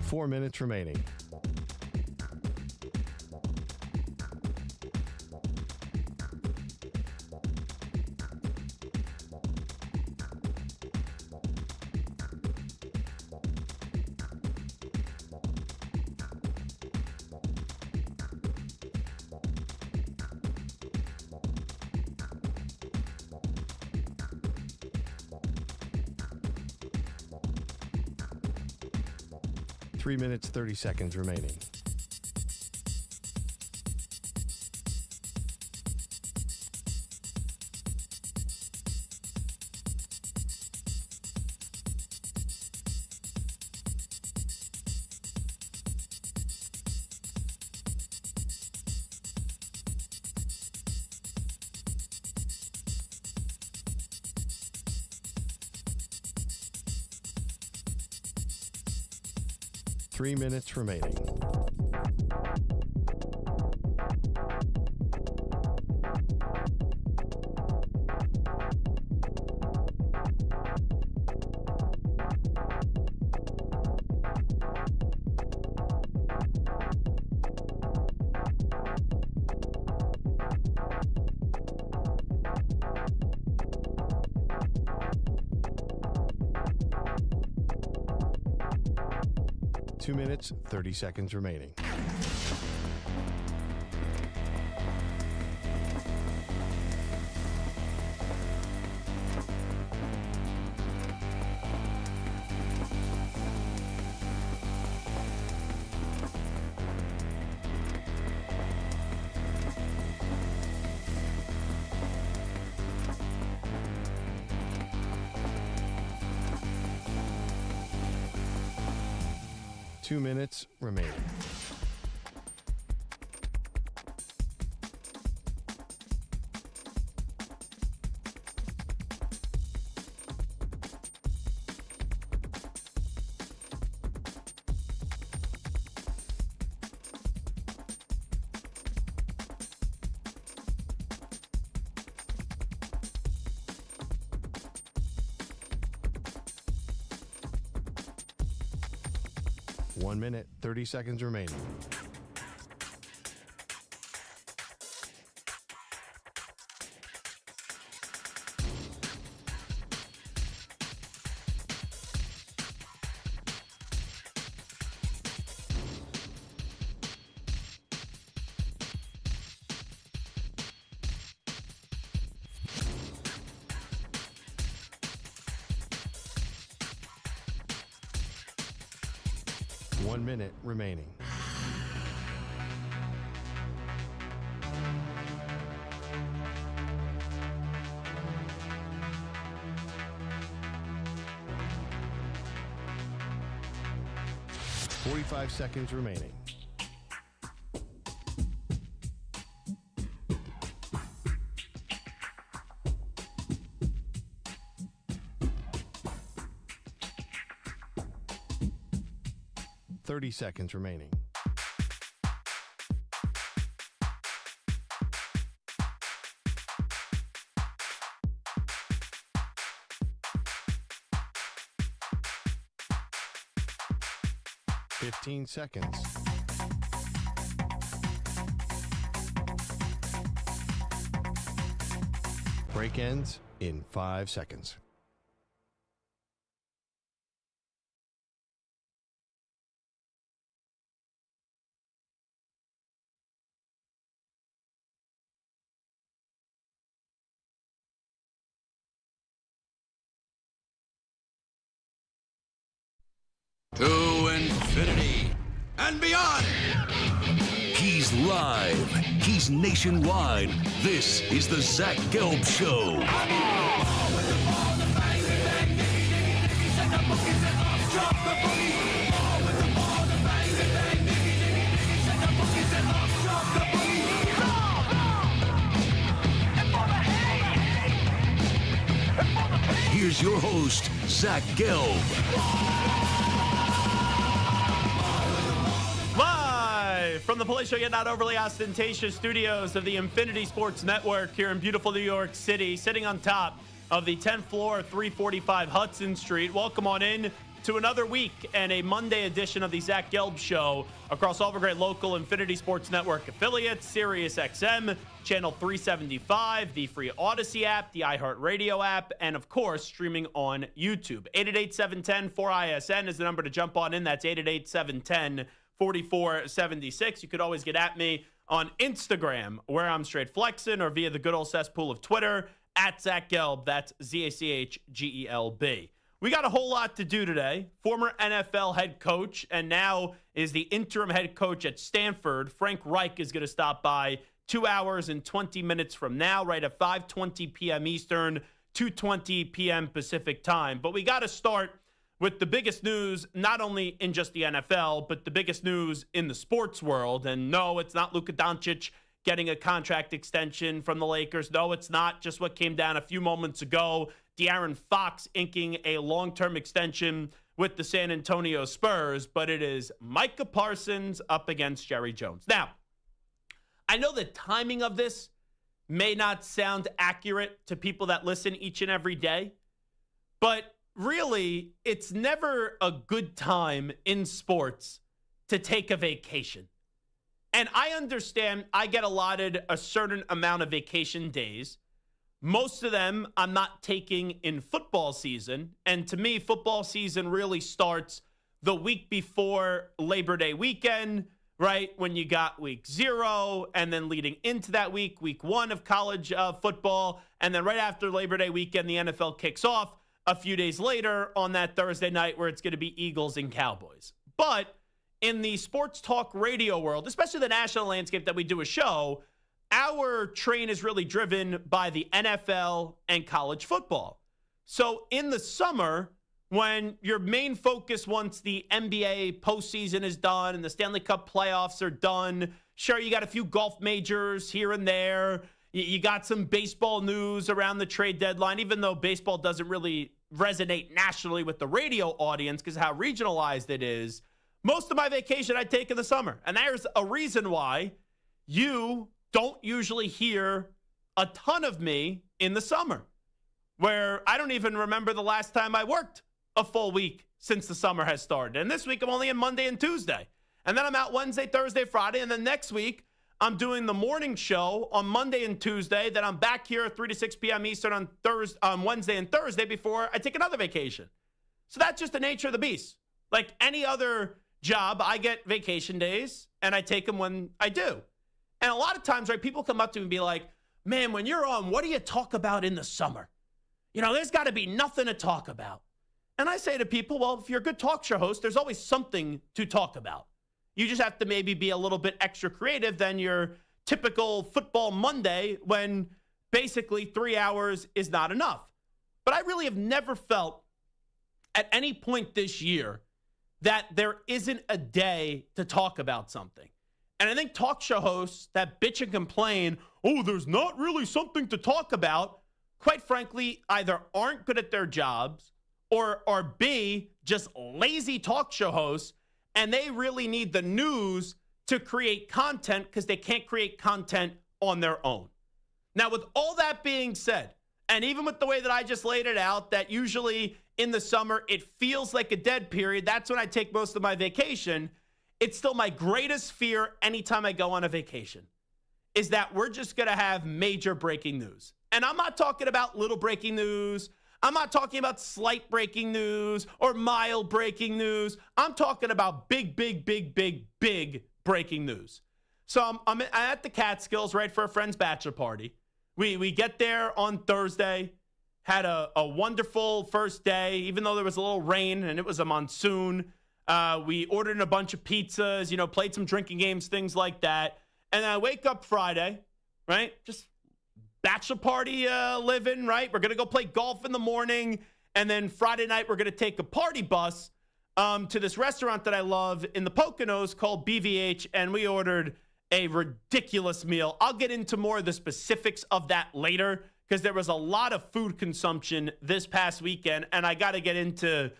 4 minutes remaining. Three minutes, 30 seconds remaining. Three minutes remaining. Two minutes, 30 seconds remaining. Two minutes remaining. 1 minute, 30 seconds remaining. One minute remaining. Forty-five seconds remaining. Thirty seconds remaining. Fifteen seconds. Break ends in 5 seconds. To infinity and beyond. He's live. He's nationwide. This is the Zach Gelb Show. Here's your host, Zach Gelb. Live from the Police Show, yet not overly ostentatious studios of the Infinity Sports Network here in beautiful New York City, sitting on top of the 10th floor, 345 Hudson Street. Welcome on in to another week and a Monday edition of the Zach Gelb Show across all the great local Infinity Sports Network affiliates, Sirius XM, Channel 375, the free Odyssey app, the iHeartRadio app, and, of course, streaming on YouTube. 888-710-4ISN is the number to jump on in. That's 888-710-4476. You could always get at me on Instagram, where I'm straight flexing, or via the good old cesspool of Twitter, at Zach Gelb. That's ZACHGELB. We got a whole lot to do today. Former NFL head coach and now is the interim head coach at Stanford, Frank Reich, is going to stop by 2 hours and 20 minutes from now, right at 5:20 p.m. Eastern, 2:20 p.m. Pacific time. But we got to start with the biggest news, not only in just the NFL, but the biggest news in the sports world. And no, it's not Luka Doncic getting a contract extension from the Lakers. No, it's not just what came down a few moments ago. De'Aaron Fox inking a long-term extension with the San Antonio Spurs, but it is Micah Parsons up against Jerry Jones. Now, I know the timing of this may not sound accurate to people that listen each and every day, but really, it's never a good time in sports to take a vacation. And I understand I get allotted a certain amount of vacation days. Most of them I'm not taking in football season. And to me, football season really starts the week before Labor Day weekend, right? When you got week 0, and then leading into that week 1 of college football. And then right after Labor Day weekend, the NFL kicks off a few days later on that Thursday night where it's going to be Eagles and Cowboys. But in the sports talk radio world, especially the national landscape that we do a show, our train is really driven by the NFL and college football. So in the summer, when your main focus, once the NBA postseason is done and the Stanley Cup playoffs are done, sure, you got a few golf majors here and there. You got some baseball news around the trade deadline, even though baseball doesn't really resonate nationally with the radio audience because of how regionalized it is. Most of my vacation I take in the summer. And there's a reason why you don't usually hear a ton of me in the summer, where I don't even remember the last time I worked a full week since the summer has started. And this week I'm only in Monday and Tuesday. And then I'm out Wednesday, Thursday, Friday. And then next week I'm doing the morning show on Monday and Tuesday. Then I'm back here at 3 to 6 p.m. Eastern on Wednesday and Thursday before I take another vacation. So that's just the nature of the beast. Like any other job, I get vacation days and I take them when I do. And a lot of times, right, people come up to me and be like, man, when you're on, what do you talk about in the summer? You know, there's got to be nothing to talk about. And I say to people, well, if you're a good talk show host, there's always something to talk about. You just have to maybe be a little bit extra creative than your typical football Monday when basically 3 hours is not enough. But I really have never felt at any point this year that there isn't a day to talk about something. And I think talk show hosts that bitch and complain, oh, there's not really something to talk about, quite frankly, either aren't good at their jobs or B, just lazy talk show hosts, and they really need the news to create content because they can't create content on their own. Now, with all that being said, and even with the way that I just laid it out, that usually in the summer it feels like a dead period, that's when I take most of my vacation. It's still my greatest fear anytime I go on a vacation is that we're just going to have major breaking news. And I'm not talking about little breaking news. I'm not talking about slight breaking news or mild breaking news. I'm talking about big breaking news. So I'm at the Catskills, right, for a friend's bachelor party. We get there on Thursday, had a wonderful first day, even though there was a little rain and it was a monsoon. We ordered a bunch of pizzas, played some drinking games, things like that. And then I wake up Friday, right? Just bachelor party living, right? We're going to go play golf in the morning. And then Friday night, we're going to take a party bus to this restaurant that I love in the Poconos called BVH. And we ordered a ridiculous meal. I'll get into more of the specifics of that later because there was a lot of food consumption this past weekend. And I got to get into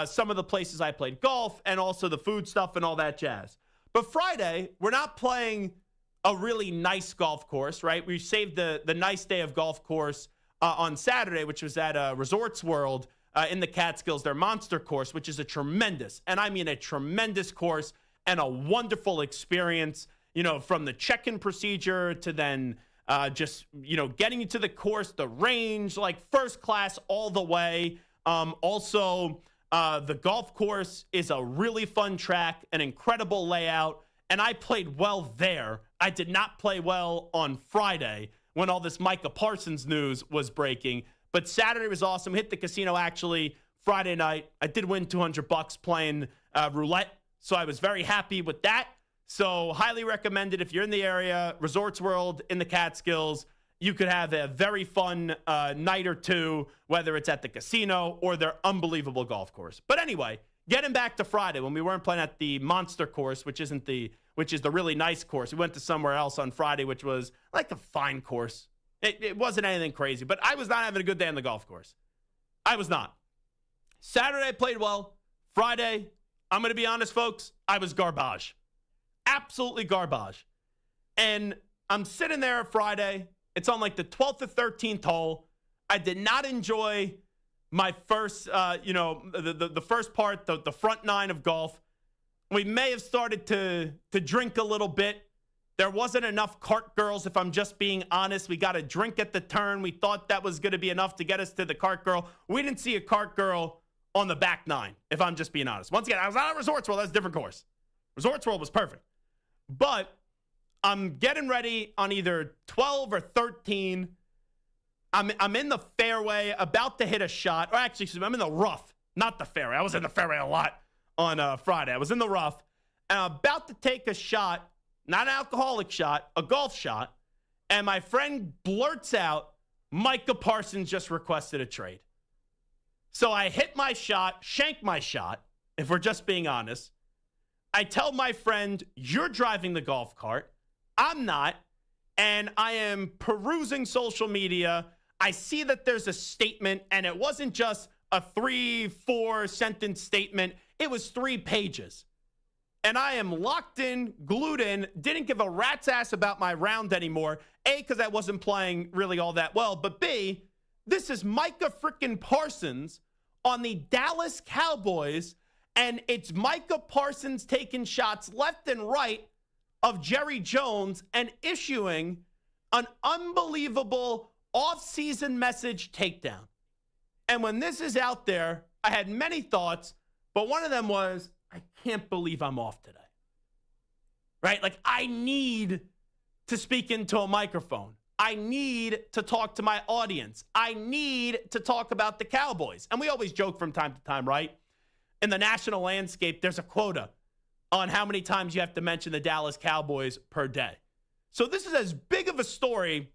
some of the places I played golf and also the food stuff and all that jazz. But Friday, we're not playing a really nice golf course, right? We saved the nice day of golf course on Saturday, which was at Resorts World in the Catskills, their Monster course, which is a tremendous, and I mean a tremendous course and a wonderful experience, from the check-in procedure to then just, getting into the course, the range, like first class all the way. Also, the golf course is a really fun track, an incredible layout, and I played well there. I did not play well on Friday when all this Micah Parsons news was breaking, but Saturday was awesome. Hit the casino actually Friday night. I did win $200 playing roulette, so I was very happy with that. So highly recommended if you're in the area, Resorts World in the Catskills. You could have a very fun night or two, whether it's at the casino or their unbelievable golf course. But anyway, getting back to Friday when we weren't playing at the Monster course, which is the really nice course. We went to somewhere else on Friday, which was like a fine course. It wasn't anything crazy, but I was not having a good day on the golf course. I was not. Saturday I played well. Friday, I'm going to be honest, folks, I was garbage. Absolutely garbage. And I'm sitting there Friday. It's on like the 12th or 13th hole. I did not enjoy my first, the first part, the front nine of golf. We may have started to drink a little bit. There wasn't enough cart girls, if I'm just being honest. We got a drink at the turn. We thought that was going to be enough to get us to the cart girl. We didn't see a cart girl on the back nine, if I'm just being honest. Once again, I was not at Resorts World. That's a different course. Resorts World was perfect. But I'm getting ready on either 12 or 13. I'm in the fairway, about to hit a shot. Or actually, I'm in the rough, not the fairway. I was in the fairway a lot on Friday. I was in the rough, and I'm about to take a shot, not an alcoholic shot, a golf shot, and my friend blurts out, Micah Parsons just requested a trade. So I hit my shot, shank my shot, if we're just being honest. I tell my friend, you're driving the golf cart. I'm not. And I am perusing social media. I see that there's a statement, and it wasn't just a 3-4 sentence statement. It was 3 pages. And I am locked in, glued in, didn't give a rat's ass about my round anymore. A, because I wasn't playing really all that well. But B, this is Micah freaking Parsons on the Dallas Cowboys. And it's Micah Parsons taking shots left and right of Jerry Jones and issuing an unbelievable off-season message takedown. And when this is out there, I had many thoughts, but one of them was, I can't believe I'm off today. Right? Like, I need to speak into a microphone. I need to talk to my audience. I need to talk about the Cowboys. And we always joke from time to time, right? In the national landscape, there's a quota on how many times you have to mention the Dallas Cowboys per day. So this is as big of a story,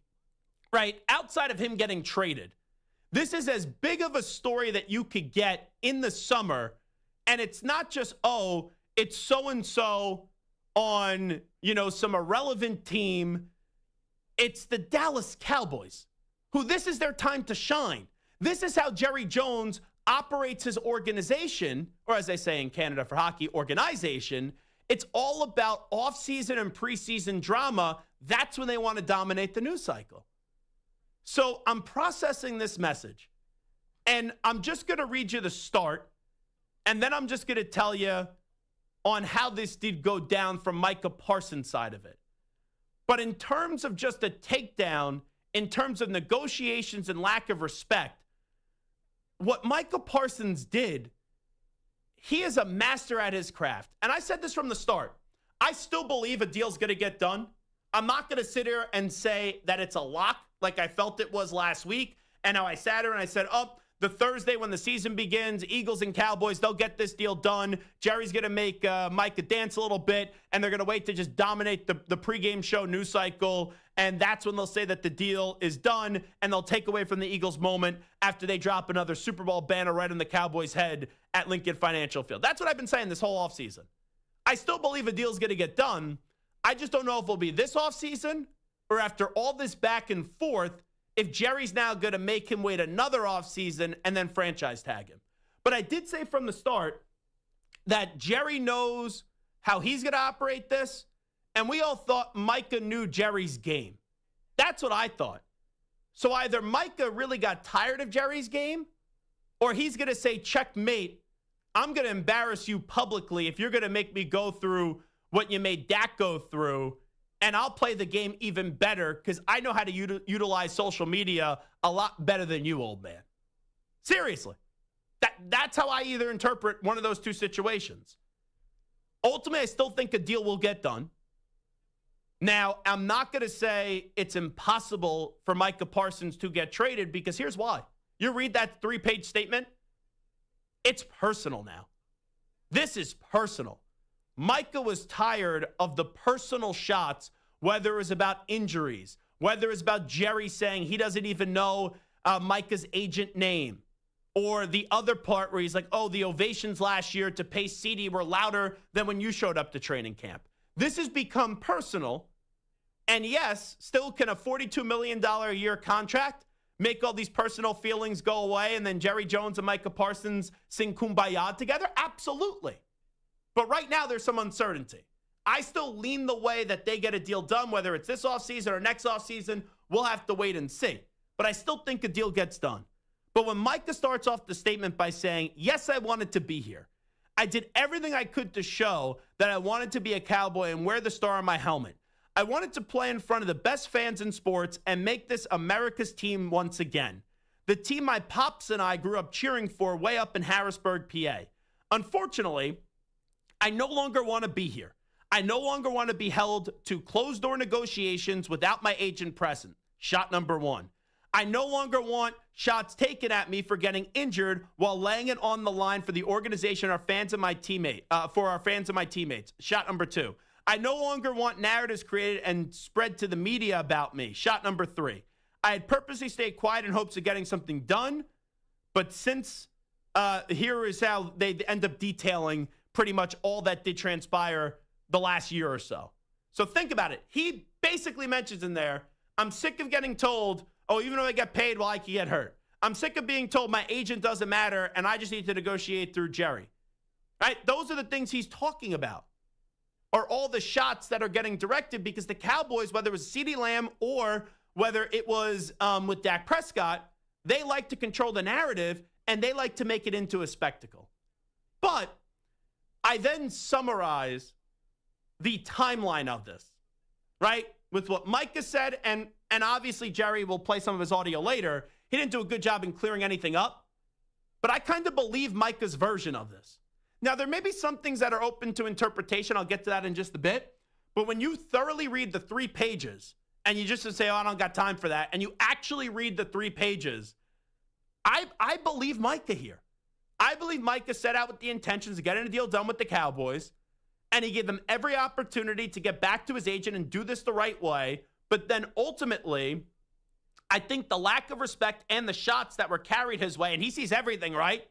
right, outside of him getting traded. This is as big of a story that you could get in the summer. And it's not just, oh, it's so-and-so on, some irrelevant team. It's the Dallas Cowboys, who this is their time to shine. This is how Jerry Jones operates his organization, or as they say in Canada for hockey, organization. It's all about off-season and preseason drama. That's when they want to dominate the news cycle. So I'm processing this message, and I'm just going to read you the start, and then I'm just going to tell you on how this did go down from Micah Parsons' side of it. But in terms of just a takedown, in terms of negotiations and lack of respect, what Micah Parsons did, he is a master at his craft. And I said this from the start. I still believe a deal's going to get done. I'm not going to sit here and say that it's a lock like I felt it was last week. And how I sat here and I said, the Thursday when the season begins, Eagles and Cowboys, they'll get this deal done. Jerry's going to make Micah dance a little bit, and they're going to wait to just dominate the pregame show news cycle. And that's when they'll say that the deal is done, and they'll take away from the Eagles moment after they drop another Super Bowl banner right on the Cowboys' head at Lincoln Financial Field. That's what I've been saying this whole offseason. I still believe a deal's going to get done. I just don't know if it'll be this offseason or after all this back and forth, if Jerry's now going to make him wait another offseason and then franchise tag him. But I did say from the start that Jerry knows how he's going to operate this, and we all thought Micah knew Jerry's game. That's what I thought. So either Micah really got tired of Jerry's game, or he's going to say, checkmate, I'm going to embarrass you publicly if you're going to make me go through what you made Dak go through, and I'll play the game even better because I know how to utilize social media a lot better than you, old man. Seriously. That's how I either interpret one of those two situations. Ultimately, I still think a deal will get done. Now, I'm not going to say it's impossible for Micah Parsons to get traded because here's why. You read that 3-page statement, it's personal now. This is personal. Micah was tired of the personal shots, whether it was about injuries, whether it was about Jerry saying he doesn't even know Micah's agent name, or the other part where he's like, oh, the ovations last year to pay CD were louder than when you showed up to training camp. This has become personal. And yes, still can a $42 million a year contract make all these personal feelings go away and then Jerry Jones and Micah Parsons sing Kumbaya together? Absolutely. But right now there's some uncertainty. I still lean the way that they get a deal done, whether it's this offseason or next offseason. We'll have to wait and see. But I still think a deal gets done. But when Micah starts off the statement by saying, yes, I wanted to be here. I did everything I could to show that I wanted to be a Cowboy and wear the star on my helmet. I wanted to play in front of the best fans in sports and make this America's team once again. The team my pops and I grew up cheering for way up in Harrisburg, PA. Unfortunately, I no longer want to be here. I no longer want to be held to closed-door negotiations without my agent present. Shot number one. I no longer want shots taken at me for getting injured while laying it on the line for the organization, our fans and my for our fans and my teammates. Shot number two. I no longer want narratives created and spread to the media about me. Shot number three. I had purposely stayed quiet in hopes of getting something done, but since here is how they end up detailing pretty much all that did transpire the last year or so. So think about it. He basically mentions in there, I'm sick of getting told, oh, even though I get paid, well, I can get hurt. I'm sick of being told my agent doesn't matter and I just need to negotiate through Jerry. Right? Those are the things he's talking about. Or all the shots that are getting directed because the Cowboys, whether it was CeeDee Lamb or whether it was with Dak Prescott, they like to control the narrative and they like to make it into a spectacle. But I then summarize the timeline of this, right? With what Micah said, and obviously Jerry will play some of his audio later. He didn't do a good job in clearing anything up, but I kind of believe Micah's version of this. Now, there may be some things that are open to interpretation. I'll get to that in just a bit. But when you thoroughly read the 3 pages and you just say, oh, I don't got time for that, and you actually read the 3 pages, I believe Micah here. I believe Micah set out with the intentions of getting a deal done with the Cowboys, and he gave them every opportunity to get back to his agent and do this the right way. But then ultimately, I think the lack of respect and the shots that were carried his way, and he sees everything, right?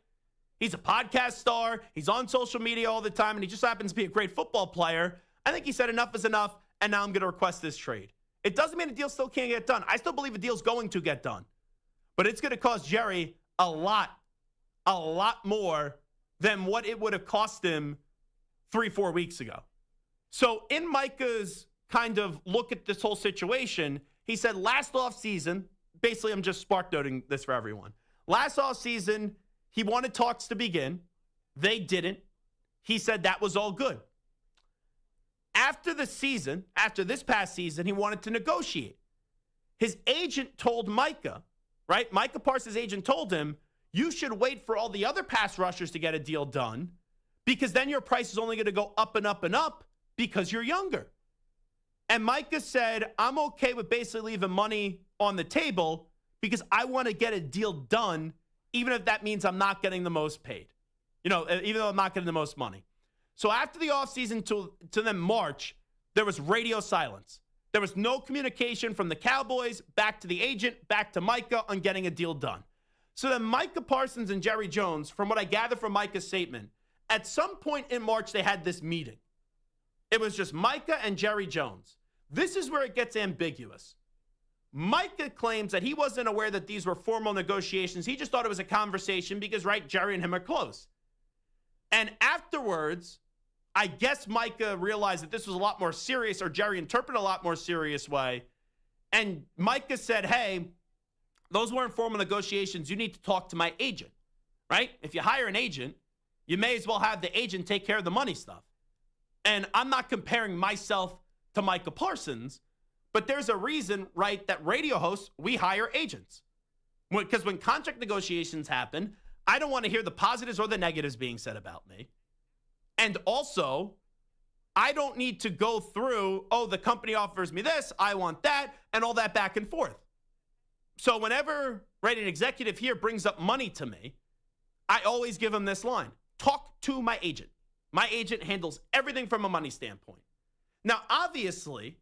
He's a podcast star. He's on social media all the time, and he just happens to be a great football player. I think he said enough is enough, and now I'm going to request this trade. It doesn't mean the deal still can't get done. I still believe a deal's going to get done. But it's going to cost Jerry a lot more than what it would have cost him 3-4 weeks ago. So in Micah's kind of look at this whole situation, he said last offseason, basically I'm just spark noting this for everyone. Last offseason, he wanted talks to begin. They didn't. He said that was all good. After the season, after this past season, he wanted to negotiate. His agent told Micah, right? Micah Parsons' agent told him, you should wait for all the other pass rushers to get a deal done because then your price is only going to go up and up and up because you're younger. And Micah said, I'm okay with basically leaving money on the table because I want to get a deal done even if that means I'm not getting the most paid. Even though I'm not getting the most money. So after the offseason to then March, there was radio silence. There was no communication from the Cowboys back to the agent, back to Micah on getting a deal done. So then Micah Parsons and Jerry Jones, from what I gather from Micah's statement, at some point in March, they had this meeting. It was just Micah and Jerry Jones. This is where it gets ambiguous. Micah claims that he wasn't aware that these were formal negotiations. He just thought it was a conversation because, right, Jerry and him are close. And afterwards, I guess Micah realized that this was a lot more serious, or Jerry interpreted a lot more serious way. And Micah said, hey, those weren't formal negotiations. You need to talk to my agent. right? If you hire an agent, you may as well have the agent take care of the money stuff. And I'm not comparing myself to Micah Parsons, but there's a reason, right, that radio hosts, we hire agents. Because when contract negotiations happen, I don't want to hear the positives or the negatives being said about me. And also, I don't need to go through, oh, the company offers me this, I want that, and all that back and forth. So whenever, right, an executive here brings up money to me, I always give them this line: talk to my agent. My agent handles everything from a money standpoint. Now, obviously,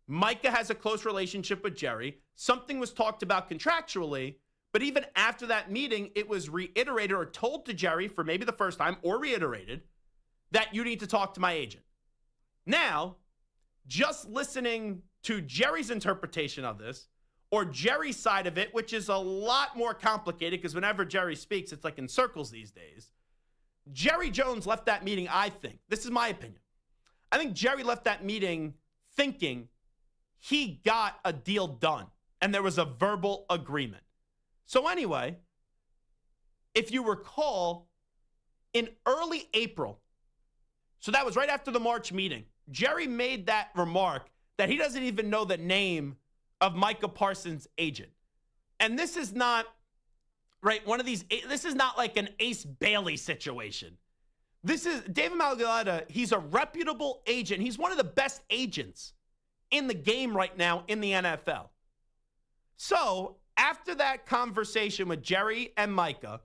Micah has a close relationship with Jerry. Something was talked about contractually, but even after that meeting, it was reiterated or told to Jerry for maybe the first time, or reiterated, that you need to talk to my agent. Now, just listening to Jerry's interpretation of this, or Jerry's side of it, which is a lot more complicated because whenever Jerry speaks, it's like in circles these days. Jerry Jones left that meeting, I think, this is my opinion, I think Jerry left that meeting thinking he got a deal done and there was a verbal agreement. So anyway, if you recall, in early April, so that was right after the March meeting, Jerry made that remark that he doesn't even know the name of Micah Parsons' agent. And this is not, right, this is not like an Ace Bailey situation. This is David Malgaletta. He's a reputable agent. He's one of the best agents in the game right now in the NFL. So after that conversation with Jerry and Micah,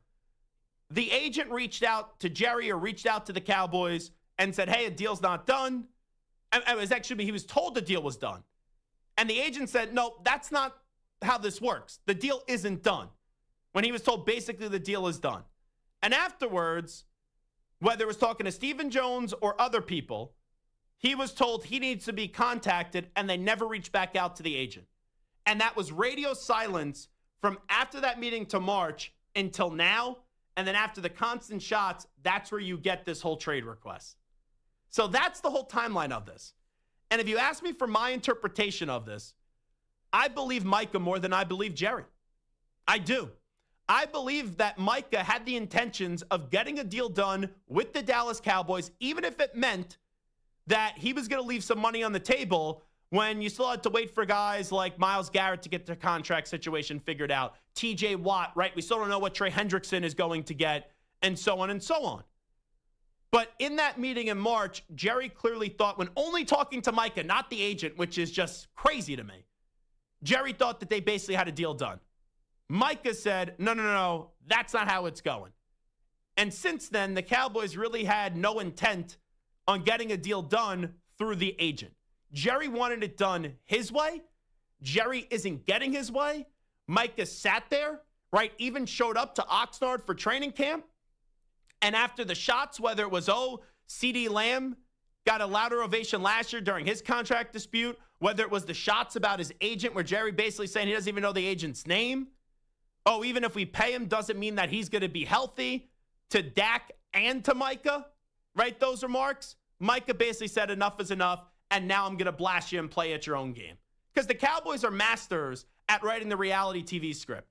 the agent reached out to Jerry or reached out to the Cowboys and said, hey, a deal's not done. He was told the deal was done. And the agent said, no, that's not how this works. The deal isn't done. When he was told basically the deal is done. And afterwards, whether it was talking to Stephen Jones or other people, he was told he needs to be contacted, and they never reached back out to the agent. And that was radio silence from after that meeting to March until now. And then after the constant shots, that's where you get this whole trade request. So that's the whole timeline of this. And if you ask me for my interpretation of this, I believe Micah more than I believe Jerry. I do. I believe that Micah had the intentions of getting a deal done with the Dallas Cowboys, even if it meant that he was going to leave some money on the table when you still had to wait for guys like Myles Garrett to get their contract situation figured out. TJ Watt, right? We still don't know what Trey Hendrickson is going to get, and so on and so on. But in that meeting in March, Jerry clearly thought, when only talking to Micah, not the agent, which is just crazy to me, Jerry thought that they basically had a deal done. Micah said, no, that's not how it's going. And since then, the Cowboys really had no intent on getting a deal done through the agent. Jerry wanted it done his way. Jerry isn't getting his way. Micah sat there, right? Even showed up to Oxnard for training camp. And after the shots, whether it was, CeeDee Lamb got a louder ovation last year during his contract dispute, whether it was the shots about his agent where Jerry basically saying he doesn't even know the agent's name. Oh, even if we pay him, doesn't mean that he's going to be healthy, to Dak and to Micah, right? Those remarks. Micah basically said enough is enough, and now I'm going to blast you and play at your own game. Because the Cowboys are masters at writing the reality TV script.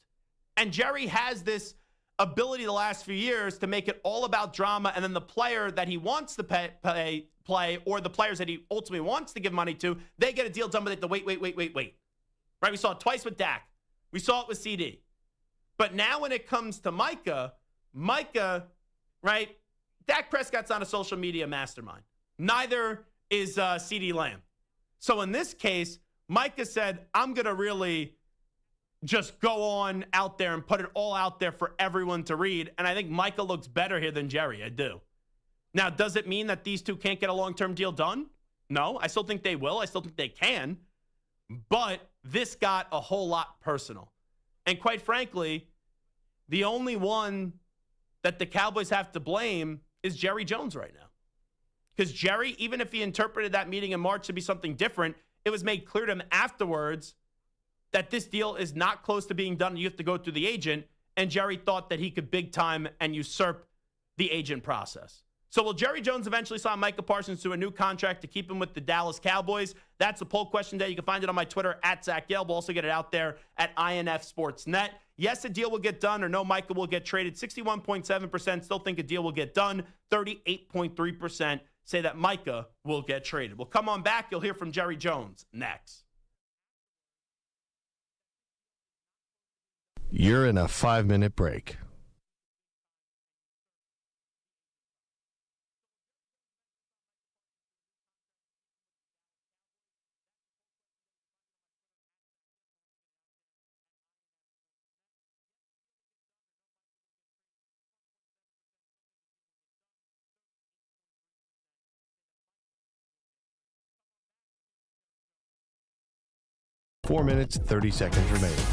And Jerry has this ability the last few years to make it all about drama, and then the player that he wants to play, or the players that he ultimately wants to give money to, they get a deal done, but they have to wait. Right? We saw it twice with Dak. We saw it with CD. But now when it comes to Micah, right, Dak Prescott's not a social media mastermind. Neither is CeeDee Lamb. So in this case, Micah said, I'm going to really just go on out there and put it all out there for everyone to read. And I think Micah looks better here than Jerry. I do. Now, does it mean that these two can't get a long-term deal done? No, I still think they will. I still think they can. But this got a whole lot personal. And quite frankly, the only one that the Cowboys have to blame is Jerry Jones right now. Because Jerry, even if he interpreted that meeting in March to be something different, it was made clear to him afterwards that this deal is not close to being done. You have to go through the agent. And Jerry thought that he could big time and usurp the agent process. So will Jerry Jones eventually sign Micah Parsons to a new contract to keep him with the Dallas Cowboys? That's the poll question day. You can find it on my Twitter at Zach Gelb. We'll also get it out there at INF Sportsnet. Yes, a deal will get done, or no, Micah will get traded. 61.7% still think a deal will get done. 38.3% say that Micah will get traded. We'll come on back. You'll hear from Jerry Jones next. You're in a 5-minute break. Four minutes, 30 seconds remaining.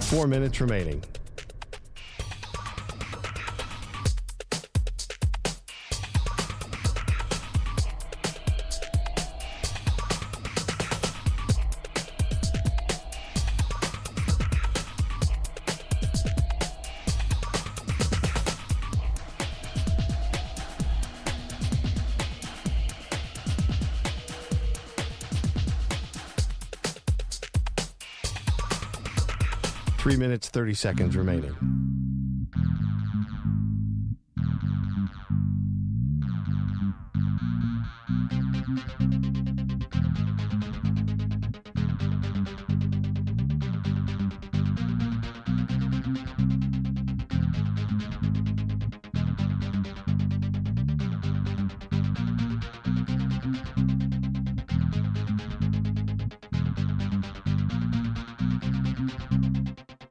Four minutes remaining. Three minutes, 30 seconds remaining.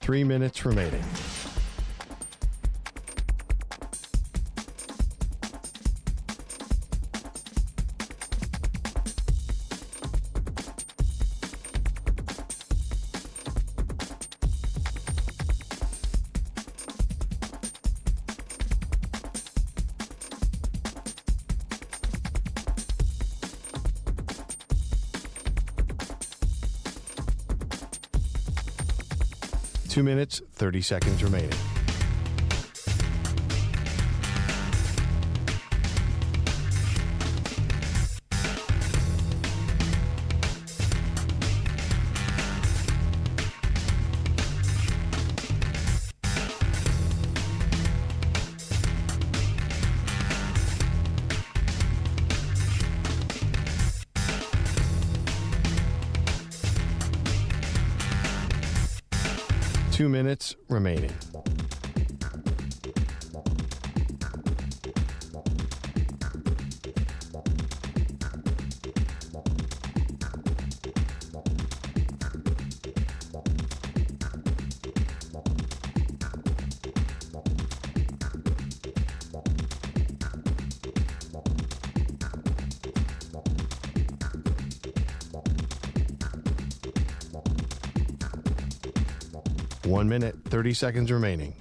Three minutes remaining. Two minutes, 30 seconds remaining. Two minutes remaining. One minute, 30 seconds remaining.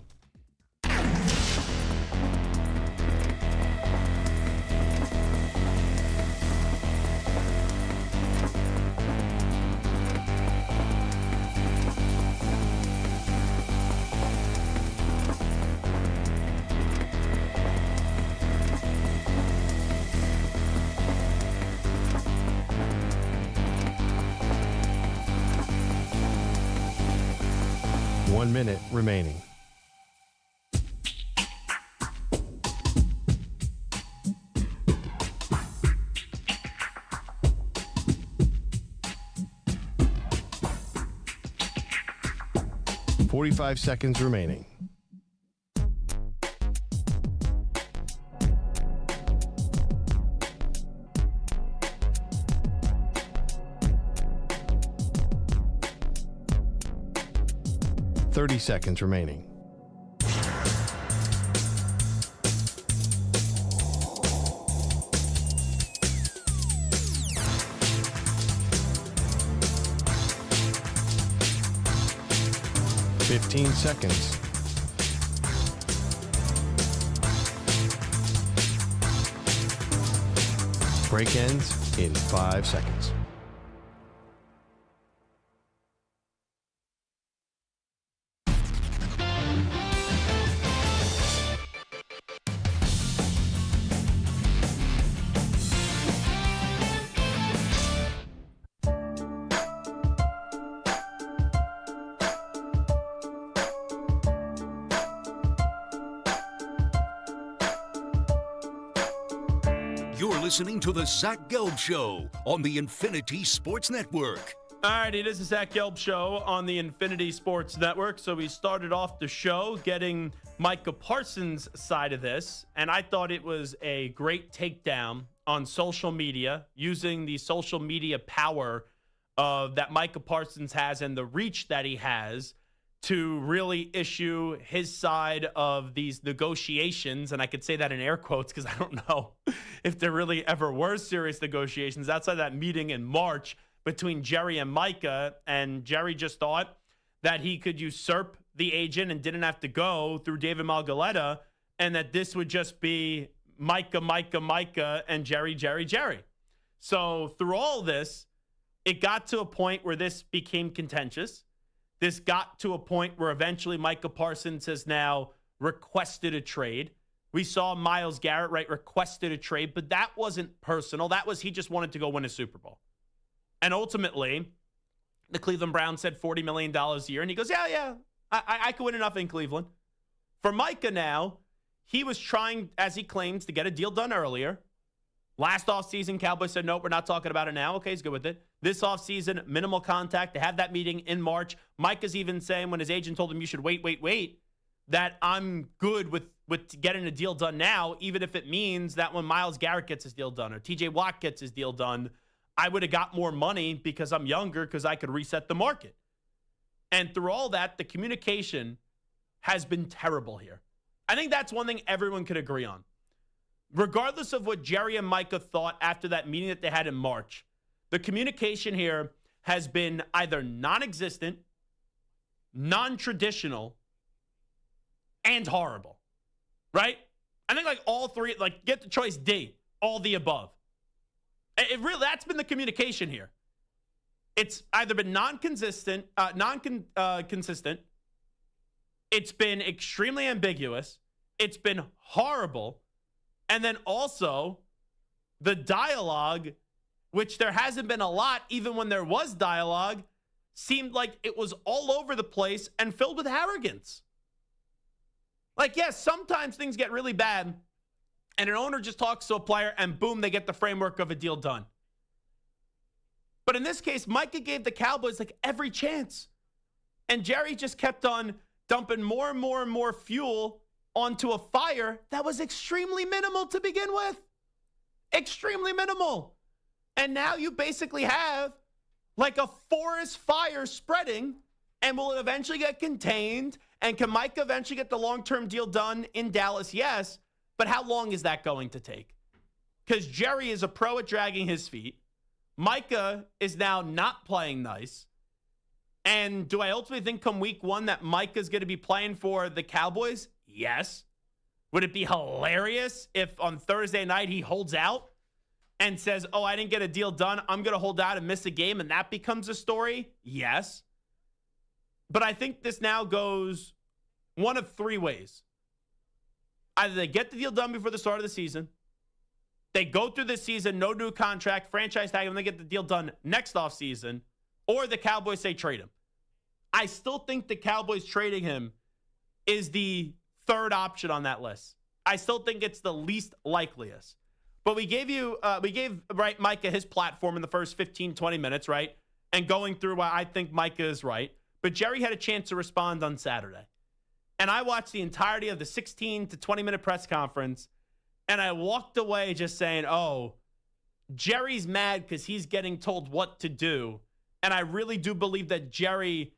One minute remaining. Forty-five seconds remaining. Thirty seconds remaining. 15 seconds. Break ends in 5 seconds. You're listening to the Zach Gelb Show on the Infinity Sports Network. All right, it is the Zach Gelb Show on the Infinity Sports Network. So we started off the show getting Micah Parsons' side of this, and I thought it was a great takedown on social media, using the social media power that Micah Parsons has and the reach that he has to really issue his side of these negotiations. And I could say that in air quotes because I don't know if there really ever were serious negotiations outside that meeting in March between Jerry and Micah. And Jerry just thought that he could usurp the agent and didn't have to go through David Margoleta, and that this would just be Micah, and Jerry. So through all this, it got to a point where this became contentious. This got to a point where eventually Micah Parsons has now requested a trade. We saw Myles Garrett, right, requested a trade, but that wasn't personal. That was he just wanted to go win a Super Bowl. And ultimately, the Cleveland Browns said $40 million a year. And he goes, yeah, I could win enough in Cleveland. For Micah now, he was trying, as he claims, to get a deal done earlier. Last offseason, Cowboys said, nope, we're not talking about it now. Okay, he's good with it. This offseason, minimal contact. They have that meeting in March. Micah's even saying when his agent told him you should wait, that I'm good with getting a deal done now, even if it means that when Myles Garrett gets his deal done or TJ Watt gets his deal done, I would have got more money because I'm younger, because I could reset the market. And through all that, the communication has been terrible here. I think that's one thing everyone could agree on. Regardless of what Jerry and Micah thought after that meeting that they had in March, the communication here has been either non-existent, non-traditional, and horrible. Right? I think like all three, like get the choice D, all the above. It really, that's been the communication here. It's either been non-consistent. It's been extremely ambiguous. It's been horrible. And then also the dialogue, which there hasn't been a lot, even when there was dialogue, seemed like it was all over the place and filled with arrogance. Like, yes, sometimes things get really bad and an owner just talks to a player and boom, they get the framework of a deal done. But in this case, Micah gave the Cowboys like every chance. And Jerry just kept on dumping more and more fuel onto a fire that was extremely minimal to begin with. Extremely minimal. And now you basically have like a forest fire spreading, and will it eventually get contained? And can Micah eventually get the long-term deal done in Dallas? Yes. But how long is that going to take? Because Jerry is a pro at dragging his feet. Micah is now not playing nice. And do I ultimately think come week one that Micah's going to be playing for the Cowboys? Yes. Would it be hilarious if on Thursday night he holds out and says, oh, I didn't get a deal done, I'm going to hold out and miss a game, and that becomes a story? Yes. But I think this now goes one of three ways. Either they get the deal done before the start of the season, they go through the season, no new contract, franchise tag him, they get the deal done next offseason, or the Cowboys say trade him. I still think the Cowboys trading him is the third option on that list. I still think it's the least likeliest. But we gave right, Micah his platform in the first 15, 20 minutes, right? And going through why I think Micah is right. But Jerry had a chance to respond on Saturday. And I watched the entirety of the 16 to 20-minute press conference, and I walked away just saying, oh, Jerry's mad because he's getting told what to do. And I really do believe that Jerry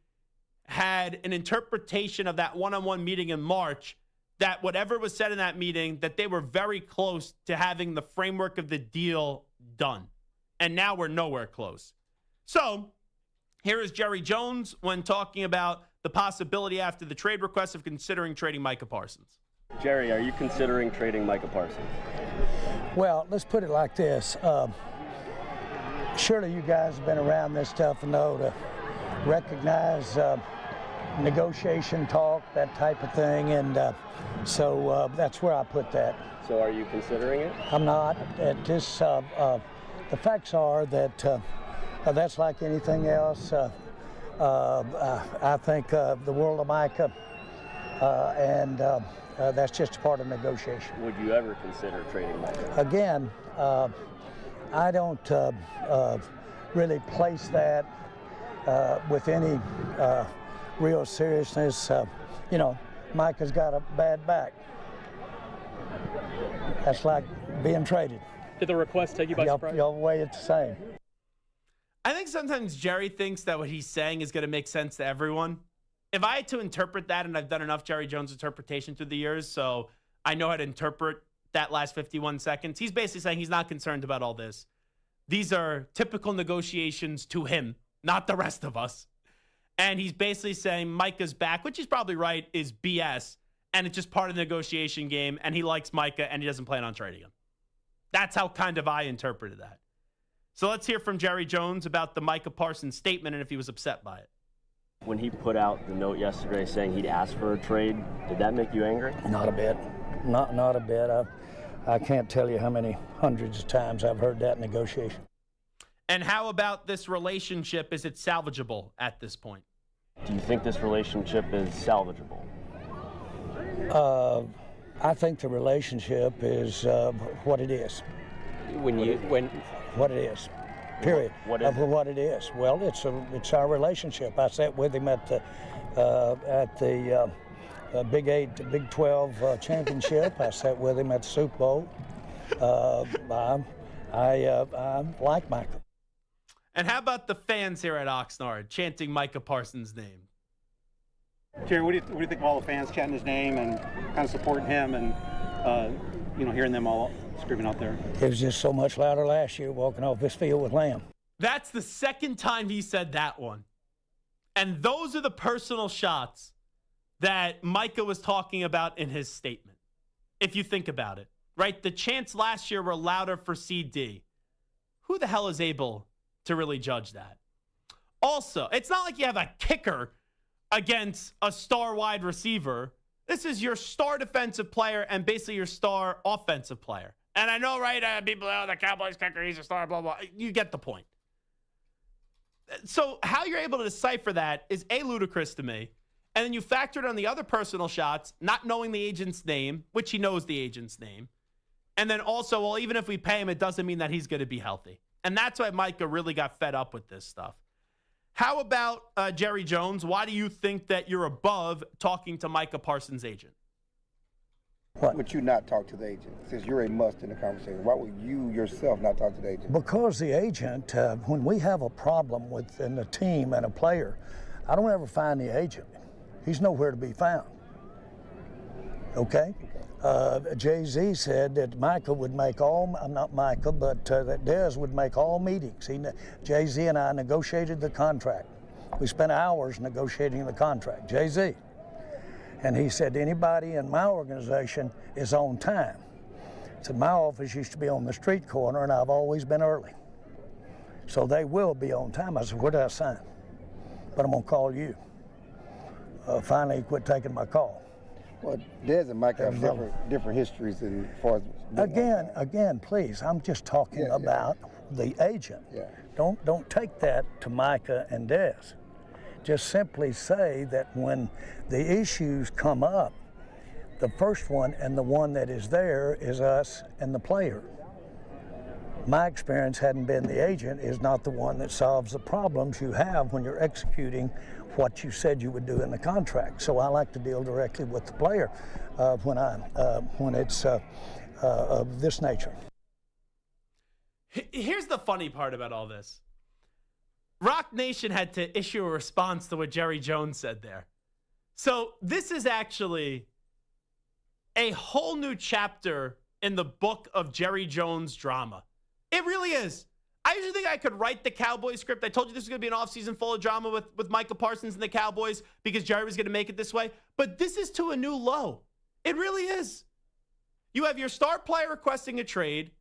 had an interpretation of that one-on-one meeting in March, that whatever was said in that meeting, that they were very close to having the framework of the deal done. And now we're nowhere close. So here is Jerry Jones when talking about the possibility after the trade request of considering trading Micah Parsons. Jerry, are you considering trading Micah Parsons? Well, let's put it like this. Surely you guys have been around this stuff and know to recognize negotiation talk, that type of thing, and so that's where I put that. So are you considering it? I'm not. The facts are that that's like anything else. I think the world of Micah, and that's just a part of negotiation. Would you ever consider trading Micah? Again, I don't really place that with any real seriousness. Micah's got a bad back. That's like being traded. Did the request take you by surprise? Y'all weigh it the same. I think sometimes Jerry thinks that what he's saying is going to make sense to everyone. If I had to interpret that, and I've done enough Jerry Jones interpretation through the years, so I know how to interpret that last 51 seconds, he's basically saying he's not concerned about all this. These are typical negotiations to him, not the rest of us. And he's basically saying Micah's back, which he's probably right, is BS, and it's just part of the negotiation game, and he likes Micah, and he doesn't plan on trading him. That's how kind of I interpreted that. So let's hear from Jerry Jones about the Micah Parsons statement and if he was upset by it. When he put out the note yesterday saying he'd asked for a trade, did that make you angry? Not a bit. Not a bit. I can't tell you how many hundreds of times I've heard that negotiation. And how about this relationship? Is it salvageable at this point? Do you think this relationship is salvageable? I think the relationship is what it is. What it is. Period. What is it? What it is. Well, it's our relationship. I sat with him at the Big 8, Big 12 championship. I sat with him at the Super Bowl. I like Micah. And how about the fans here at Oxnard chanting Micah Parsons' name? Jerry, what do you think of all the fans chanting his name and kind of supporting him and hearing them all screaming out there? It was just so much louder last year walking off this field with Lamb. That's the second time he said that one. And those are the personal shots that Micah was talking about in his statement, if you think about it, right? The chants last year were louder for CD. Who the hell is able to really judge that? Also, it's not like you have a kicker against a star wide receiver. This is your star defensive player and basically your star offensive player. And I know, right, people, the Cowboys kicker, he's a star, blah, blah. You get the point. So how you're able to decipher that is A, ludicrous to me. And then you factor it on the other personal shots, not knowing the agent's name, which he knows the agent's name. And then also, well, even if we pay him, it doesn't mean that he's going to be healthy. And that's why Micah really got fed up with this stuff. How about Jerry Jones? Why do you think that you're above talking to Micah Parsons' agent? Why would you not talk to the agent? Since you're a must in the conversation, why would you yourself not talk to the agent? Because the agent, when we have a problem within a team and a player, I don't ever find the agent. He's nowhere to be found. Okay? Jay-Z said that Micah would make not Micah, but that Dez would make all meetings. Jay-Z and I negotiated the contract. We spent hours negotiating the contract, Jay-Z. And he said, anybody in my organization is on time. He said, my office used to be on the street corner, and I've always been early. So they will be on time. I said, where did I sign? But I'm going to call you. Finally, he quit taking my call. Well, Dez and Micah have different histories as far as... Again, please, I'm just talking about the agent. Yeah. Don't take that to Micah and Dez. Just simply say that when the issues come up, the first one and the one that is there is us and the player. My experience, hadn't been the agent, is not the one that solves the problems you have when you're executing what you said you would do in the contract. So I like to deal directly with the player when it's of this nature. Here's the funny part about all this. Rock Nation had to issue a response to what Jerry Jones said there. So this is actually a whole new chapter in the book of Jerry Jones drama. It really is. I usually think I could write the Cowboys script. I told you this was going to be an offseason full of drama with Micah Parsons and the Cowboys because Jerry was going to make it this way. But this is to a new low. It really is. You have your star player requesting a trade.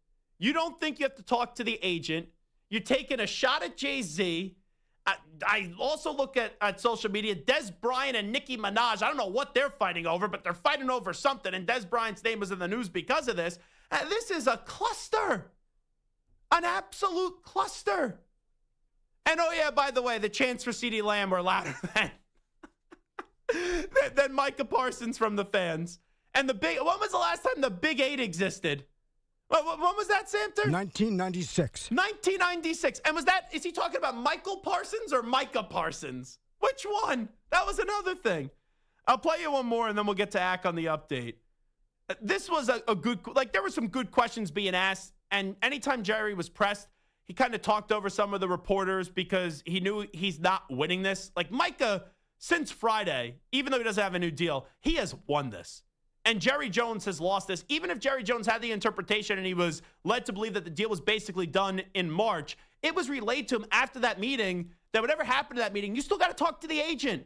You don't think you have to talk to the agent. You're taking a shot at Jay-Z. I also look at social media. Des Bryant and Nicki Minaj. I don't know what they're fighting over, but they're fighting over something. And Des Bryant's name was in the news because of this. This is a cluster. An absolute cluster. And oh yeah, by the way, the chants for CeeDee Lamb were louder than Micah Parsons from the fans. And when was the last time the Big 8 existed? When was that, Samter? 1996. 1996. And is he talking about Michael Parsons or Micah Parsons? Which one? That was another thing. I'll play you one more and then we'll get to Ack on the update. This was a good, there were some good questions being asked. And anytime Jerry was pressed, he kind of talked over some of the reporters because he knew he's not winning this. Like Micah, since Friday, even though he doesn't have a new deal, he has won this. And Jerry Jones has lost this. Even if Jerry Jones had the interpretation and he was led to believe that the deal was basically done in March, it was relayed to him after that meeting that whatever happened to that meeting, you still got to talk to the agent.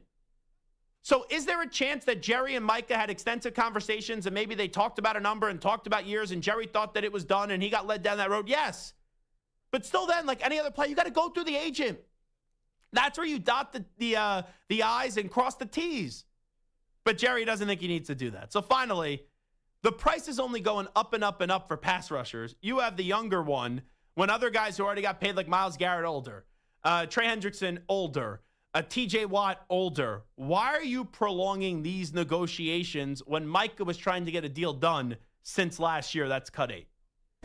So is there a chance that Jerry and Micah had extensive conversations and maybe they talked about a number and talked about years and Jerry thought that it was done and he got led down that road? Yes. But still then, like any other player, you got to go through the agent. That's where you dot the I's and cross the T's. But Jerry doesn't think he needs to do that. So finally, the price is only going up and up and up for pass rushers. You have the younger one when other guys who already got paid like Myles Garrett older, Trey Hendrickson older, TJ Watt older. Why are you prolonging these negotiations when Micah was trying to get a deal done since last year? That's cut 8.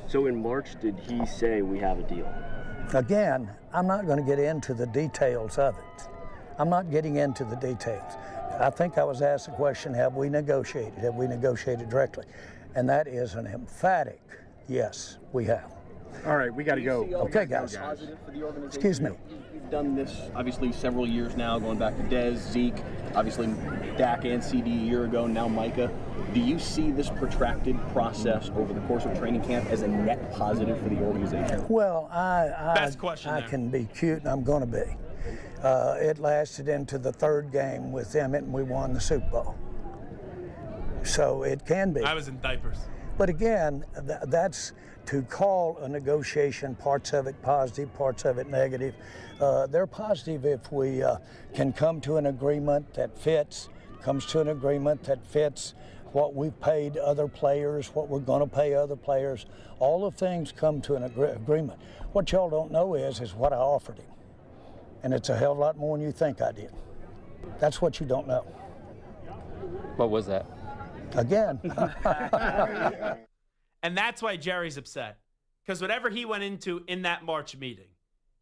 So in March, did he say we have a deal? Again, I'm not going to get into the details of it. I'm not getting into the details. I think I was asked the question, have we negotiated? Have we negotiated directly? And that is an emphatic yes, we have. All right, we got to go. Okay, guys. Excuse me. You've done this, obviously, several years now, going back to Dez, Zeke, obviously Dak and CD a year ago, now Micah. Do you see this protracted process over the course of training camp as a net positive for the organization? Well, Best question I can be cute, and I'm going to be. It lasted into the third game with Emmett, and we won the Super Bowl. So it can be. I was in diapers. But again, that's to call a negotiation, parts of it positive, parts of it negative. They're positive if we can come to an agreement that fits, comes to an agreement that fits what we've paid other players, what we're going to pay other players. All the things come to an agreement. What y'all don't know is what I offered him. And it's a hell of a lot more than you think I did. That's what you don't know. What was that? Again. And that's why Jerry's upset. Because whatever he went into in that March meeting,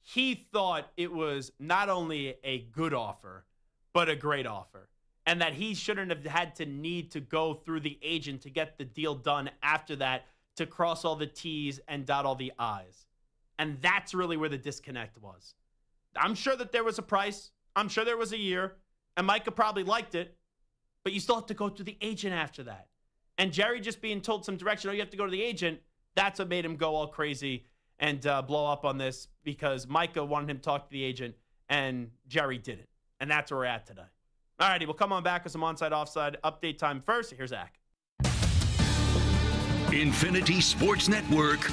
he thought it was not only a good offer, but a great offer. And that he shouldn't have had to need to go through the agent to get the deal done after that, to cross all the T's and dot all the I's. And that's really where the disconnect was. I'm sure that there was a price. I'm sure there was a year. And Micah probably liked it. But you still have to go through the agent after that. And Jerry just being told some direction, oh, you have to go to the agent, that's what made him go all crazy and blow up on this, because Micah wanted him to talk to the agent and Jerry didn't. And that's where we're at today. All righty, we'll come on back with some onside, offside update time first. Here's Zach. Infinity Sports Network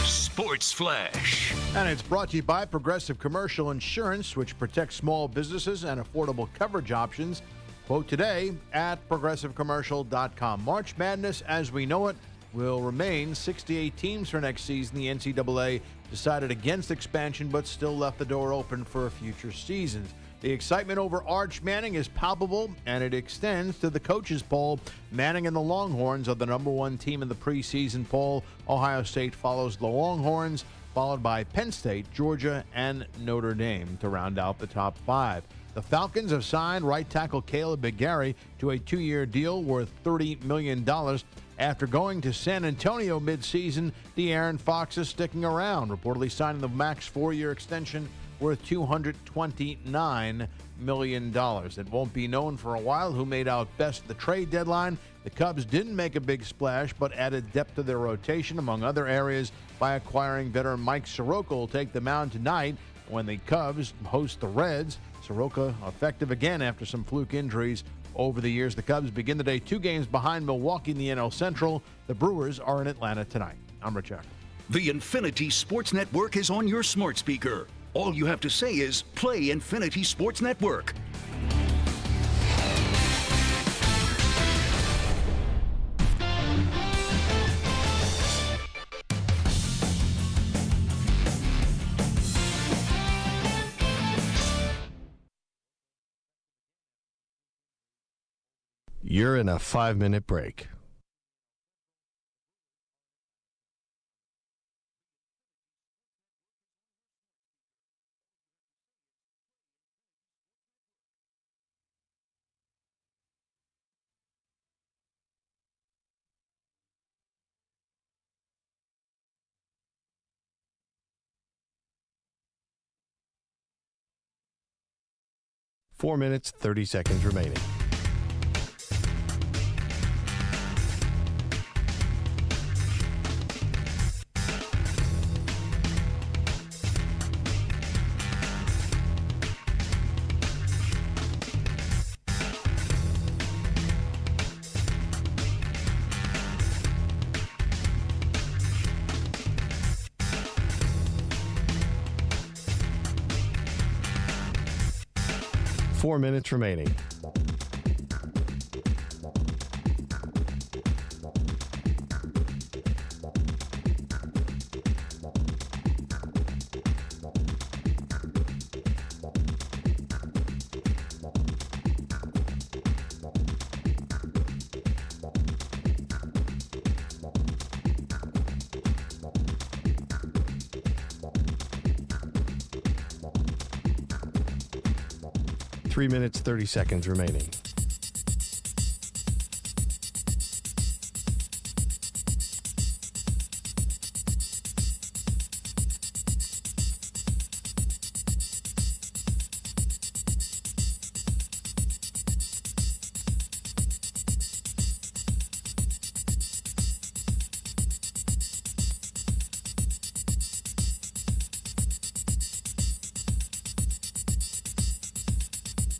Sports Flash. And it's brought to you by Progressive Commercial Insurance, which protects small businesses and affordable coverage options. Quote today at progressivecommercial.com. March Madness, as we know it, will remain 68 teams for next season. The NCAA decided against expansion, but still left the door open for future seasons. The excitement over Arch Manning is palpable, and it extends to the coaches' poll. Manning and the Longhorns are the number one team in the preseason poll. Ohio State follows the Longhorns, followed by Penn State, Georgia, and Notre Dame to round out the top 5. The Falcons have signed right tackle Caleb McGarry to a 2-year deal worth $30 million. After going to San Antonio midseason, De'Aaron Fox is sticking around, reportedly signing the max 4-year extension worth $229 million. It won't be known for a while who made out best at the trade deadline. The Cubs didn't make a big splash, but added depth to their rotation, among other areas, by acquiring veteran Mike Soroka will take the mound tonight when the Cubs host the Reds. Soroka effective again after some fluke injuries over the years. The Cubs begin the day 2 games behind Milwaukee in the NL Central. The Brewers are in Atlanta tonight. I'm Rich Eck. The Infinity Sports Network is on your smart speaker. All you have to say is play Infinity Sports Network. You're in a 5-minute break. Four minutes, 30 seconds remaining. Four minutes remaining. Three minutes, 30 seconds remaining.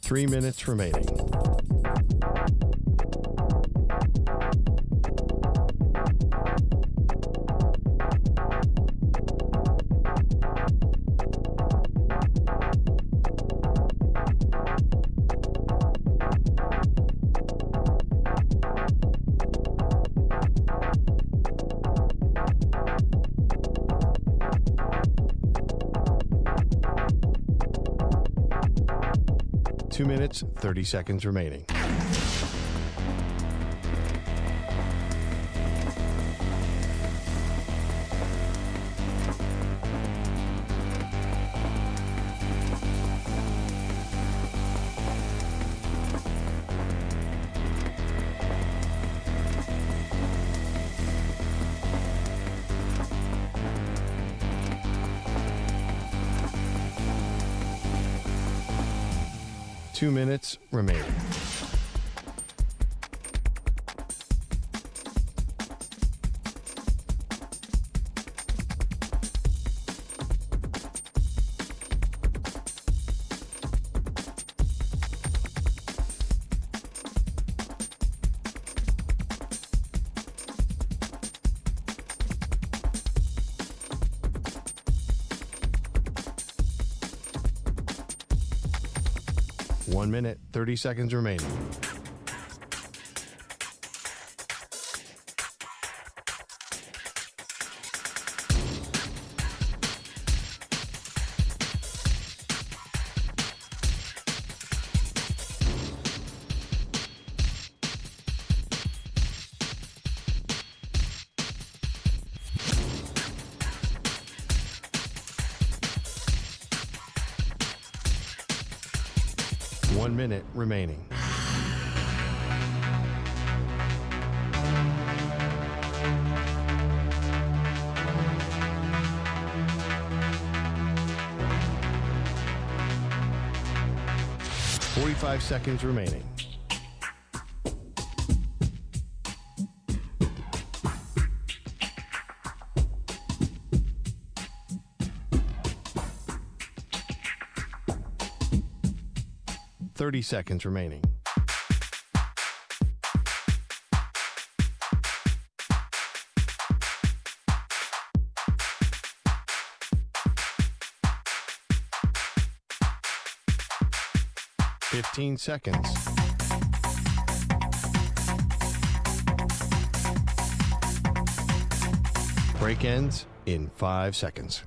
Three minutes remaining. Two minutes, 30 seconds remaining. Two minutes remaining. One minute, 30 seconds remaining. One minute remaining. 45 seconds remaining. Seconds remaining. Fifteen seconds. Break ends in 5 seconds.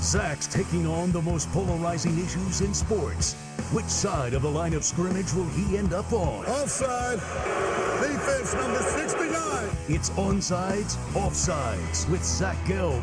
Zach's taking on the most polarizing issues in sports. Which side of the line of scrimmage will he end up on? Offside. Defense number 69. It's Onsides, Offsides with Zach Gelb.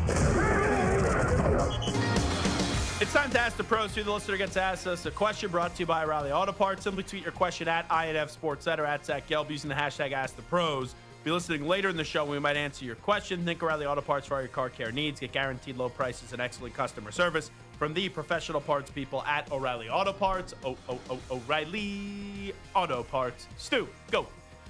It's time to ask the pros. Who the listener gets to ask us a question brought to you by O'Reilly Auto Parts. Simply tweet your question at INF Sports Center at Zach Gelb using the hashtag #AskThePros. Be listening later in the show when we might answer your question. Think O'Reilly Auto Parts for all your car care needs. Get guaranteed low prices and excellent customer service from the professional parts people at O'Reilly Auto Parts. O'Reilly Auto Parts. Stu, go.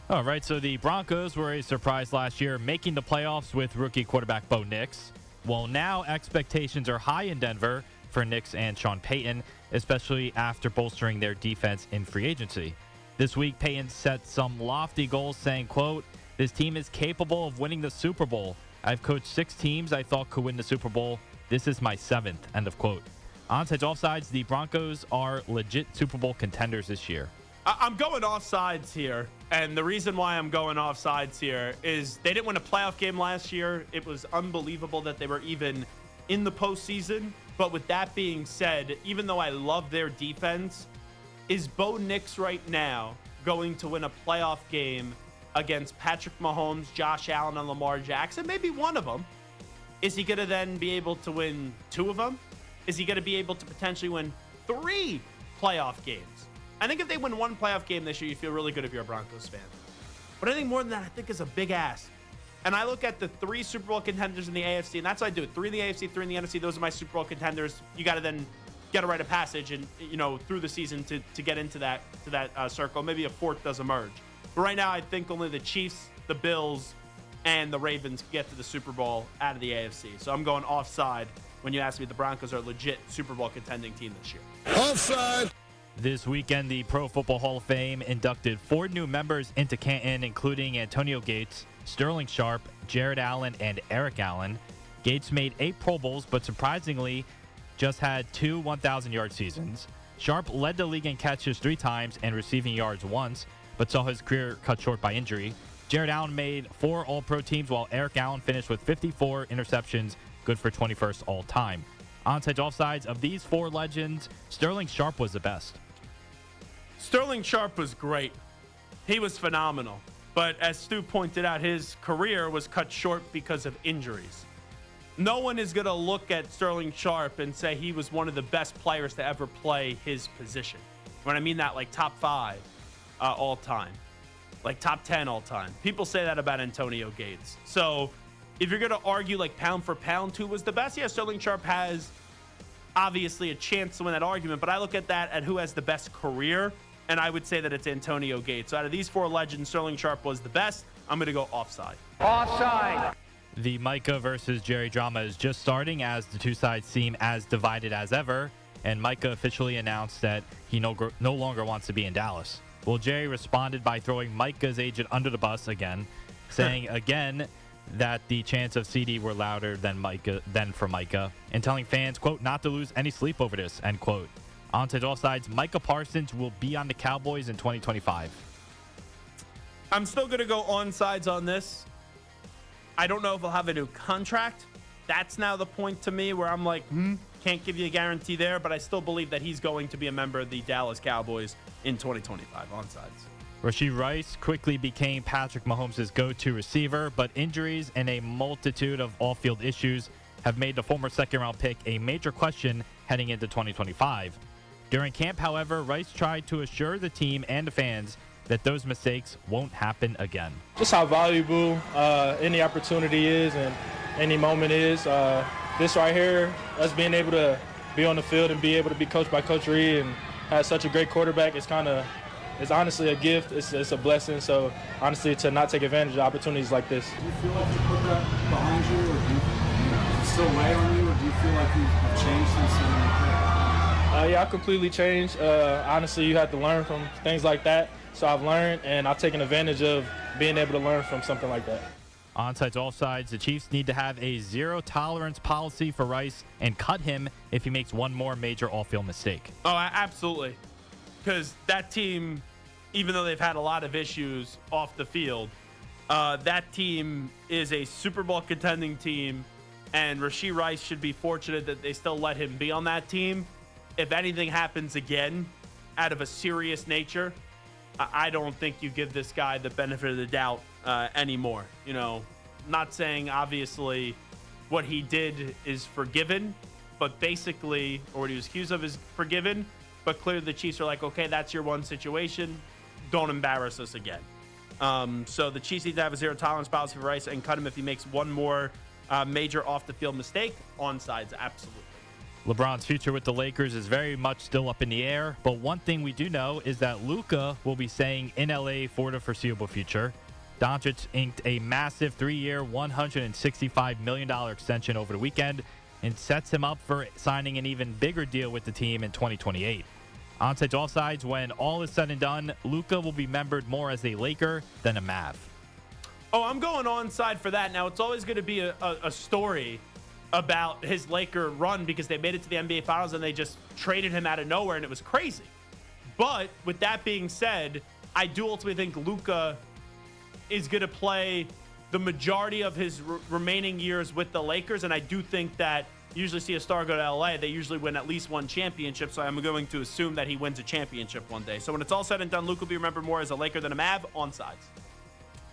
All right, so the Broncos were a surprise last year, making the playoffs with rookie quarterback Bo Nix. Well, now expectations are high in Denver for Nix and Sean Payton, especially after bolstering their defense in free agency. This week, Payton set some lofty goals, saying, quote, "This team is capable of winning the Super Bowl. I've coached 6 teams I thought could win the Super Bowl. This is my 7th, end of quote. Onsides, offsides, the Broncos are legit Super Bowl contenders this year. I'm going offsides here, and the reason why I'm going offsides here is they didn't win a playoff game last year. It was unbelievable that they were even in the postseason. But with that being said, even though I love their defense, is Bo Nix right now going to win a playoff game against Patrick Mahomes, Josh Allen, and Lamar Jackson? Maybe one of them. Is he going to then be able to win 2 of them? Is he going to be able to potentially win 3 playoff games? I think if they win 1 playoff game this year, you feel really good if you're a Broncos fan. But anything more than that, I think is a big ask. And I look at the 3 Super Bowl contenders in the AFC, and that's how I do it. 3 in the AFC, 3 in the NFC. Those are my Super Bowl contenders. You got to then get a rite of passage and, through the season to get into that circle. Maybe a 4th does emerge. But right now, I think only the Chiefs, the Bills, and the Ravens get to the Super Bowl out of the AFC. So I'm going offside when you ask me if the Broncos are a legit Super Bowl contending team this year. Offside. This weekend, the Pro Football Hall of Fame inducted 4 new members into Canton, including Antonio Gates, Sterling Sharp, Jared Allen, and Eric Allen. Gates made 8 Pro Bowls, but surprisingly just had 2 1,000-yard seasons. Sharp led the league in catches 3 times and receiving yards once, but saw his career cut short by injury. Jared Allen made 4 All-Pro teams, while Eric Allen finished with 54 interceptions, good for 21st all-time. Onsides, offsides, of these 4 legends, Sterling Sharp was the best. Sterling Sharp was great. He was phenomenal. But as Stu pointed out, his career was cut short because of injuries. No one is going to look at Sterling Sharp and say he was one of the best players to ever play his position. When I mean that, like top 5 all time, like top 10 all time. People say that about Antonio Gates. So if you're going to argue like pound for pound, who was the best? Yeah, Sterling Sharp has obviously a chance to win that argument, but I look at that at who has the best career, and I would say that it's Antonio Gates. So out of these 4 legends, Sterling Sharp was the best. I'm going to go offside. Offside. The Micah versus Jerry drama is just starting as the 2 sides seem as divided as ever, and Micah officially announced that he no longer wants to be in Dallas. Well, Jerry responded by throwing Micah's agent under the bus again, saying again that the chants of CD were louder than for Micah, and telling fans, quote, not to lose any sleep over this, end quote. Onsides, offsides, Micah Parsons will be on the Cowboys in 2025. I'm still going to go onsides on this. I don't know if he'll have a new contract. That's now the point to me where I'm like, can't give you a guarantee there, but I still believe that he's going to be a member of the Dallas Cowboys in 2025. Onsides. Rashee Rice quickly became Patrick Mahomes' go-to receiver, but injuries and a multitude of off-field issues have made the former second-round pick a major question heading into 2025. During camp, however, Rice tried to assure the team and the fans that those mistakes won't happen again. Just how valuable any opportunity is and any moment is. This right here, us being able to be on the field and be able to be coached by Coach Reed and have such a great quarterback, it's honestly a gift. It's a blessing. So honestly, to not take advantage of opportunities like this. Do you feel like you put that behind you, or do you still weigh on you, or do you feel like you've changed since then? Yeah, I completely changed. Honestly, you have to learn from things like that. So I've learned, and I've taken advantage of being able to learn from something like that. Onsides, offsides, the Chiefs need to have a zero-tolerance policy for Rice and cut him if he makes one more major off-field mistake. Oh, absolutely. Because that team, even though they've had a lot of issues off the field, that team is a Super Bowl contending team, and Rashee Rice should be fortunate that they still let him be on that team. If anything happens again out of a serious nature, I don't think you give this guy the benefit of the doubt anymore. You know, not saying obviously what he did is forgiven, but basically, or what he was accused of is forgiven. But clearly the Chiefs are like, okay, that's your one situation. Don't embarrass us again. So the Chiefs need to have a zero-tolerance policy for Rice and cut him if he makes one more major off-the-field mistake. Onsides, absolutely. LeBron's future with the Lakers is very much still up in the air, but one thing we do know is that Luka will be staying in LA for the foreseeable future. Doncic inked a massive 3-year, $165 million extension over the weekend and sets him up for signing an even bigger deal with the team in 2028. Onsides, offsides, when all is said and done, Luka will be remembered more as a Laker than a Mav. Oh, I'm going onside for that. Now, it's always going to be a story about his Laker run because they made it to the NBA Finals and they just traded him out of nowhere, and it was crazy. But with that being said, I do ultimately think Luka is going to play the majority of his remaining years with the Lakers, and I do think that you usually see a star go to LA, they usually win at least one championship, so I'm going to assume that he wins a championship one day. So when it's all said and done, Luka will be remembered more as a Laker than a Mav. Onsides.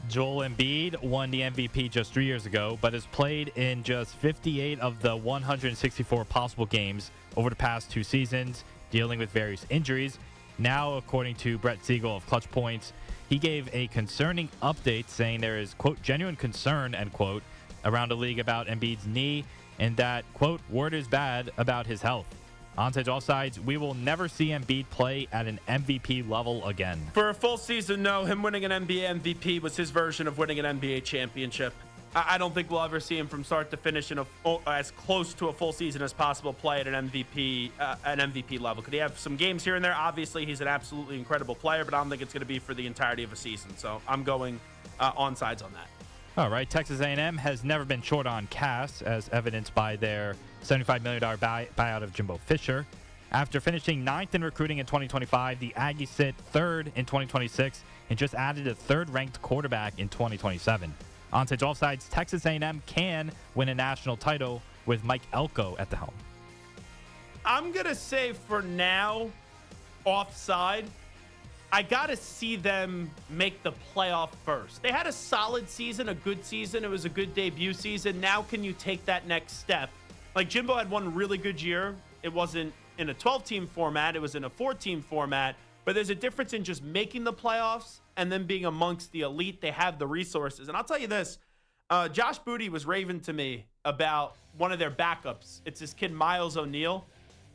Joel Embiid won the MVP just 3 years ago, but has played in just 58 of the 164 possible games over the past 2 seasons, dealing with various injuries. Now, according to Brett Siegel of Clutch Points, he gave a concerning update saying there is, quote, genuine concern, end quote, around the league about Embiid's knee, and that, quote, word is bad about his health. Onsides, offsides, we will never see Embiid play at an MVP level again. For a full season, no. Him winning an NBA MVP was his version of winning an NBA championship. I don't think we'll ever see him from start to finish in as close to a full season as possible play at an MVP level. Could he have some games here and there? Obviously, he's an absolutely incredible player, but I don't think it's going to be for the entirety of a season. So I'm going onsides on that. All right, Texas A&M has never been short on cash, as evidenced by their $75 million buyout of Jimbo Fisher. After finishing 9th in recruiting in 2025, the Aggies sit 3rd in 2026 and just added a 3rd-ranked quarterback in 2027. Onsides, offsides, Texas A&M can win a national title with Mike Elko at the helm. I'm going to say for now, offside. I got to see them make the playoff first. They had a solid season, a good season. It was a good debut season. Now can you take that next step? Like Jimbo had one really good year. It wasn't in a 12-team format. It was in a 4-team format. But there's a difference in just making the playoffs and then being amongst the elite. They have the resources. And I'll tell you this, Josh Booty was raving to me about one of their backups. It's this kid, Miles O'Neal.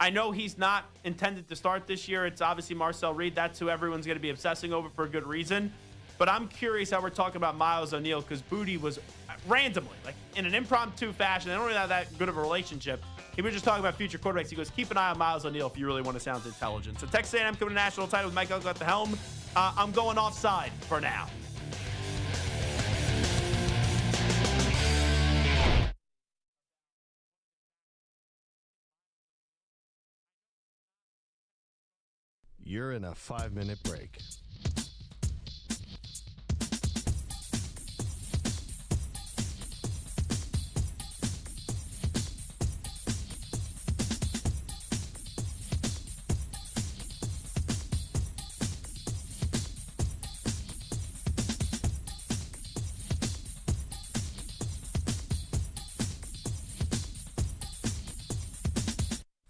I know he's not intended to start this year. It's obviously Marcel Reed. That's who everyone's going to be obsessing over for a good reason. But I'm curious how we're talking about Miles O'Neal because Booty was randomly, like in an impromptu fashion. They don't really have that good of a relationship. He was just talking about future quarterbacks. He goes, keep an eye on Miles O'Neal if you really want to sound intelligent. So Texas A&M coming to national title with Mike Elko at the helm. I'm going offside for now. You're in a 5-minute break.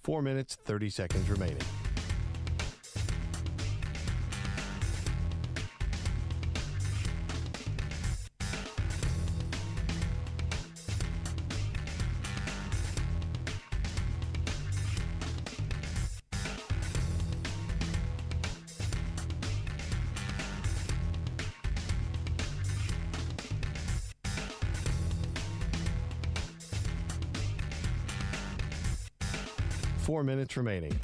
4 minutes, 30 seconds remaining. Four minutes remaining.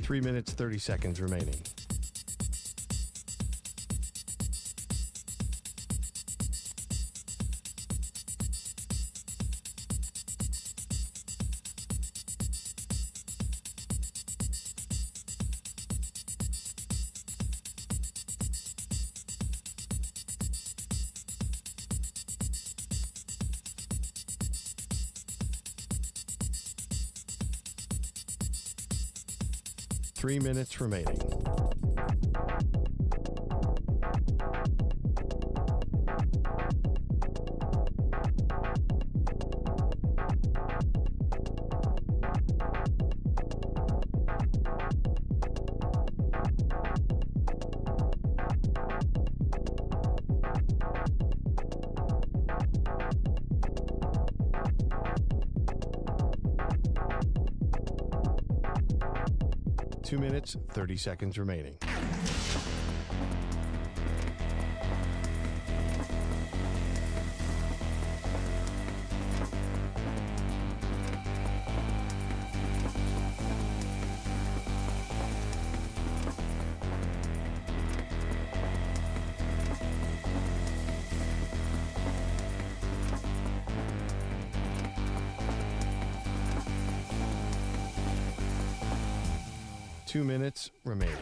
Three minutes, 30 seconds remaining. Three minutes remaining. Two minutes, 30 seconds remaining. Two minutes remaining.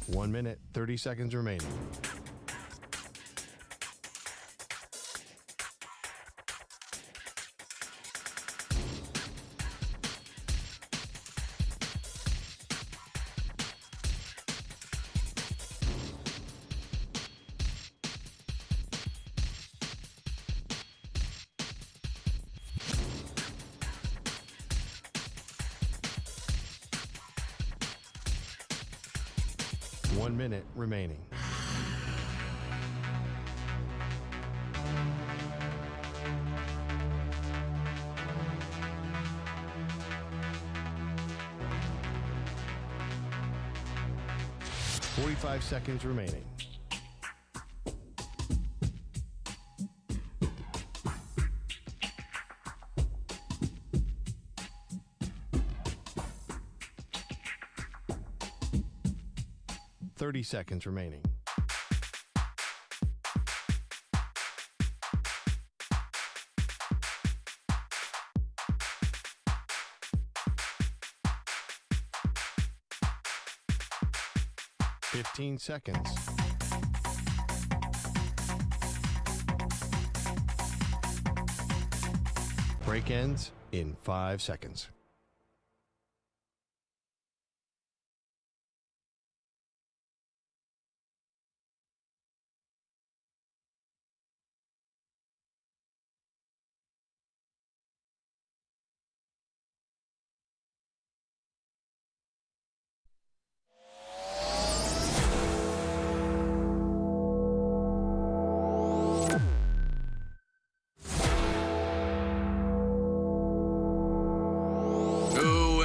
One minute, 30 seconds remaining. One minute remaining. Forty-five seconds remaining. Thirty seconds remaining. Fifteen seconds. Break ends in 5 seconds.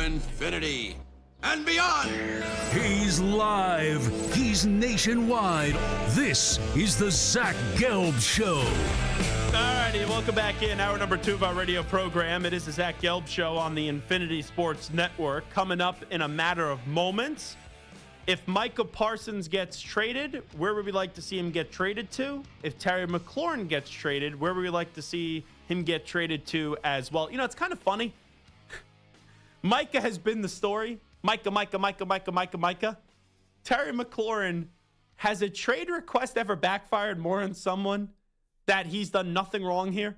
Infinity and beyond. He's live. He's nationwide. This is the Zach Gelb Show. All righty, welcome back in. Hour number 2 of our radio program. It is the Zach Gelb Show on the Infinity Sports Network. Coming up in a matter of moments. If Micah Parsons gets traded, where would we like to see him get traded to? If Terry McLaurin gets traded, where would we like to see him get traded to as well? You know, it's kind of funny. Micah has been the story. Micah. Terry McLaurin, has a trade request ever backfired more on someone that he's done nothing wrong here?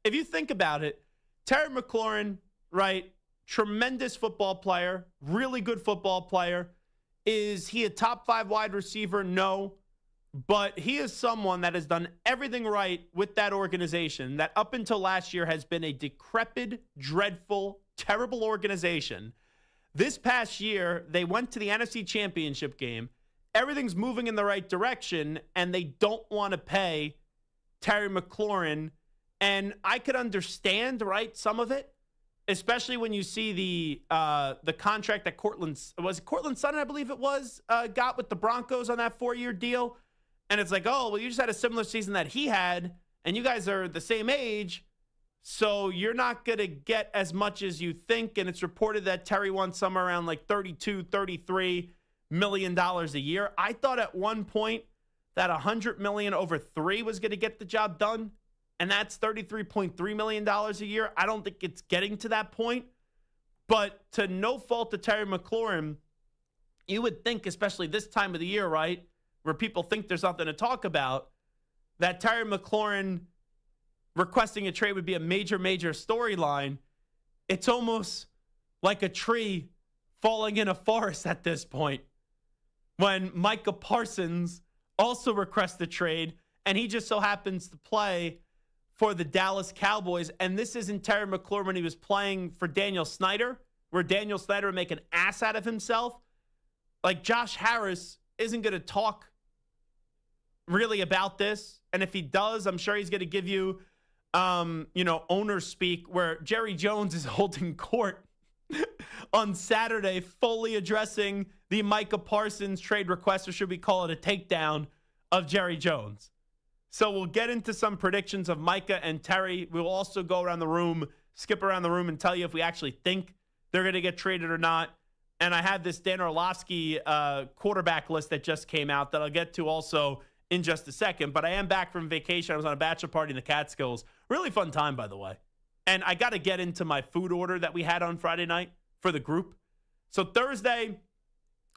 If you think about it, Terry McLaurin, right, tremendous football player, really good football player. Is he a top 5 wide receiver? No. But he is someone that has done everything right with that organization that up until last year has been a decrepit, dreadful, terrible organization. This past year, they went to the NFC Championship game. Everything's moving in the right direction, and they don't want to pay Terry McLaurin. And I could understand, right, some of it. Especially when you see the contract that Cortland Sutton, I believe it was, got with the Broncos on that 4-year deal. And it's like, oh, well, you just had a similar season that he had, and you guys are the same age, so you're not going to get as much as you think. And it's reported that Terry wants somewhere around like $32, $33 million a year. I thought at one point that $100 million over 3 was going to get the job done. And that's $33.3 million a year. I don't think it's getting to that point. But to no fault of Terry McLaurin, you would think, especially this time of the year, right, where people think there's something to talk about, that Terry McLaurin requesting a trade would be a major, major storyline. It's almost like a tree falling in a forest at this point. When Micah Parsons also requests a trade, and he just so happens to play for the Dallas Cowboys. And this isn't Terry McLaurin when he was playing for Daniel Snyder, where Daniel Snyder would make an ass out of himself. Like, Josh Harris isn't going to talk really about this. And if he does, I'm sure he's going to give you, owner speak, where Jerry Jones is holding court on Saturday, fully addressing the Micah Parsons trade request, or should we call it a takedown of Jerry Jones. So we'll get into some predictions of Micah and Terry. We'll also go around the room, skip around the room, and tell you if we actually think they're going to get traded or not. And I have this Dan Orlovsky quarterback list that just came out that I'll get to also in just a second. But I am back from vacation. I was on a bachelor party in the Catskills. Really fun time, by the way. And I got to get into my food order that we had on Friday night for the group. So Thursday,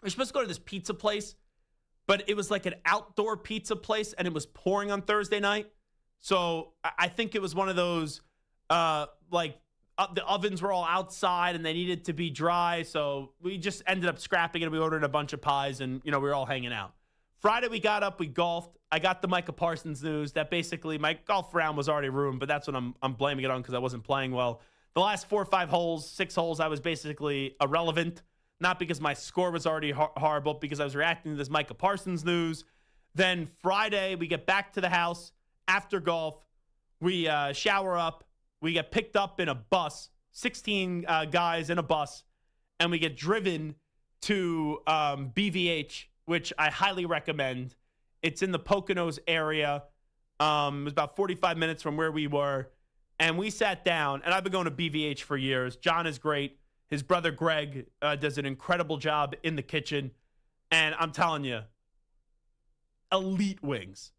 we're supposed to go to this pizza place, but it was like an outdoor pizza place, and it was pouring on Thursday night. So I think it was one of those, the ovens were all outside, and they needed to be dry. So we just ended up scrapping it. We ordered a bunch of pies, and, we were all hanging out. Friday, we got up, we golfed. I got the Micah Parsons news that basically my golf round was already ruined, but that's what I'm blaming it on because I wasn't playing well. The last 4 or 5 holes, 6 holes, I was basically irrelevant. Not because my score was already horrible, because I was reacting to this Micah Parsons news. Then Friday, we get back to the house after golf. We shower up. We get picked up in a bus, 16 guys in a bus, and we get driven to BVH, which I highly recommend. It's in the Poconos area. It was about 45 minutes from where we were. And we sat down, and I've been going to BVH for years. John is great. His brother Greg does an incredible job in the kitchen. And I'm telling you, elite wings.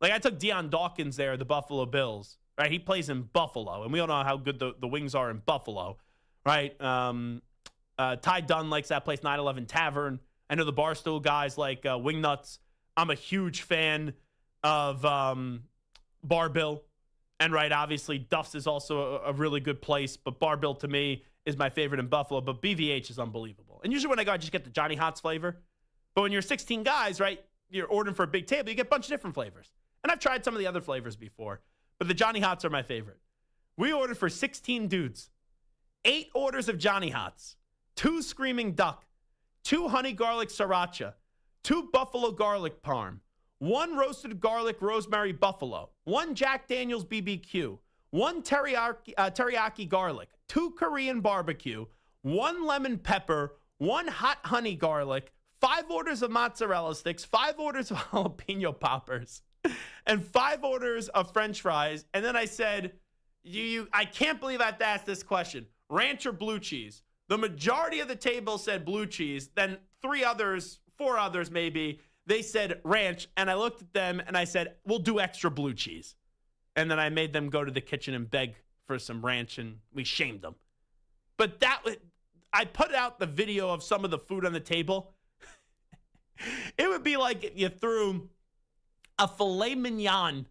Like, I took Deion Dawkins there, the Buffalo Bills, right? He plays in Buffalo, and we all know how good the wings are in Buffalo, right? Ty Dunn likes that place, 911 Tavern. I know the Barstool guys like Wing Nuts. I'm a huge fan of Bar Bill. And, right, obviously, Duff's is also a really good place, but Bar Bill, to me, is my favorite in Buffalo, but BVH is unbelievable. And usually when I go, I just get the Johnny Hots flavor. But when you're 16 guys, right, you're ordering for a big table, you get a bunch of different flavors. And I've tried some of the other flavors before, but the Johnny Hots are my favorite. We ordered for 16 dudes, 8 orders of Johnny Hots, 2 Screaming Duck, 2 honey garlic sriracha, 2 buffalo garlic parm, 1 roasted garlic rosemary buffalo, 1 Jack Daniel's BBQ, 1 teriyaki garlic, 2 Korean barbecue, 1 lemon pepper, 1 hot honey garlic, 5 orders of mozzarella sticks, 5 orders of jalapeno poppers, and 5 orders of French fries. And then I said, I can't believe I have to ask this question. Ranch or blue cheese? The majority of the table said blue cheese. Then 4 others maybe, they said ranch. And I looked at them and I said, we'll do extra blue cheese. And then I made them go to the kitchen and beg for some ranch, and we shamed them. But I put out the video of some of the food on the table. It would be like if you threw a filet mignon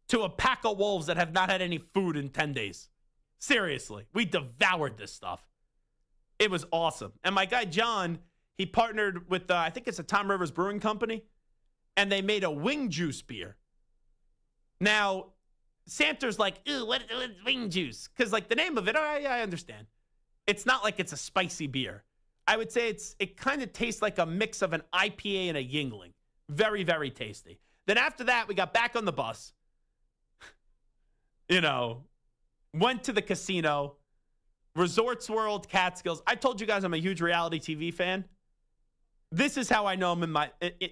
to a pack of wolves that have not had any food in 10 days. Seriously, we devoured this stuff. It was awesome. And my guy John, he partnered with, I think it's a Tom Rivers Brewing Company, and they made a wing juice beer. Now, Samter's like, ew, what wing juice? Because, like, the name of it, I understand. It's not like it's a spicy beer. I would say it kind of tastes like a mix of an IPA and a Yingling. Very, very tasty. Then after that, we got back on the bus. Went to the casino. Resorts World, Catskills. I told you guys I'm a huge reality TV fan. This is how I know I'm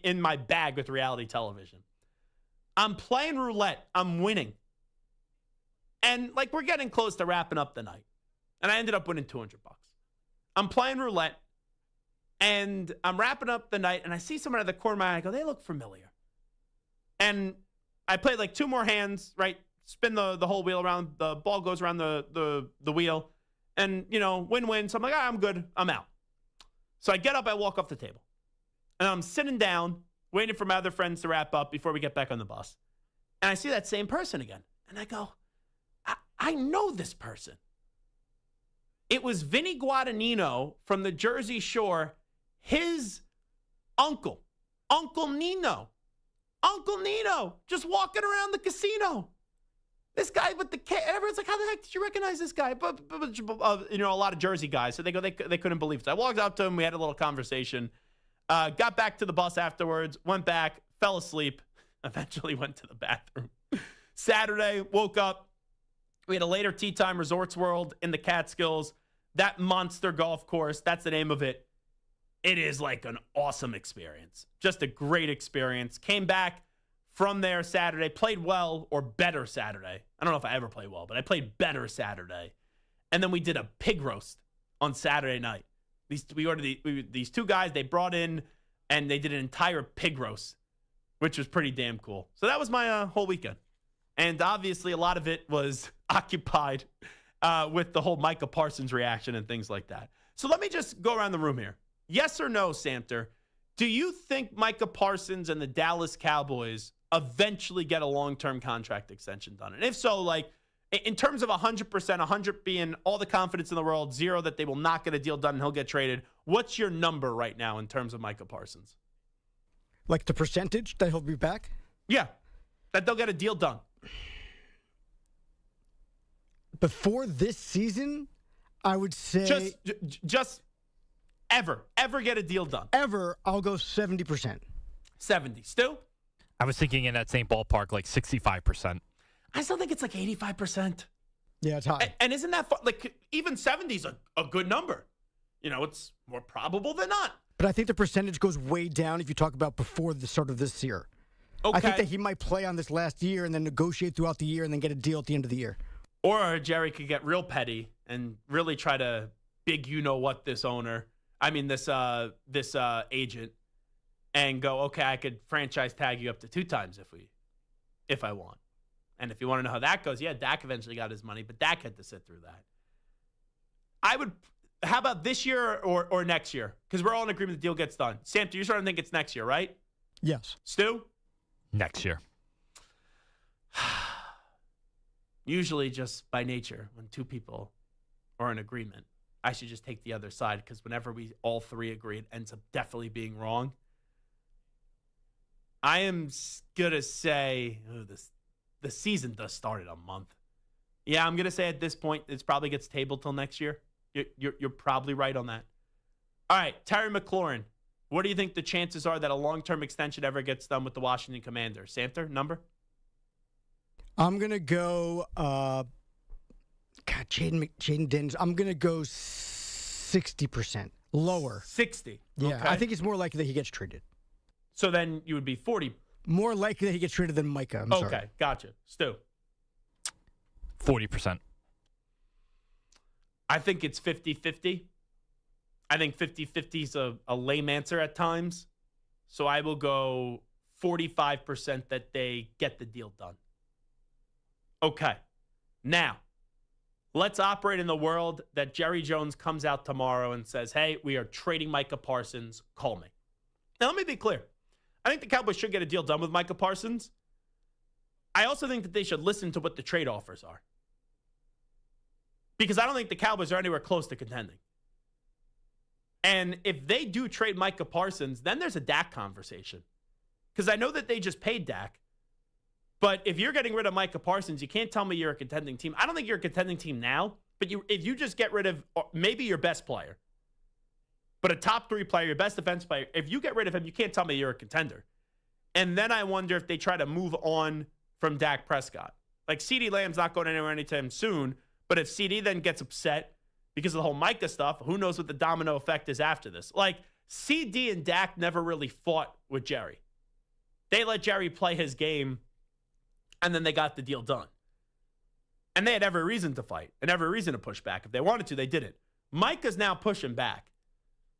in my bag with reality television. I'm playing roulette. I'm winning. And, we're getting close to wrapping up the night. And I ended up winning $200. I'm playing roulette. And I'm wrapping up the night, and I see someone at the corner of my eye. I go, they look familiar. And I played 2 more hands, right? Spin the whole wheel around. The ball goes around the wheel. And, win-win. So I'm like, I'm good. I'm out. So I get up. I walk off the table. And I'm sitting down, waiting for my other friends to wrap up before we get back on the bus. And I see that same person again. And I go, I know this person. It was Vinny Guadagnino from the Jersey Shore. His uncle, Uncle Nino, just walking around the casino. This guy with the everyone's like, how the heck did you recognize this guy? But a lot of Jersey guys. So they couldn't believe it. So I walked up to him. We had a little conversation. Got back to the bus afterwards. Went back. Fell asleep. Eventually went to the bathroom. Saturday, woke up. We had a later tea time. Resorts World in the Catskills. That monster golf course. That's the name of it. It is an awesome experience. Just a great experience. Came back from there Saturday. Played well or better Saturday. I don't know if I ever played well, but I played better Saturday. And then we did a pig roast on Saturday night. We ordered these 2 guys. They brought in and they did an entire pig roast, which was pretty damn cool. So that was my whole weekend. And obviously a lot of it was occupied with the whole Micah Parsons reaction and things like that. So let me just go around the room here. Yes or no, Samter? Do you think Micah Parsons and the Dallas Cowboys eventually get a long-term contract extension done? And if so, in terms of 100%, 100 being all the confidence in the world, 0 that they will not get a deal done and he'll get traded, what's your number right now in terms of Micah Parsons? The percentage that he'll be back? Yeah, that they'll get a deal done. Before this season, I would say... Just ever get a deal done? Ever, I'll go 70%. 70. Stu? I was thinking in that same ballpark, 65%. I still think it's 85%. Yeah, it's high. And isn't that even 70 is a good number? It's more probable than not. But I think the percentage goes way down if you talk about before the start of this year. Okay. I think that he might play on this last year and then negotiate throughout the year and then get a deal at the end of the year. Or Jerry could get real petty and really try to big this owner. I mean, this agent, and go, okay, I could franchise tag you up to 2 times if I want. And if you want to know how that goes, yeah, Dak eventually got his money, but Dak had to sit through that. How about this year or next year? Because we're all in agreement the deal gets done. Sam, do you sort of think it's next year, right? Yes. Stu? Next year. Usually just by nature, when 2 people are in agreement, I should just take the other side, because whenever we all 3 agree, it ends up definitely being wrong. I am going to say the season does start in a month. Yeah, I'm going to say at this point, it probably gets tabled till next year. You're probably right on that. All right, Terry McLaurin. What do you think the chances are that a long-term extension ever gets done with the Washington Commanders? Samter, number? I'm going to go, Jaden Daniels, I'm going to go 60%. Lower. 60. Yeah, Okay. I think it's more likely that he gets traded. So then you would be 40. More likely that he gets traded than Micah. I'm sorry. Okay, gotcha. Stu. 40%. I think it's 50-50. I think 50-50 is a lame answer at times. So I will go 45% that they get the deal done. Okay. Now, let's operate in the world that Jerry Jones comes out tomorrow and says, hey, we are trading Micah Parsons. Call me. Now, let me be clear. I think the Cowboys should get a deal done with Micah Parsons. I also think that they should listen to what the trade offers are. Because I don't think the Cowboys are anywhere close to contending. And if they do trade Micah Parsons, then there's a Dak conversation. Because I know that they just paid Dak. But if you're getting rid of Micah Parsons, you can't tell me you're a contending team. I don't think you're a contending team now. But if you just get rid of maybe your best player, but a top 3 player, your best defense player, if you get rid of him, you can't tell me you're a contender. And then I wonder if they try to move on from Dak Prescott. Like, CeeDee Lamb's not going anywhere anytime soon. But if CD then gets upset because of the whole Micah stuff, who knows what the domino effect is after this? Like, CD and Dak never really fought with Jerry. They let Jerry play his game, and then they got the deal done. And they had every reason to fight and every reason to push back. If they wanted to, they didn't. Micah's now pushing back.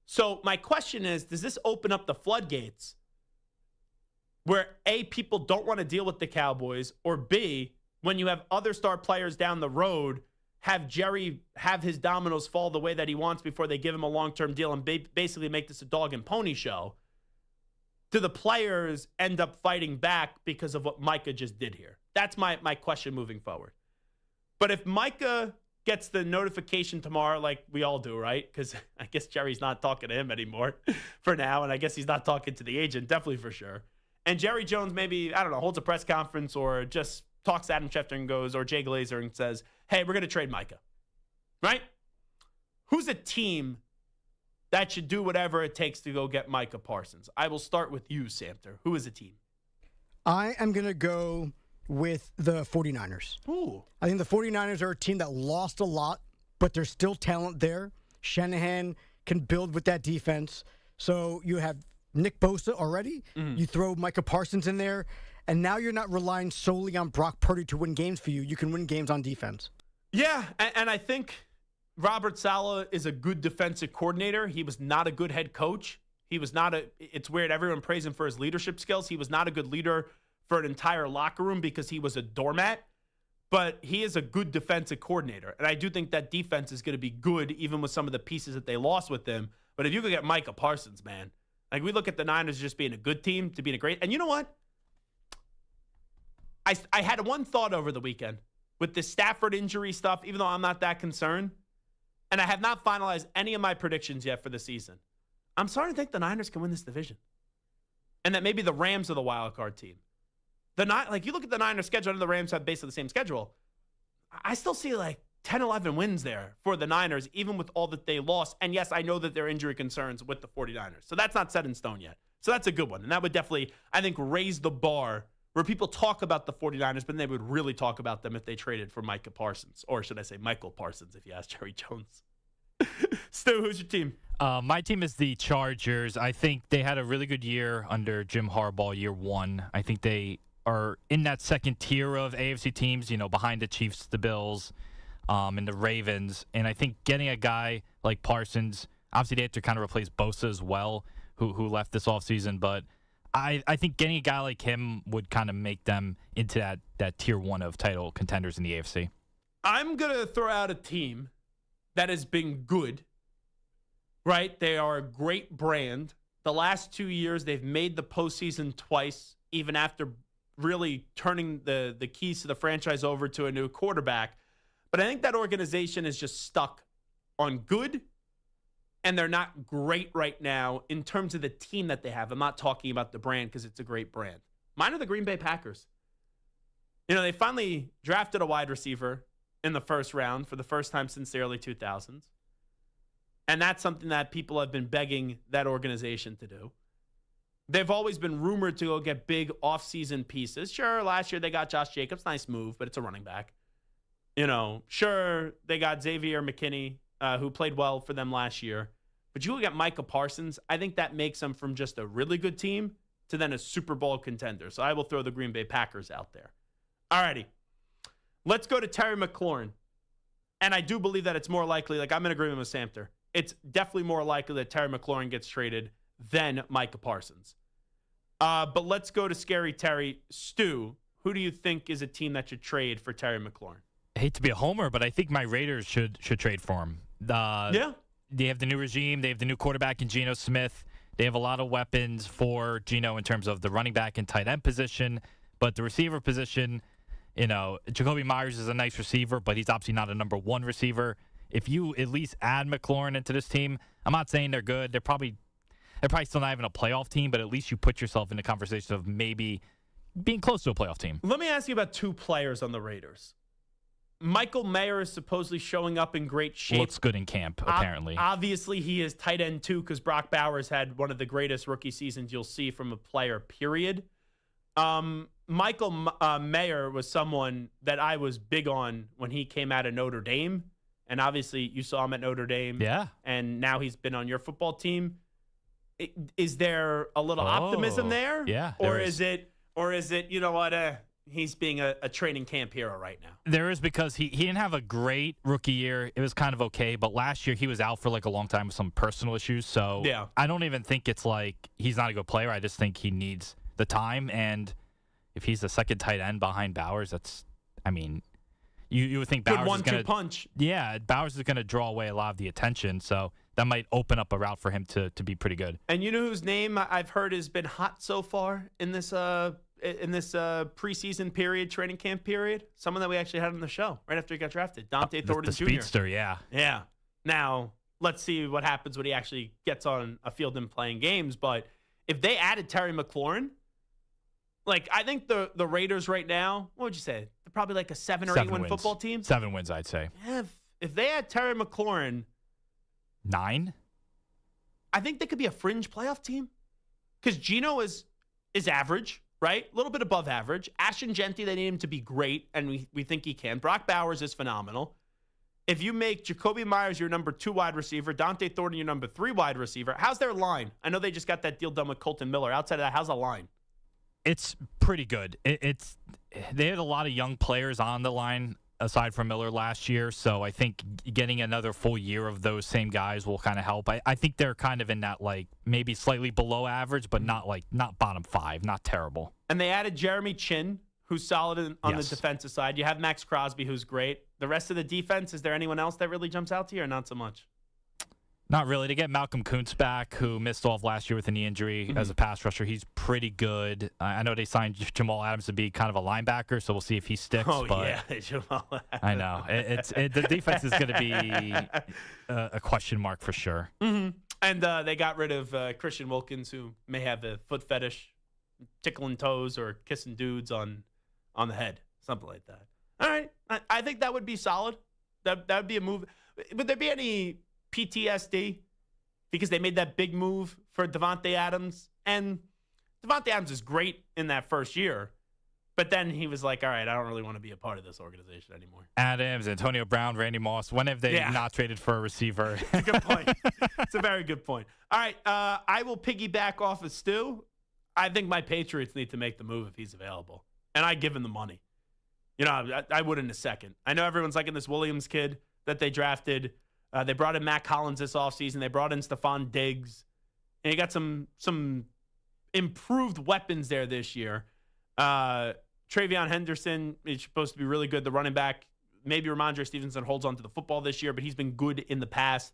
So my question is, does this open up the floodgates where A, people don't want to deal with the Cowboys, or B, when you have other star players down the road, have Jerry have his dominoes fall the way that he wants before they give him a long-term deal and basically make this a dog and pony show? Do the players end up fighting back because of what Micah just did here? That's my question moving forward. But if Micah gets the notification tomorrow, like we all do, right? Because I guess Jerry's not talking to him anymore for now, and I guess he's not talking to the agent, definitely for sure. And Jerry Jones maybe, I don't know, holds a press conference or just talks to Adam Schefter and goes, or Jay Glazer and says, hey, we're going to trade Micah. Right? Who's a team that should do whatever it takes to go get Micah Parsons? I will start with you, Samter. Who is a team? I am going to go with the 49ers. Ooh. I think the 49ers are a team that lost a lot, but there's still talent there. Shanahan can build with that defense. So you have Nick Bosa already. Mm-hmm. You throw Micah Parsons in there, and now you're not relying solely on Brock Purdy to win games for you. You can win games on defense. Yeah, and I think Robert Saleh is a good defensive coordinator. He was not a good head coach. He was not it's weird, everyone praised him for his leadership skills. He was not a good leader for an entire locker room because he was a doormat. But he is a good defensive coordinator. And I do think that defense is going to be good, even with some of the pieces that they lost with him. But if you could get Micah Parsons, man, like we look at the Niners just being a good team, to being a great. And you know what? I had one thought over the weekend with the Stafford injury stuff, even though I'm not that concerned. And I have not finalized any of my predictions yet for the season. I'm starting to think the Niners can win this division. And that maybe the Rams are the wild card team. Like you look at the Niners schedule, and the Rams have basically the same schedule. I still see like 10, 11 wins there for the Niners, even with all that they lost. And yes, I know that there are injury concerns with the 49ers. So that's not set in stone yet. So that's a good one. And that would definitely, I think, raise the bar where people talk about the 49ers, but they would really talk about them if they traded for Micah Parsons. Or should I say Michael Parsons, if you ask Jerry Jones. Stu, who's your team? My team is the Chargers. I think they had a really good year under Jim Harbaugh, year one. I think they are in that second tier of AFC teams, behind the Chiefs, the Bills, and the Ravens. And I think getting a guy like Parsons, obviously they have to kind of replace Bosa as well, who left this offseason. But I think getting a guy like him would kind of make them into that tier one of title contenders in the AFC. I'm going to throw out a team that has been good, right? They are a great brand. The last 2 years, they've made the postseason twice, even after really turning the keys to the franchise over to a new quarterback. But I think that organization is just stuck on good, and they're not great right now in terms of the team that they have. I'm not talking about the brand because it's a great brand. Mine are the Green Bay Packers. They finally drafted a wide receiver in the first round for the first time since the early 2000s. And that's something that people have been begging that organization to do. They've always been rumored to go get big offseason pieces. Sure, last year they got Josh Jacobs. Nice move, but it's a running back. Sure, they got Xavier McKinney, who played well for them last year. But you look at Micah Parsons, I think that makes them from just a really good team to then a Super Bowl contender. So I will throw the Green Bay Packers out there. All righty. Let's go to Terry McLaurin. And I do believe that it's more likely, like I'm in agreement with Samter, it's definitely more likely that Terry McLaurin gets traded than Micah Parsons. But let's go to Scary Terry. Stu, who do you think is a team that should trade for Terry McLaurin? I hate to be a homer, but I think my Raiders should trade for him. Yeah. They have the new regime. They have the new quarterback in Geno Smith. They have a lot of weapons for Geno in terms of the running back and tight end position. But the receiver position, Jacoby Myers is a nice receiver, but he's obviously not a number one receiver. If you at least add McLaurin into this team, I'm not saying they're good. They're probably still not even a playoff team, but at least you put yourself in the conversation of maybe being close to a playoff team. Let me ask you about two players on the Raiders. Michael Mayer is supposedly showing up in great shape. Looks good in camp, apparently. Obviously, he is tight end, too, because Brock Bowers had one of the greatest rookie seasons you'll see from a player, period. Michael Mayer was someone that I was big on when he came out of Notre Dame. And obviously, you saw him at Notre Dame. Yeah. And now he's been on your football team. Is there a little optimism there? Yeah. Or is it, you know what, he's being a training camp hero right now? There is, because he didn't have a great rookie year. It was kind of okay. But last year, he was out for like a long time with some personal issues. So yeah. I don't even think it's like he's not a good player. I just think he needs the time. And if he's the second tight end behind Bowers, you would think Bowers good 1-2 is going to punch. Yeah, Bowers is going to draw away a lot of the attention. So that might open up a route for him to be pretty good. And you know whose name I've heard has been hot so far in this preseason period, training camp period? Someone that we actually had on the show right after he got drafted, Dante Thornton the Jr. speedster, yeah. Yeah. Now, let's see what happens when he actually gets on a field and playing games. But if they added Terry McLaurin, like, I think the Raiders right now, what would you say? They're probably like a 7 or 8 win football team. 7 wins, I'd say. Yeah, if they had Terry McLaurin, 9? I think they could be a fringe playoff team. Because Geno is average, right? A little bit above average. Ashton Genty, they need him to be great, and we think he can. Brock Bowers is phenomenal. If you make Jacoby Myers your number 2 wide receiver, Dante Thornton your number 3 wide receiver, how's their line? I know they just got that deal done with Colton Miller. Outside of that, how's the line? It's pretty good. They had a lot of young players on the line aside from Miller last year, so I think getting another full year of those same guys will kind of help. I think they're kind of in that, like, maybe slightly below average, but not bottom 5, not terrible. And they added Jeremy Chin, who's solid on the defensive side. You have Max Crosby, who's great. The rest of the defense, is there anyone else that really jumps out to you, or not so much? Not really. To get Malcolm Kuntz back, who missed off last year with a knee injury as a pass rusher, he's pretty good. I know they signed Jamal Adams to be kind of a linebacker, so we'll see if he sticks. Oh, but yeah, Jamal Adams. I know. The defense is going to be a question mark for sure. Mm-hmm. And they got rid of Christian Wilkins, who may have a foot fetish, tickling toes or kissing dudes on the head, something like that. All right. I think that would be solid. That would be a move. Would there be any PTSD because they made that big move for Devontae Adams? And Devontae Adams is great in that first year, but then he was like, all right, I don't really want to be a part of this organization anymore. Adams, Antonio Brown, Randy Moss, when have they not traded for a receiver? It's a good point. It's a very good point. All right, I will piggyback off of Stu. I think my Patriots need to make the move if he's available, and I give him the money. You know, I would in a second. I know everyone's liking this Williams kid that they drafted. They brought in Matt Collins this offseason. They brought in Stephon Diggs. And you got some improved weapons there this year. Travion Henderson is supposed to be really good, the running back. Maybe Ramondre Stevenson holds on to the football this year, but he's been good in the past.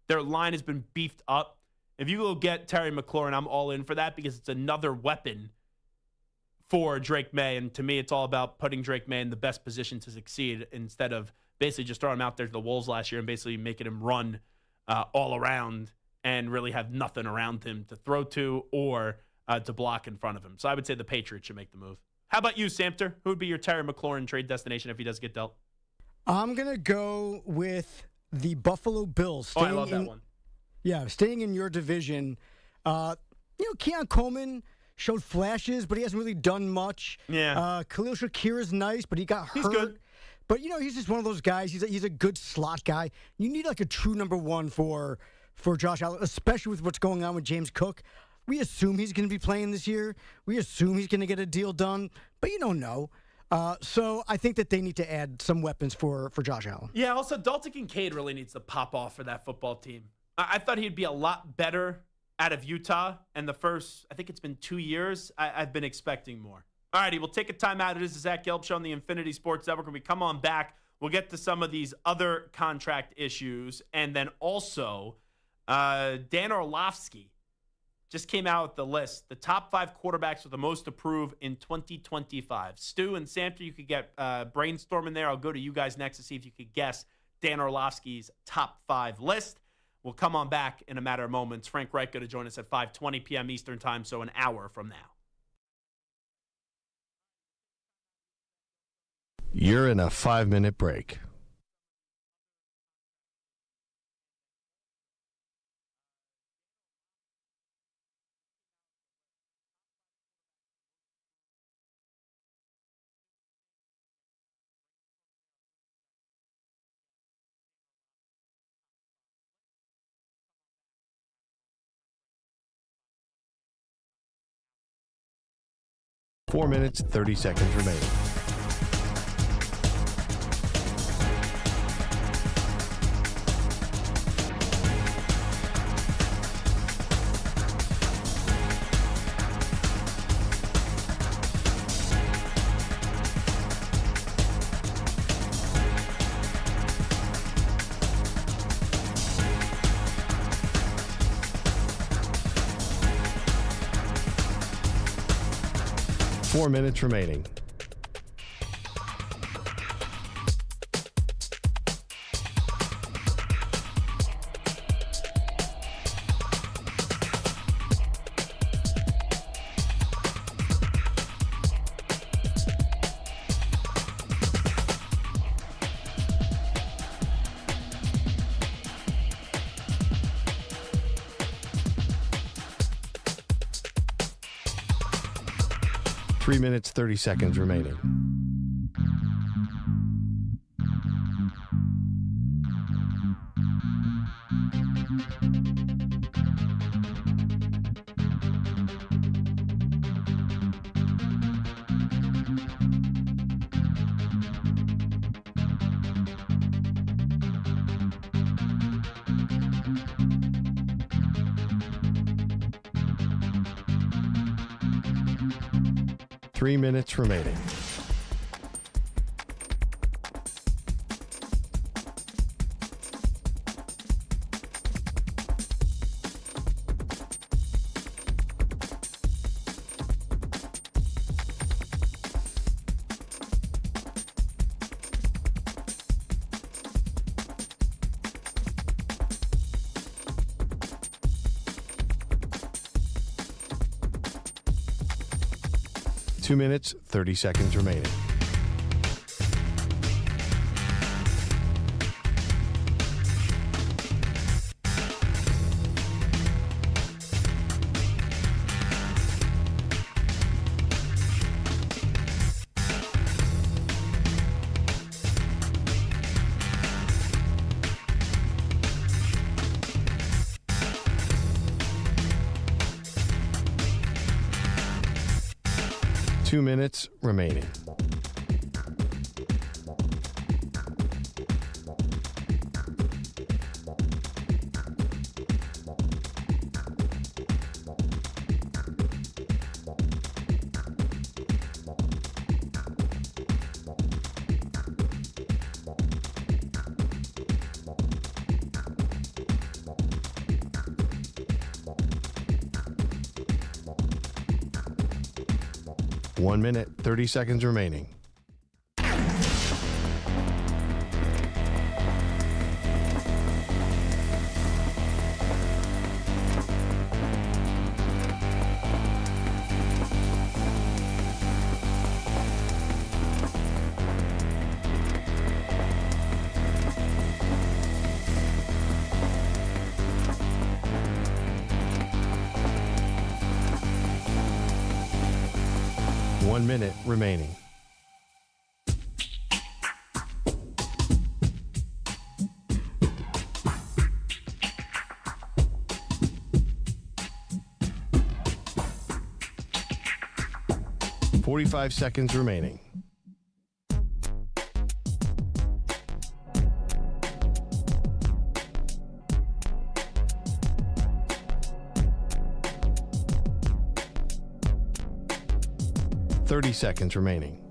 Their line has been beefed up. If you go get Terry McLaurin, I'm all in for that because it's another weapon for Drake May. And to me, it's all about putting Drake May in the best position to succeed instead of basically just throwing him out there to the Wolves last year and basically making him run all around and really have nothing around him to throw to or to block in front of him. So I would say the Patriots should make the move. How about you, Samter? Who would be your Terry McLaurin trade destination if he does get dealt? I'm going to go with the Buffalo Bills. I love that one. Yeah, staying in your division. Keon Coleman showed flashes, but he hasn't really done much. Yeah. Khalil Shakir is nice, but he got hurt. He's good. But, he's just one of those guys. He's a good slot guy. You need like a true number one for for Josh Allen, especially with what's going on with James Cook. We assume he's going to be playing this year. We assume he's going to get a deal done, but you don't know. So I think that they need to add some weapons for Josh Allen. Yeah, also Dalton Kincaid really needs to pop off for that football team. I thought he'd be a lot better out of Utah, and the first, I think it's been 2 years, I've been expecting more. All righty, we'll take a timeout. It is the Zach Gelb Show on the Infinity Sports Network. When we come on back, we'll get to some of these other contract issues, and then also Dan Orlovsky just came out with the list, the top 5 quarterbacks with the most to prove in 2025. Stu and Samter, you could get brainstorming there. I'll go to you guys next to see if you could guess Dan Orlovsky's top 5 list. We'll come on back in a matter of moments. Frank Reich going to join us at 5:20 p.m. Eastern Time, so an hour from now. You're in a 5-minute break. Four minutes, 30 seconds remaining. Four minutes remaining. Three minutes, 30 seconds remaining. Three minutes remaining. Two minutes, 30 seconds remaining. Two minutes remaining. One minute, 30 seconds remaining. One minute remaining. 45 seconds remaining. Thirty seconds remaining.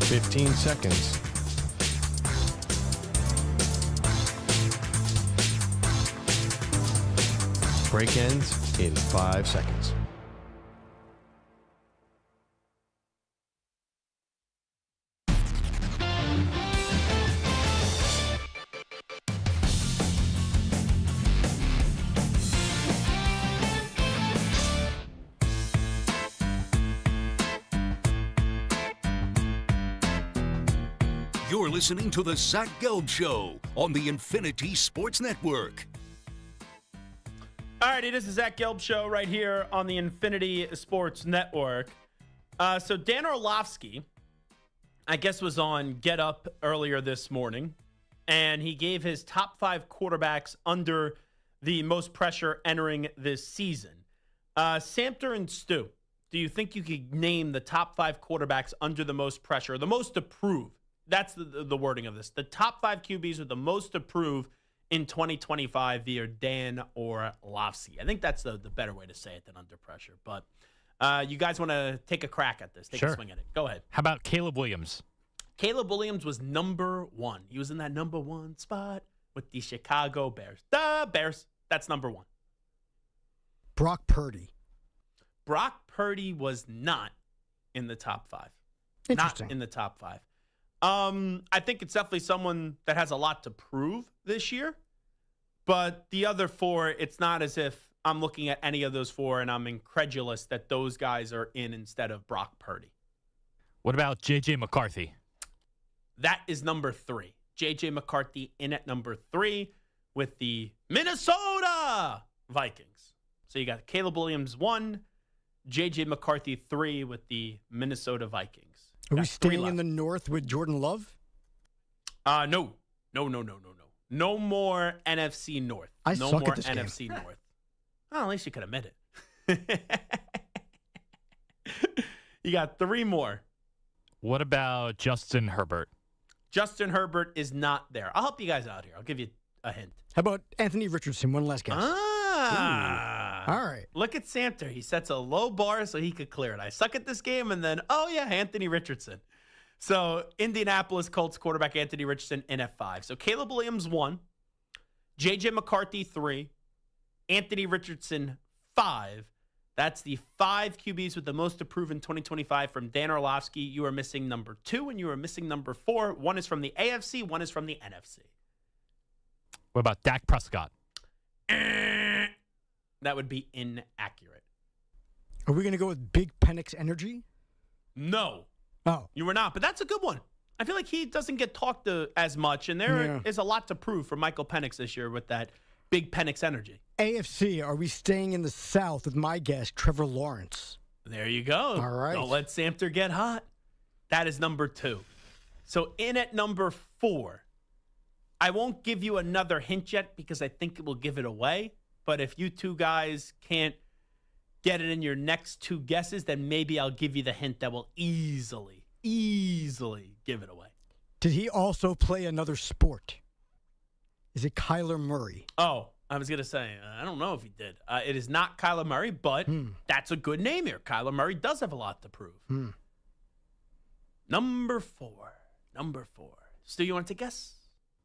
Fifteen seconds. Break ends in 5 seconds. You're listening to the Zach Gelb Show on the Infinity Sports Network. All righty, this is Zach Gelb Show right here on the Infinity Sports Network. So Dan Orlovsky, I guess, was on Get Up earlier this morning, and he gave his top 5 quarterbacks under the most pressure entering this season. Samter and Stu, do you think you could name the top 5 quarterbacks under the most pressure, the most approved? That's the wording of this. The top 5 QBs with the most approved in 2025 via Dan Orlovsky. I think that's the better way to say it than under pressure. But you guys want to take a crack at this? Take a swing at it. Go ahead. How about Caleb Williams? Caleb Williams was number 1. He was in that number 1 spot with the Chicago Bears. The Bears. That's number 1. Brock Purdy. Brock Purdy was not in the top 5. Interesting. Not in the top 5. I think it's definitely someone that has a lot to prove this year. But the other 4, it's not as if I'm looking at any of those 4 and I'm incredulous that those guys are in instead of Brock Purdy. What about J.J. McCarthy? That is number 3. J.J. McCarthy in at number 3 with the Minnesota Vikings. So you got Caleb Williams 1, J.J. McCarthy 3 with the Minnesota Vikings. Are we staying in the North with Jordan Love? No. No more NFC North. No suck more at this NFC game. North. Oh, at least you could admit it. You got 3 more. What about Justin Herbert? Justin Herbert is not there. I'll help you guys out here. I'll give you a hint. How about Anthony Richardson? One last guess. All right. Look at Samter. He sets a low bar so he could clear it. I suck at this game, and then, oh, yeah, Anthony Richardson. So Indianapolis Colts quarterback Anthony Richardson in at 5. So Caleb Williams 1, J.J. McCarthy 3, Anthony Richardson 5. That's the 5 QBs with the most approved in 2025 from Dan Orlovsky. You are missing number 2, and you are missing number 4. One is from the AFC, one is from the NFC. What about Dak Prescott? That would be inaccurate. Are we going to go with Big Penix Energy? No. Oh. You were not, but that's a good one. I feel like he doesn't get talked to as much, and there is a lot to prove for Michael Penix this year with that Big Penix energy. AFC, are we staying in the South with my guess, Trevor Lawrence? There you go. All right. Don't let Samter get hot. That is number 2. So in at number 4, I won't give you another hint yet because I think it will give it away. But if you two guys can't get it in your next 2 guesses, then maybe I'll give you the hint that will easily give it away. Did he also play another sport? Is it Kyler Murray? Oh, I was going to say, I don't know if he did. It is not Kyler Murray, but that's a good name here. Kyler Murray does have a lot to prove. Number 4. Stu, you want to guess?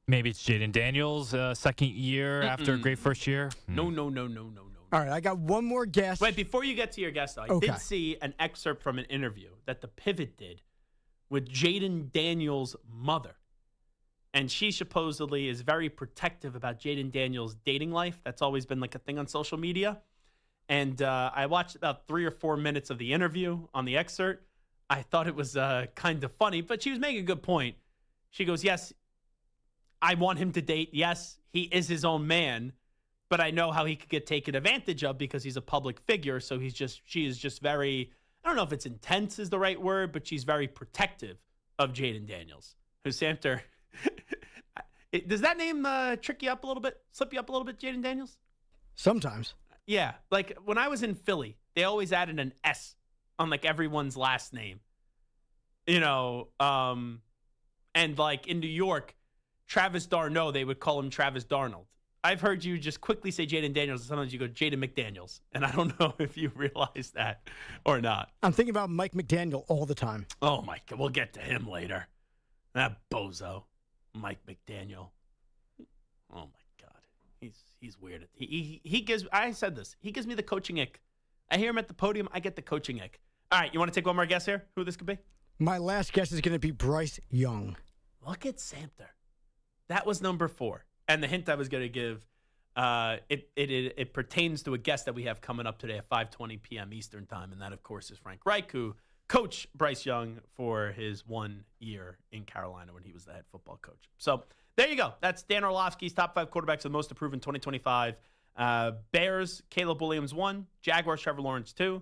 Maybe it's Jaden Daniels, second year after a great first year. No. All right, I got one more guess. Wait, before you get to your guess, though, I did see an excerpt from an interview that the Pivot did with Jaden Daniels' mother. And she supposedly is very protective about Jaden Daniels' dating life. That's always been like a thing on social media. And I watched about 3 or 4 minutes of the interview on the excerpt. I thought it was kind of funny, but she was making a good point. She goes, yes, I want him to date. Yes, he is his own man, but I know how he could get taken advantage of because he's a public figure. So she is just very, I don't know if it's intense is the right word, but she's very protective of Jaden Daniels, who Samter. Does that name trick you up a little bit? Slip you up a little bit, Jaden Daniels? Sometimes. Yeah. Like when I was in Philly, they always added an S on like everyone's last name. And like in New York, Travis Darno, they would call him Travis Darnold. I've heard you just quickly say Jaden Daniels, and sometimes you go Jaden McDaniels. And I don't know if you realize that or not. I'm thinking about Mike McDaniel all the time. Oh, my God. We'll get to him later. That bozo, Mike McDaniel. Oh, my God. He's weird. He gives, I said this, he gives me the coaching ick. I hear him at the podium, I get the coaching ick. All right, you want to take one more guess here? Who this could be? My last guess is going to be Bryce Young. Look at Samter. That was number 4. And the hint I was going to give, it pertains to a guest that we have coming up today at 5:20 p.m. Eastern time. And that, of course, is Frank Reich, who coached Bryce Young for his 1 year in Carolina when he was the head football coach. So there you go. That's Dan Orlovsky's top 5 quarterbacks of the most approved in 2025. Bears, Caleb Williams 1. Jaguars, Trevor Lawrence 2.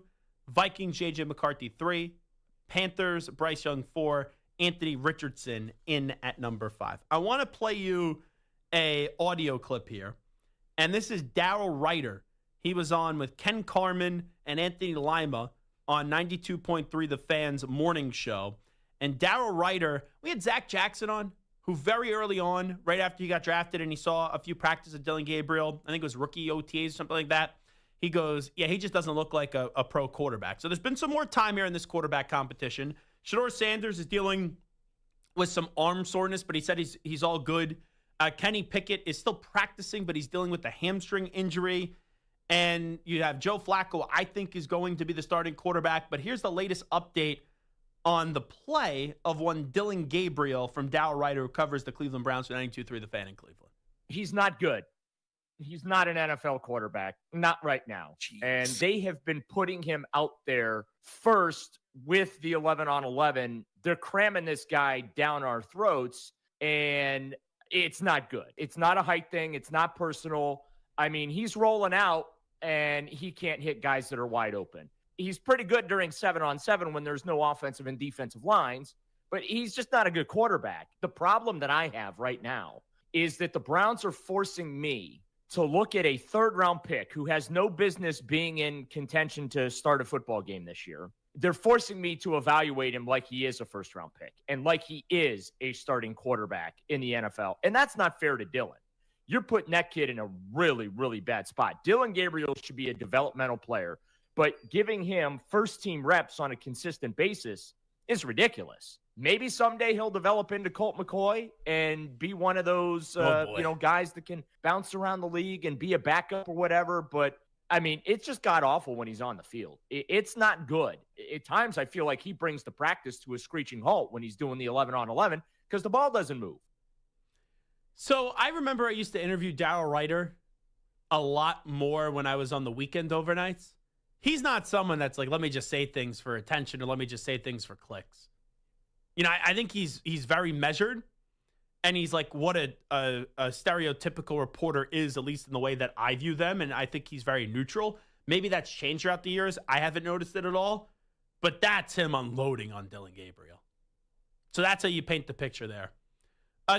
Vikings, J.J. McCarthy 3. Panthers, Bryce Young 4. Anthony Richardson in at number 5. I want to play you a audio clip here, and this is Darryl Ryder. He was on with Ken Carman and Anthony Lima on 92.3 The Fan's morning show. And Darryl Ryder, we had Zach Jackson on, who very early on, right after he got drafted and he saw a few practices of Dylan Gabriel, I think it was rookie OTAs or something like that. He goes, yeah, he just doesn't look like a pro quarterback. So there's been some more time here in this quarterback competition. Shedeur Sanders is dealing with some arm soreness, but he said he's all good. Kenny Pickett is still practicing, but he's dealing with a hamstring injury. And you have Joe Flacco, I think, is going to be the starting quarterback. But here's the latest update on the play of one Dylan Gabriel from Darryl Ryder, who covers the Cleveland Browns for 92.3 The Fan in Cleveland. He's not good. He's not an NFL quarterback, not right now. Jeez. And they have been putting him out there first with the 11-on-11. They're cramming this guy down our throats, and it's not good. It's not a height thing. It's not personal. I mean, he's rolling out, and he can't hit guys that are wide open. He's pretty good during 7-on-7 when there's no offensive and defensive lines, but he's just not a good quarterback. The problem that I have right now is that the Browns are forcing me to look at a third-round pick who has no business being in contention to start a football game this year. They're forcing me to evaluate him like he is a first-round pick and like he is a starting quarterback in the NFL. And that's not fair to Dylan. You're putting that kid in a really, really bad spot. Dylan Gabriel should be a developmental player, but giving him first-team reps on a consistent basis is ridiculous. Maybe someday he'll develop into Colt McCoy and be one of those guys that can bounce around the league and be a backup or whatever. But, I mean, it's just god-awful when he's on the field. It's not good. At times I feel like he brings the practice to a screeching halt when he's doing the 11-on-11 because the ball doesn't move. So I remember I used to interview Darryl Ryder a lot more when I was on the weekend overnights. He's not someone that's like, let me just say things for attention or let me just say things for clicks. You know, I think he's very measured, and he's like what a stereotypical reporter is, at least in the way that I view them, and I think he's very neutral. Maybe that's changed throughout the years. I haven't noticed it at all, but that's him unloading on Dylan Gabriel. So that's how you paint the picture there.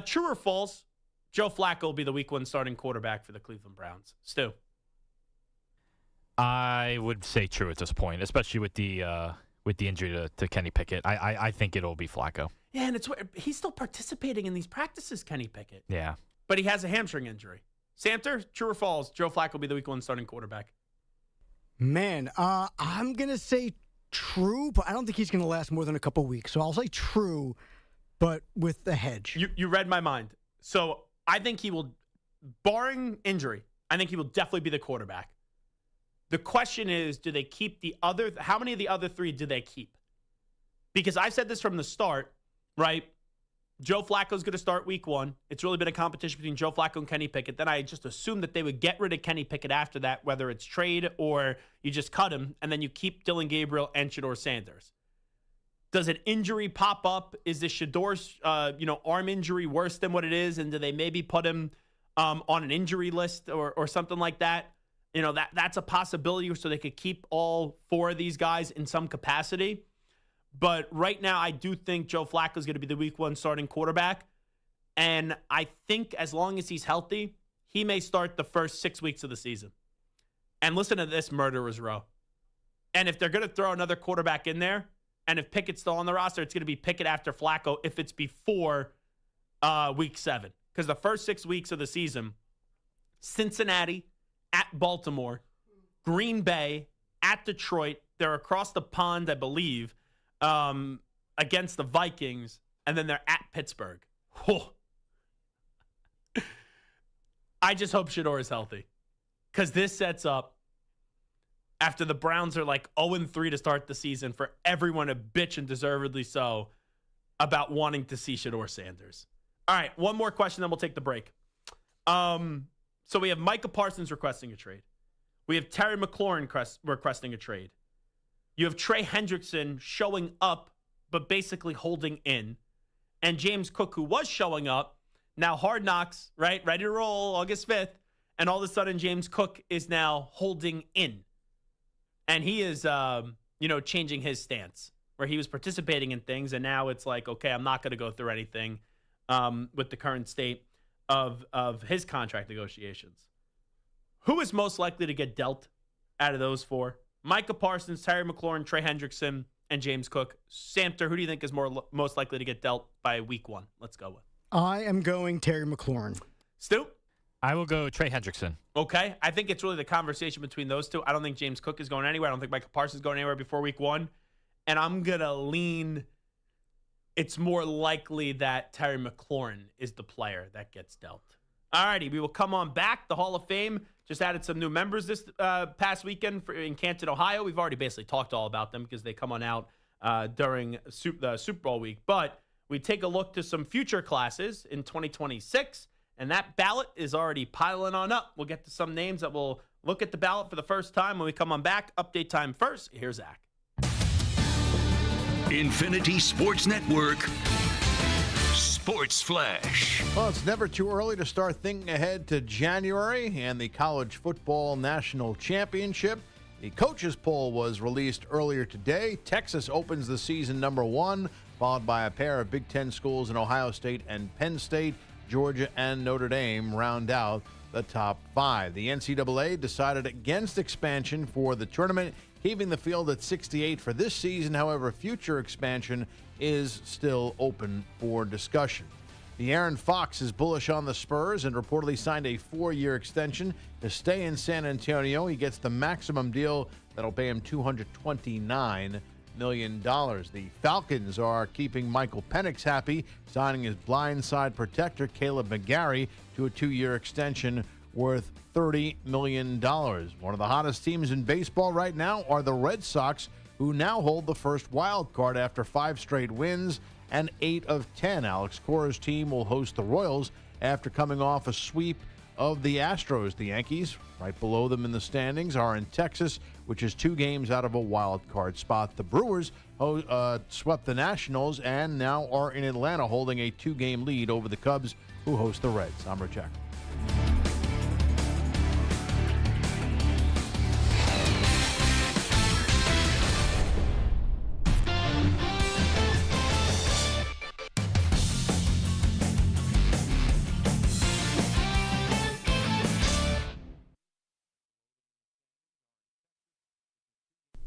True or false, Joe Flacco will be the week 1 starting quarterback for the Cleveland Browns. Stu? I would say true at this point, especially with the injury to Kenny Pickett. I think it'll be Flacco. Yeah, and he's still participating in these practices, Kenny Pickett. Yeah. But he has a hamstring injury. Samter, true or false, Joe Flacco will be the week 1 starting quarterback? Man, I'm going to say true, but I don't think he's going to last more than a couple weeks. So I'll say true, but with the hedge. You read my mind. So I think he will, barring injury, I think he will definitely be the quarterback. The question is, do they keep how many of the other 3 do they keep? Because I said this from the start, right? Joe Flacco's going to start week 1. It's really been a competition between Joe Flacco and Kenny Pickett. Then I just assumed that they would get rid of Kenny Pickett after that, whether it's trade or you just cut him, and then you keep Dylan Gabriel and Shedeur Sanders. Does an injury pop up? Is the Shedor's arm injury worse than what it is? And do they maybe put him on an injury list or something like that? You know, that's a possibility so they could keep all 4 of these guys in some capacity. But right now, I do think Joe Flacco is going to be the week 1 starting quarterback. And I think as long as he's healthy, he may start the first 6 weeks of the season. And listen to this murderer's row. And if they're going to throw another quarterback in there, and if Pickett's still on the roster, it's going to be Pickett after Flacco if it's before week 7. Because the first 6 weeks of the season, Cincinnati, at Baltimore, Green Bay, at Detroit, they're across the pond, I believe, against the Vikings, and then they're at Pittsburgh. Whew. I just hope Shedeur is healthy, because this sets up, after the Browns are like 0-3 to start the season, for everyone to bitch, and deservedly so, about wanting to see Shedeur Sanders. All right, one more question, then we'll take the break. So we have Micah Parsons requesting a trade. We have Terry McLaurin requesting a trade. You have Trey Hendrickson showing up, but basically holding in. And James Cook, who was showing up, now Hard Knocks, right? Ready to roll August 5th. And all of a sudden, James Cook is now holding in. And he is, changing his stance, where he was participating in things. And now it's like, okay, I'm not going to go through anything with the current state of his contract negotiations. Who is most likely to get dealt out of those 4? Micah Parsons, Terry McLaurin, Trey Hendrickson, and James Cook. Samter, who do you think is most likely to get dealt by week 1? Let's go with. I am going Terry McLaurin. Stu? I will go Trey Hendrickson. Okay. I think it's really the conversation between those two. I don't think James Cook is going anywhere. I don't think Micah Parsons is going anywhere before week 1. And I'm going to lean, it's more likely that Terry McLaurin is the player that gets dealt. All righty. We will come on back. The Hall of Fame just added some new members this past weekend in Canton, Ohio. We've already basically talked all about them because they come on out during the Super Bowl week. But we take a look to some future classes in 2026, and that ballot is already piling on up. We'll get to some names that will look at the ballot for the first time when we come on back. Update time first. Here's Zach. Infinity Sports Network. Sports Flash. Well, it's never too early to start thinking ahead to January and the College Football National Championship. The coaches poll was released earlier today. Texas opens the season number 1, followed by a pair of Big Ten schools in Ohio State and Penn State. Georgia and Notre Dame round out the top 5. The NCAA decided against expansion for the tournament, keeping the field at 68 for this season. However, future expansion is still open for discussion. The Aaron Fox is bullish on the Spurs and reportedly signed a 4-year extension to stay in San Antonio. He gets the maximum deal that'll pay him $229 million. The Falcons are keeping Michael Penix happy, signing his blindside protector, Caleb McGarry, to a 2-year extension worth $30 million. One of the hottest teams in baseball right now are the Red Sox, who now hold the first wild card after 5 straight wins and 8 of 10. Alex Cora's team will host the Royals after coming off a sweep of the Astros. The Yankees, right below them in the standings, are in Texas, which is 2 games out of a wild card spot. The Brewers swept the Nationals and now are in Atlanta, holding a 2-game lead over the Cubs, who host the Reds. I'm Reich.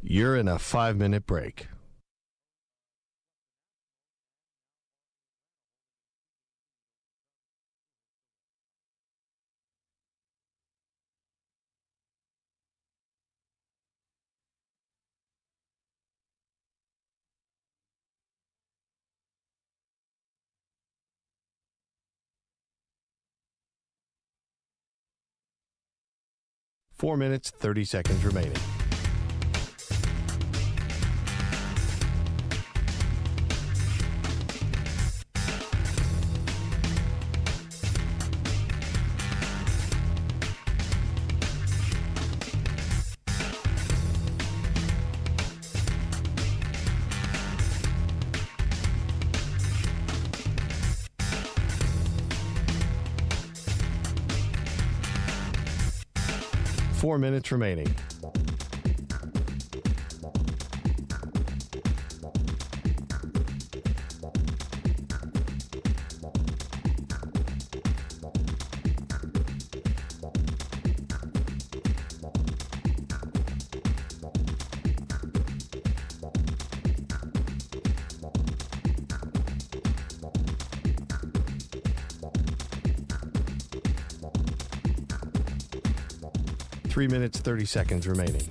You're in a 5-minute break. Four minutes, 30 seconds remaining. Four minutes remaining. 3 minutes, 30 seconds remaining.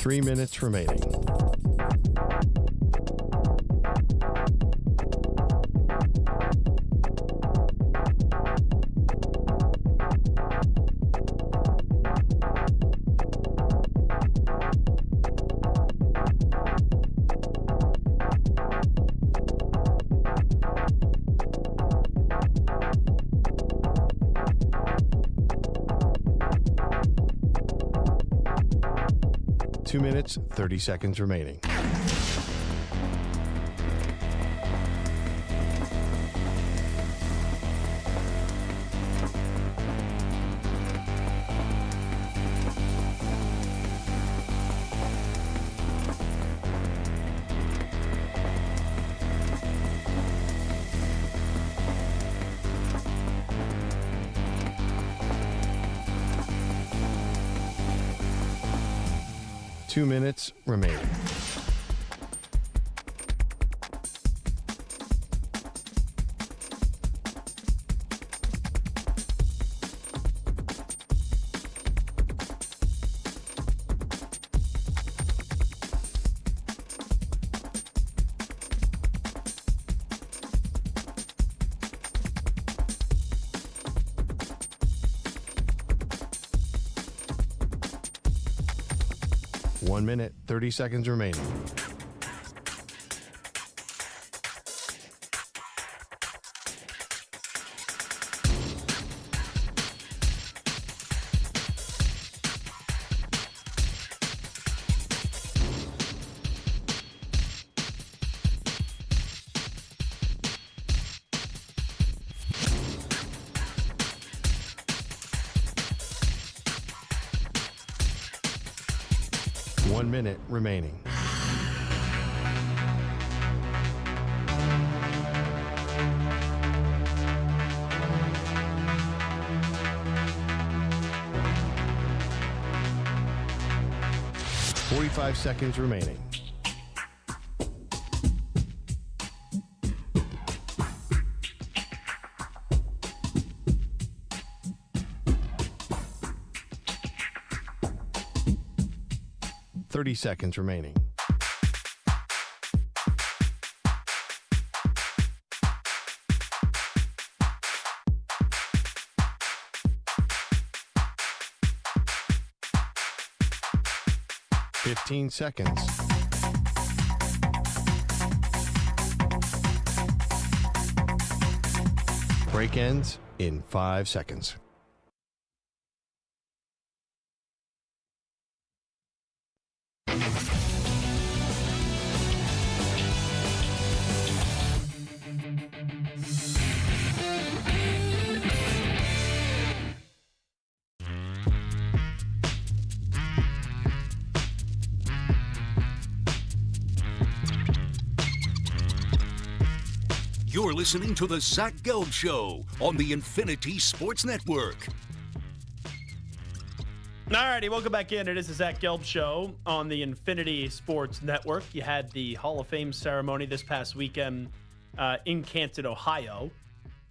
Three minutes remaining. Two minutes, 30 seconds remaining. Two minutes remaining. One minute, 30 seconds remaining. One minute remaining. Forty-five seconds remaining. Thirty seconds remaining. Fifteen seconds. Break ends in 5 seconds. You're listening to the Zach Gelb Show on the Infinity Sports Network. Alrighty, welcome back in. It is the Zach Gelb Show on the Infinity Sports Network. You had the Hall of Fame ceremony this past weekend in Canton, Ohio.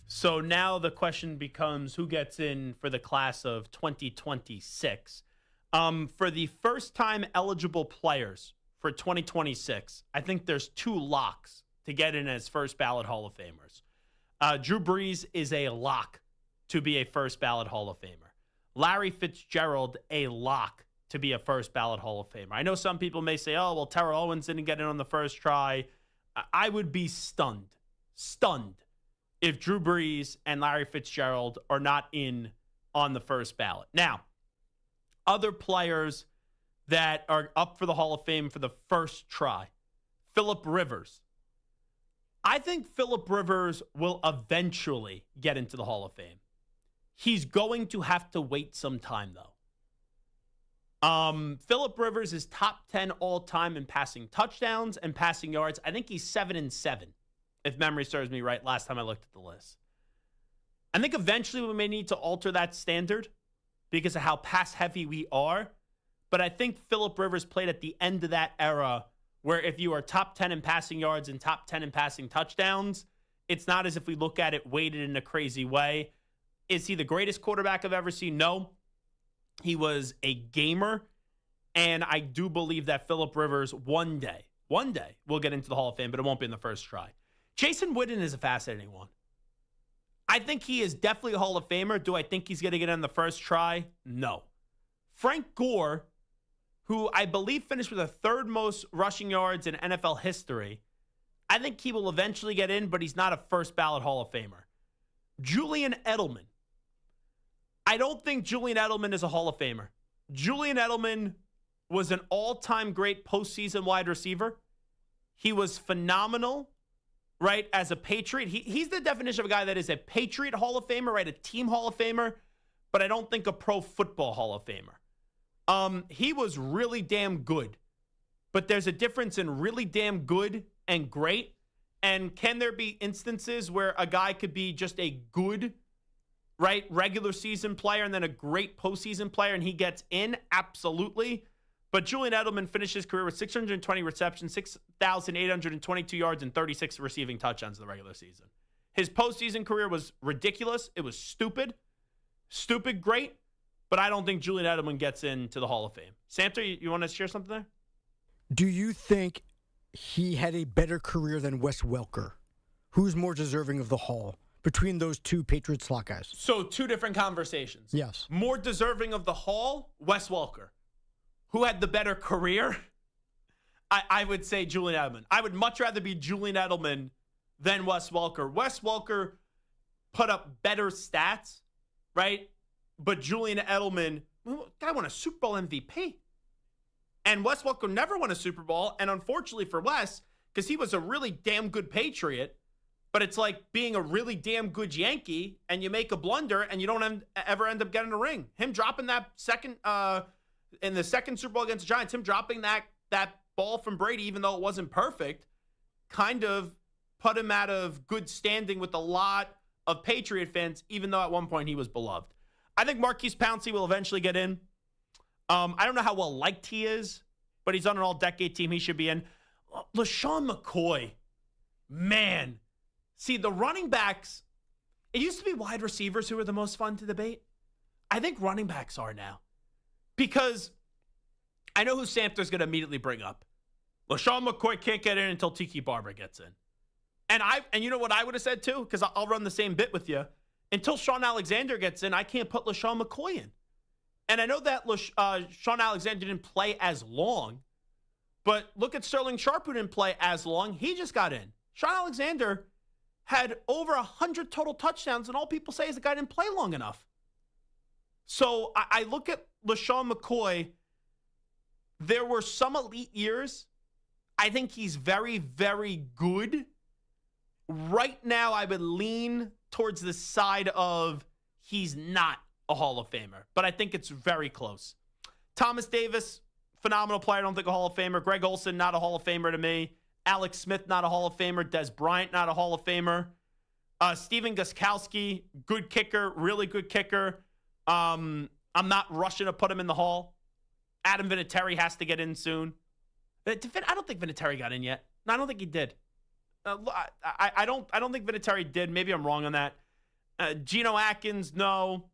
So now the question becomes who gets in for the class of 2026. For the first-time eligible players for 2026, I think there's two locks to get in as first ballot Hall of Famers. Drew Brees is a lock to be a first ballot Hall of Famer. Larry Fitzgerald, a lock to be a first ballot Hall of Famer. I know some people may say, oh, well, Terrell Owens didn't get in on the first try. I would be stunned if Drew Brees and Larry Fitzgerald are not in on the first ballot. Now, other players that are up for the Hall of Fame for the first try. Phillip Rivers. I think Phillip Rivers will eventually get into the Hall of Fame. He's going to have to wait some time, though. Phillip Rivers is top 10 all time in passing touchdowns and passing yards. I think he's 7-7, if memory serves me right, last time I looked at the list. I think eventually we may need to alter that standard because of how pass heavy we are. But I think Phillip Rivers played at the end of that era where if you are top 10 in passing yards and top 10 in passing touchdowns, it's not as if we look at it weighted in a crazy way. Is he the greatest quarterback I've ever seen? No. He was a gamer, and I do believe that Phillip Rivers one day will get into the Hall of Fame, but it won't be in the first try. Jason Witten is a fascinating one. I think he is definitely a Hall of Famer. Do I think he's going to get in the first try? No. Frank Gore, who I believe finished with the third most rushing yards in NFL history, I think he will eventually get in, but he's not a first ballot Hall of Famer. Julian Edelman. I don't think Julian Edelman is a Hall of Famer. Julian Edelman was an all-time great postseason wide receiver. He was phenomenal, right, as a Patriot. He's the definition of a guy that is a Patriot Hall of Famer, right, a team Hall of Famer, but I don't think a pro football Hall of Famer. He was really damn good, but there's a difference in really damn good and great. And can there be instances where a guy could be just a good, right, regular season player and then a great postseason player and he gets in? Absolutely. But Julian Edelman finished his career with 620 receptions, 6,822 yards, and 36 receiving touchdowns in the regular season. His postseason career was ridiculous. It was stupid. Stupid great. But I don't think Julian Edelman gets into the Hall of Fame. Samter, you want to share something there? Do you think he had a better career than Wes Welker? Who's more deserving of the Hall between those two Patriot slot guys? So two different conversations. Yes. More deserving of the Hall, Wes Welker. Who had the better career? I would say Julian Edelman. I would much rather be Julian Edelman than Wes Welker. Wes Welker put up better stats, right? But Julian Edelman, guy won a Super Bowl MVP. And Wes Welker never won a Super Bowl. And unfortunately for Wes, because he was a really damn good Patriot, but it's like being a really damn good Yankee and you make a blunder and you don't ever end up getting a ring. Him dropping that in the second Super Bowl against the Giants, him dropping that ball from Brady, even though it wasn't perfect, kind of put him out of good standing with a lot of Patriot fans, even though at one point he was beloved. I think Marquise Pouncey will eventually get in. I don't know how well liked he is, but he's on an all-decade team. He should be in. LaShawn McCoy, man. See, the running backs, it used to be wide receivers who were the most fun to debate. I think running backs are now. Because I know who Samter's going to immediately bring up. LaShawn McCoy can't get in until Tiki Barber gets in. And you know what I would have said too? Because I'll run the same bit with you. Until Sean Alexander gets in, I can't put LaShawn McCoy in. And I know that Sean Alexander didn't play as long, but look at Sterling Sharp, who didn't play as long. He just got in. Sean Alexander had over 100 total touchdowns, and all people say is the guy didn't play long enough. So I look at LaShawn McCoy. There were some elite years. I think he's very, very good. Right now, I would lean towards the side of he's not a Hall of Famer, but I think it's very close. Thomas Davis, phenomenal player. I don't think a Hall of Famer. Greg Olsen, not a Hall of Famer to me. Alex Smith, not a Hall of Famer. Des Bryant, not a Hall of Famer. Steven Gostkowski, good kicker, really good kicker. I'm not rushing to put him in the Hall. Adam Vinatieri has to get in soon. I don't think Vinatieri got in yet. No, I don't think he did. I don't think Vinatieri did. Maybe I'm wrong on that. Geno Atkins, no.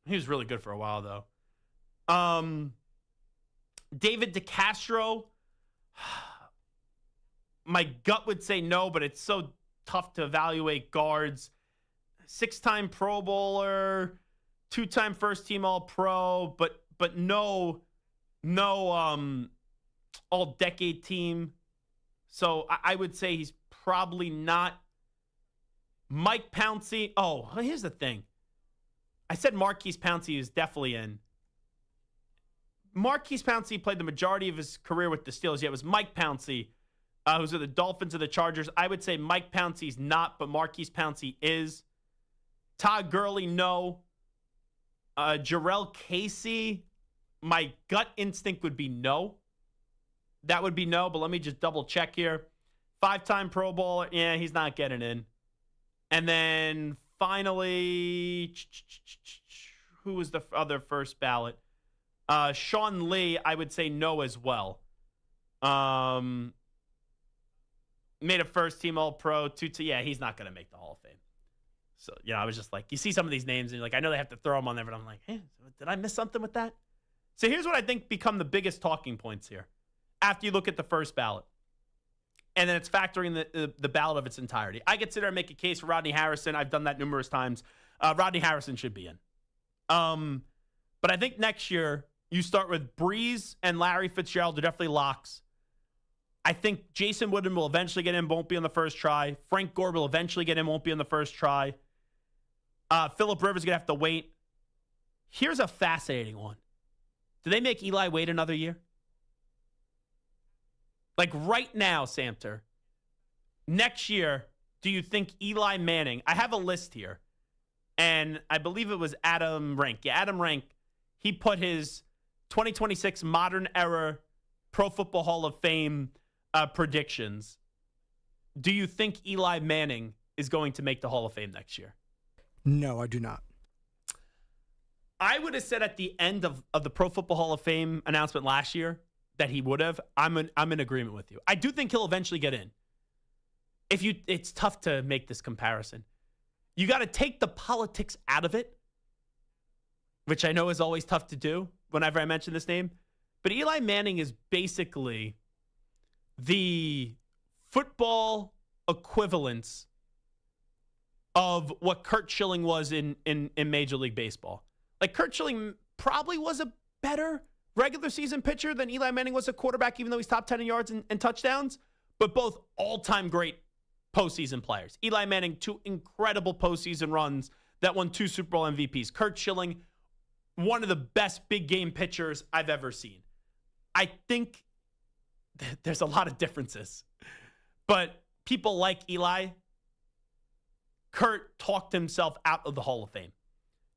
He was really good for a while, though. David DeCastro, my gut would say no, but it's so tough to evaluate guards. 6-time Pro Bowler, 2-time first-team All-Pro, but no all-decade team. So I would say he's probably not. Mike Pouncey. Oh, here's the thing. I said Marquise Pouncey is definitely in. Marquise Pouncey played the majority of his career with the Steelers. Yeah, it was Mike Pouncey, who's with the Dolphins or the Chargers. I would say Mike Pouncey's not, but Marquise Pouncey is. Todd Gurley, no. Jarrell Casey, my gut instinct would be no. That would be no, but let me just double check here. 5-time Pro Bowler, yeah, he's not getting in. And then finally, who was the other first ballot? Sean Lee, I would say no as well. Made a first-team All-Pro. Yeah, he's not going to make the Hall of Fame. So, I was just like, you see some of these names, and you're like, I know they have to throw them on there, but I'm like, hey, did I miss something with that? So here's what I think become the biggest talking points here after you look at the first ballot. And then it's factoring the ballot of its entirety. I get to sit there and make a case for Rodney Harrison. I've done that numerous times. Rodney Harrison should be in. But I think next year, you start with Breeze and Larry Fitzgerald are definitely locks. I think Jason Wooden will eventually get in, won't be on the first try. Frank Gore will eventually get in, won't be on the first try. Phillip Rivers is going to have to wait. Here's a fascinating one. Do they make Eli wait another year? Like right now, Samter, next year, do you think Eli Manning, I have a list here, and I believe it was Adam Rank. Yeah, Adam Rank, he put his 2026 modern era Pro Football Hall of Fame predictions. Do you think Eli Manning is going to make the Hall of Fame next year? No, I do not. I would have said at the end of the Pro Football Hall of Fame announcement last year that he would have. I'm in agreement with you. I do think he'll eventually get in. It's tough to make this comparison. You got to take the politics out of it, which I know is always tough to do whenever I mention this name. But Eli Manning is basically the football equivalence of what Curt Schilling was in Major League Baseball. Like, Curt Schilling probably was a better regular season pitcher than Eli Manning was a quarterback, even though he's top 10 in yards and touchdowns, but both all-time great postseason players. Eli Manning, 2 incredible postseason runs that won 2 Super Bowl MVPs. Curt Schilling, one of the best big game pitchers I've ever seen. I think there's a lot of differences, but people like Eli, Curt talked himself out of the Hall of Fame.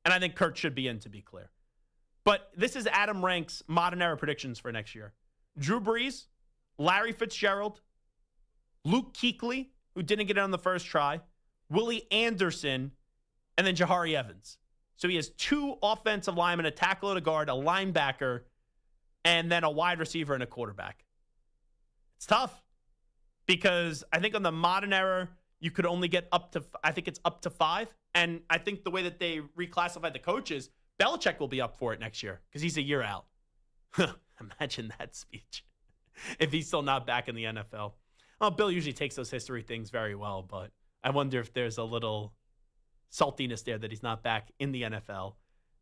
And I think Curt should be in, to be clear. But this is Adam Rank's modern era predictions for next year. Drew Brees, Larry Fitzgerald, Luke Kuechly, who didn't get it on the first try, Willie Anderson, and then Jahari Evans. So he has 2 offensive linemen, a tackle and a guard, a linebacker, and then a wide receiver and a quarterback. It's tough because I think on the modern era, you could only get up to 5. And I think the way that they reclassified the coaches, Belichick will be up for it next year because he's a year out. Imagine that speech if he's still not back in the NFL. Well, Bill usually takes those history things very well, but I wonder if there's a little saltiness there that he's not back in the NFL.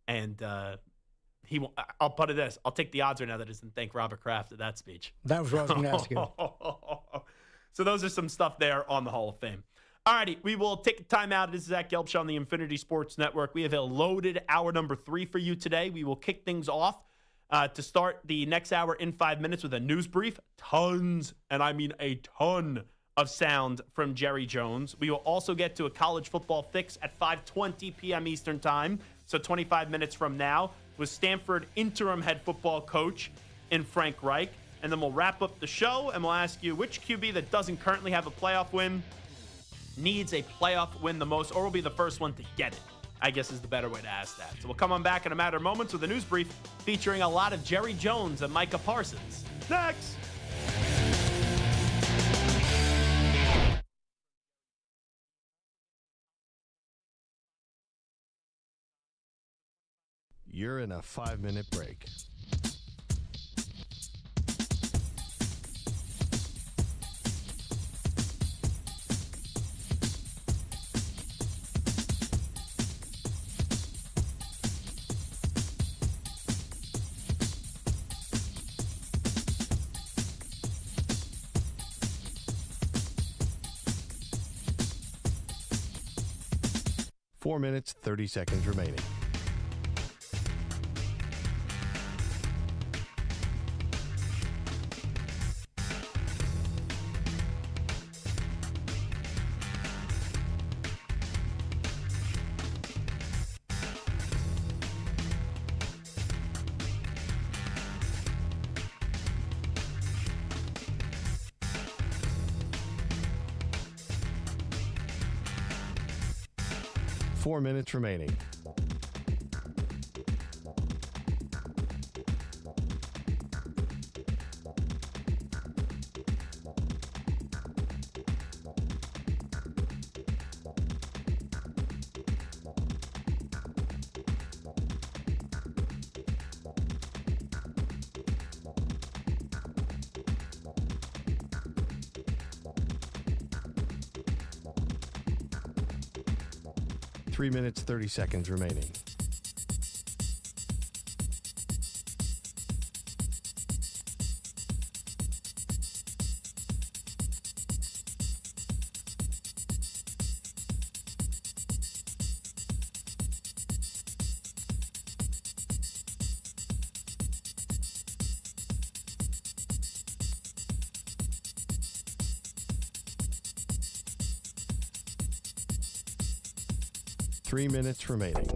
And I'll put it this. I'll take the odds right now that he doesn't thank Robert Kraft at that speech. That was what I was going to ask you. So those are some stuff there on the Hall of Fame. All righty, we will take a time out. This is Zach Gelb Show on the Infinity Sports Network. We have a loaded hour number 3 for you today. We will kick things off to start the next hour in 5 minutes with a news brief. Tons, and I mean a ton of sound from Jerry Jones. We will also get to a college football fix at 5:20 p.m. Eastern Time, so 25 minutes from now, with Stanford interim head football coach in Frank Reich. And then we'll wrap up the show, and we'll ask you which QB that doesn't currently have a playoff win needs a playoff win the most, or will be the first one to get it, I guess is the better way to ask that. So we'll come on back in a matter of moments with a news brief featuring a lot of Jerry Jones and Micah Parsons. Next! You're in a 5-minute break. Four minutes, 30 seconds remaining. 4 minutes remaining. Three minutes, 30 seconds remaining. Three minutes remaining.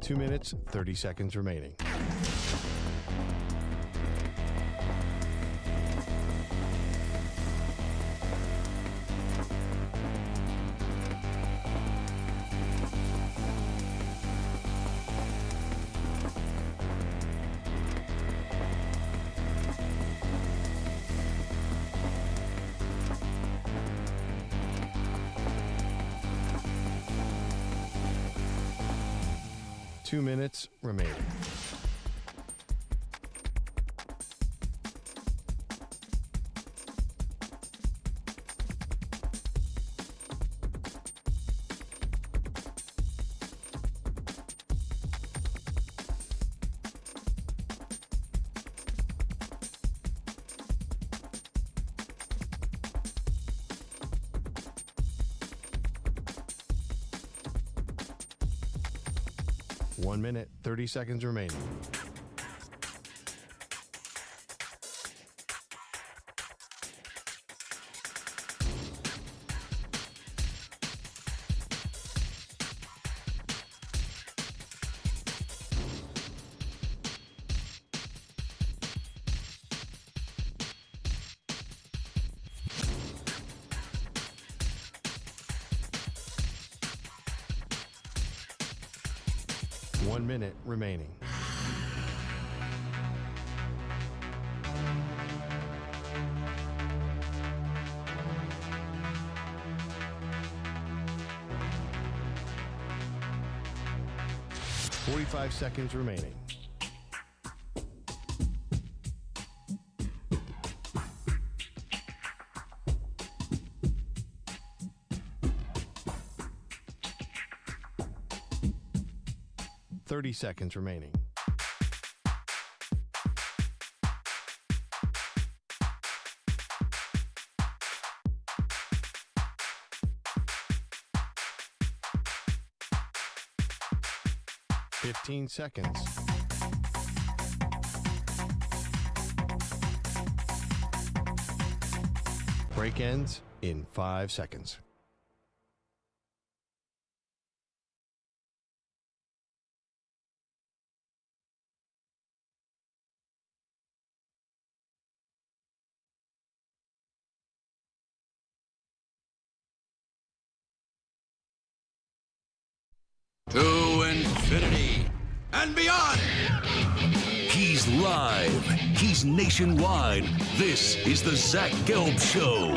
Two minutes, 30 seconds remaining. Two minutes remaining. One minute, 30 seconds remaining. One minute remaining. Forty-five seconds remaining. Thirty seconds remaining. Fifteen seconds. Break ends in 5 seconds. To infinity and beyond. He's live. He's nationwide. This is the Zach Gelb Show.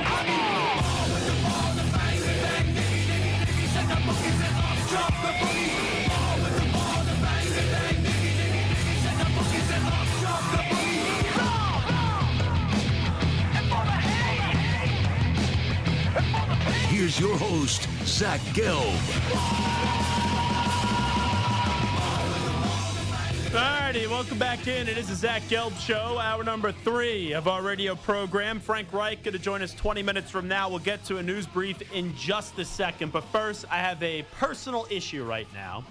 Here's your host, Zach Gelb. Alrighty, welcome back in. It is the Zach Gelb Show, hour number 3 of our radio program. Frank Reich going to join us 20 minutes from now. We'll get to a news brief in just a second. But first, I have a personal issue right now.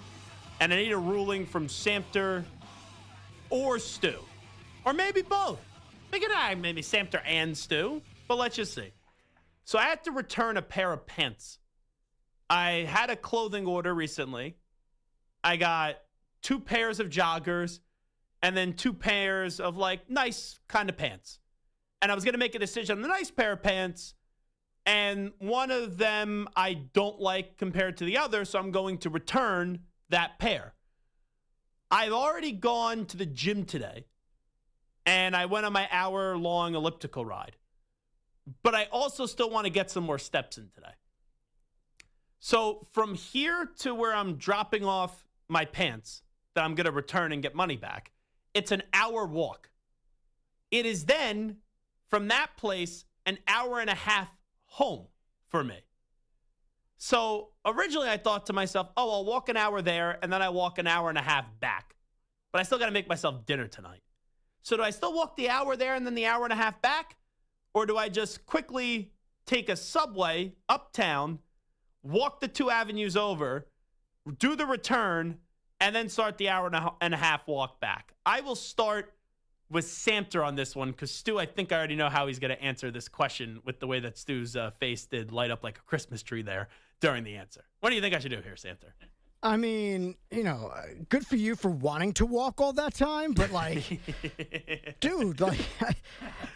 And I need a ruling from Samter or Stu. Or maybe both. Maybe Samter and Stu. But let's just see. So I had to return a pair of pants. I had a clothing order recently. I got 2 pairs of joggers and then 2 pairs of like nice kind of pants. And I was going to make a decision on the nice pair of pants. And one of them I don't like compared to the other. So I'm going to return that pair. I've already gone to the gym today. And I went on my hour-long elliptical ride. But I also still want to get some more steps in today. So from here to where I'm dropping off my pants that I'm going to return and get money back, it's an hour walk. It is then, from that place, an hour and a half home for me. So originally I thought to myself, oh, I'll walk an hour there, and then I walk an hour and a half back. But I still got to make myself dinner tonight. So do I still walk the hour there and then the hour and a half back? Or do I just quickly take a subway uptown, walk the 2 avenues over, do the return, and then start the hour and a half walk back? I will start with Samter on this one because Stu, I think I already know how he's going to answer this question with the way that Stu's face did light up like a Christmas tree there during the answer. What do you think I should do here, Samter? I mean, good for you for wanting to walk all that time, but like, dude, like,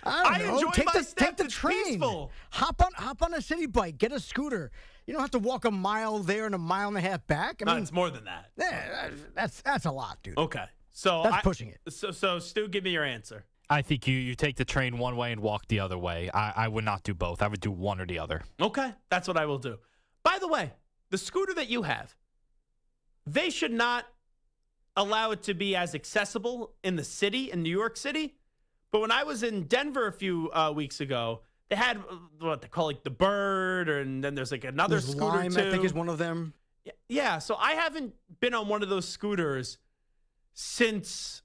I don't know. Enjoy Take my the train. Peaceful. Hop on a city bike. Get a scooter. You don't have to walk a mile there and a mile and a half back. I mean, it's more than that. Yeah, that's a lot, dude. Okay, so that's pushing it. So Stu, give me your answer. I think you take the train one way and walk the other way. I would not do both. I would do one or the other. Okay, that's what I will do. By the way, the scooter that you have, they should not allow it to be as accessible in the city, in New York City. But when I was in Denver a few weeks ago, they had what they call like the Bird, and then there's like another scooter Lime, too. I think is one of them. Yeah, so I haven't been on one of those scooters since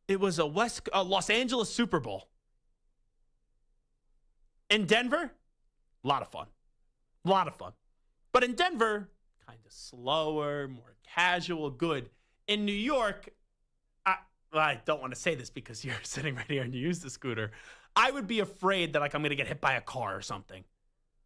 it was a Los Angeles Super Bowl. In Denver, a lot of fun. But in Denver, kind of slower, more casual, good. In New York, I don't want to say this because you're sitting right here and you use the scooter. I would be afraid that like I'm going to get hit by a car or something,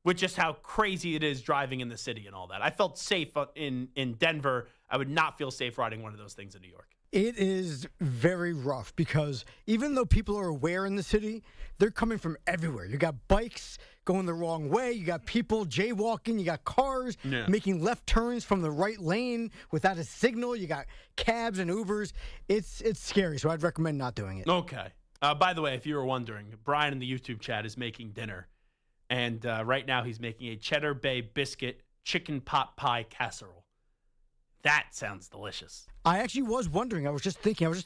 with just how crazy it is driving in the city and all that. I felt safe in Denver. I would not feel safe riding one of those things in New York. It is very rough because even though people are aware in the city, they're coming from everywhere. You got bikes going the wrong way. You got people jaywalking. You got cars making left turns from the right lane without a signal. You got cabs and Ubers. It's scary, so I'd recommend not doing it. Okay. By the way, if you were wondering, Brian in the YouTube chat is making dinner. And right now he's making a Cheddar Bay biscuit chicken pot pie casserole. That sounds delicious. I actually was wondering. I was just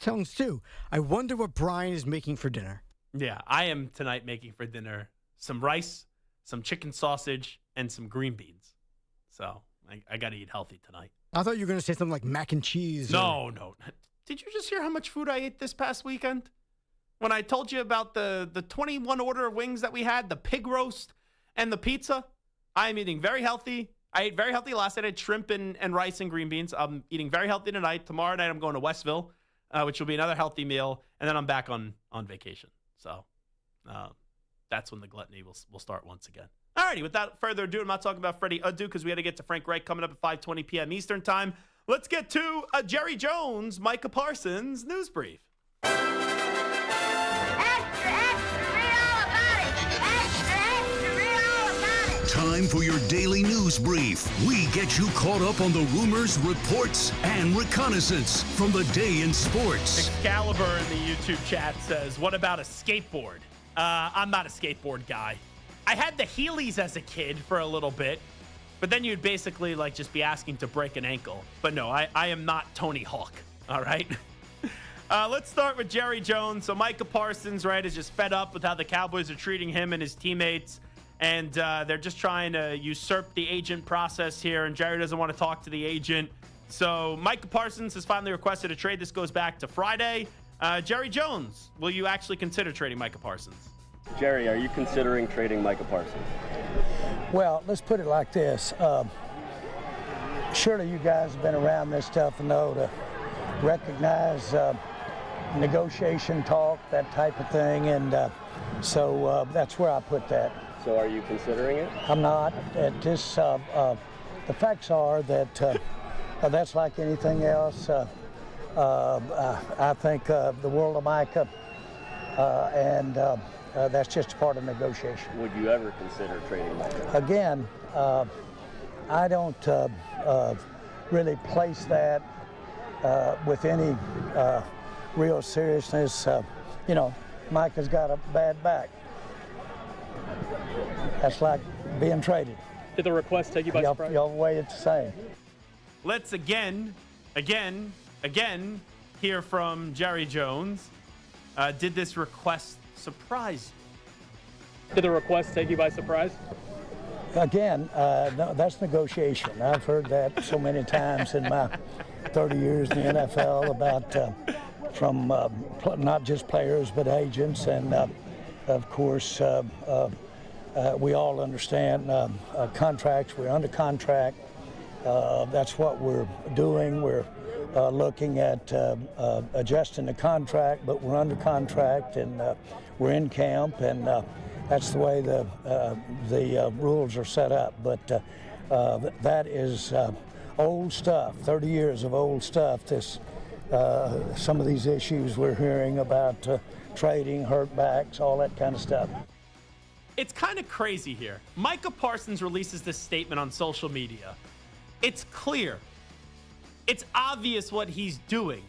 telling Stu, I wonder what Brian is making for dinner. Yeah, I am tonight making for dinner some rice, some chicken sausage, and some green beans. So I got to eat healthy tonight. I thought you were going to say something like mac and cheese. No. Did you just hear how much food I ate this past weekend? When I told you about the 21 order of wings that we had, the pig roast and the pizza, I am eating very healthy. I ate very healthy last night. I had shrimp and rice and green beans. I'm eating very healthy tonight. Tomorrow night I'm going to Westville, which will be another healthy meal. And then I'm back on vacation. So that's when the gluttony will start once again. All righty, without further ado, I'm not talking about Freddie Adu because we had to get to Frank Reich coming up at 5:20 p.m. Eastern time. Let's get to Jerry Jones, Micah Parsons news brief. Time for your daily news brief. We get you caught up on the rumors, reports, and reconnaissance from the day in sports. Excalibur in the YouTube chat says, what about a skateboard? I'm not a skateboard guy. I had the Heelys as a kid for a little bit, but then you'd basically like just be asking to break an ankle. But no, I am not Tony Hawk, all right? Let's start with Jerry Jones. So Micah Parsons, right, is just fed up with how the Cowboys are treating him and his teammates. And they're just trying to usurp the agent process here, and Jerry doesn't want to talk to the agent. So Micah Parsons has finally requested a trade. This goes back to Friday. Jerry Jones, will you actually consider trading Micah Parsons? Jerry, are you considering trading Micah Parsons? Well, let's put it like this. Surely you guys have been around this stuff and know to recognize negotiation talk, that type of thing, and so that's where I put that. So are you considering it? I'm not. At this, the facts are that that's like anything else. I think the world of Micah, and that's just a part of negotiation. Would you ever consider trading Micah? Again, I don't really place that with any real seriousness. You know, Micah's got a bad back. That's like being traded. Did the request take you by surprise? Y'all weigh it the same. Let's again hear from Jerry Jones. Did this request surprise you? Did the request take you by surprise? Again, no, that's negotiation. I've heard that so many times in my 30 years in the NFL about from not just players but agents, and of course we all understand contracts. We're under contract. That's what we're doing. We're looking at adjusting the contract, but we're under contract, and we're in camp, and that's the way the rules are set up. But that is old stuff, 30 years of old stuff. Some of these issues we're hearing about trading, hurt backs, all that kind of stuff. It's kind of crazy here. Micah Parsons releases this statement on social media. It's clear. It's obvious what he's doing.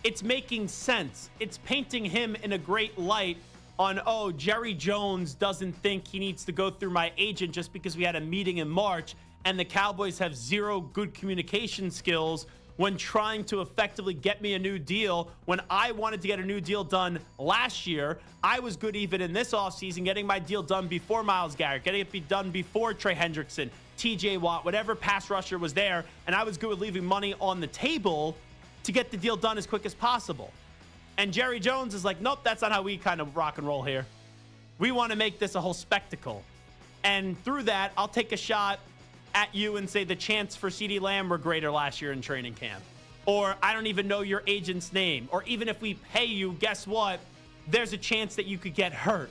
It's making sense. It's painting him in a great light on, oh, Jerry Jones doesn't think he needs to go through my agent just because we had a meeting in March, and the Cowboys have zero good communication skills when trying to effectively get me a new deal. When I wanted to get a new deal done last year, I was good even in this offseason getting my deal done before Myles Garrett, getting it done before Trey Hendrickson, TJ Watt, whatever pass rusher was there, and I was good with leaving money on the table to get the deal done as quick as possible. And Jerry Jones is like, nope, that's not how we kind of rock and roll here. We want to make this a whole spectacle. And through that, I'll take a shot at you and say the chants for CeeDee Lamb were greater last year in training camp. Or I don't even know your agent's name. Or even if we pay you, guess what? There's a chance that you could get hurt.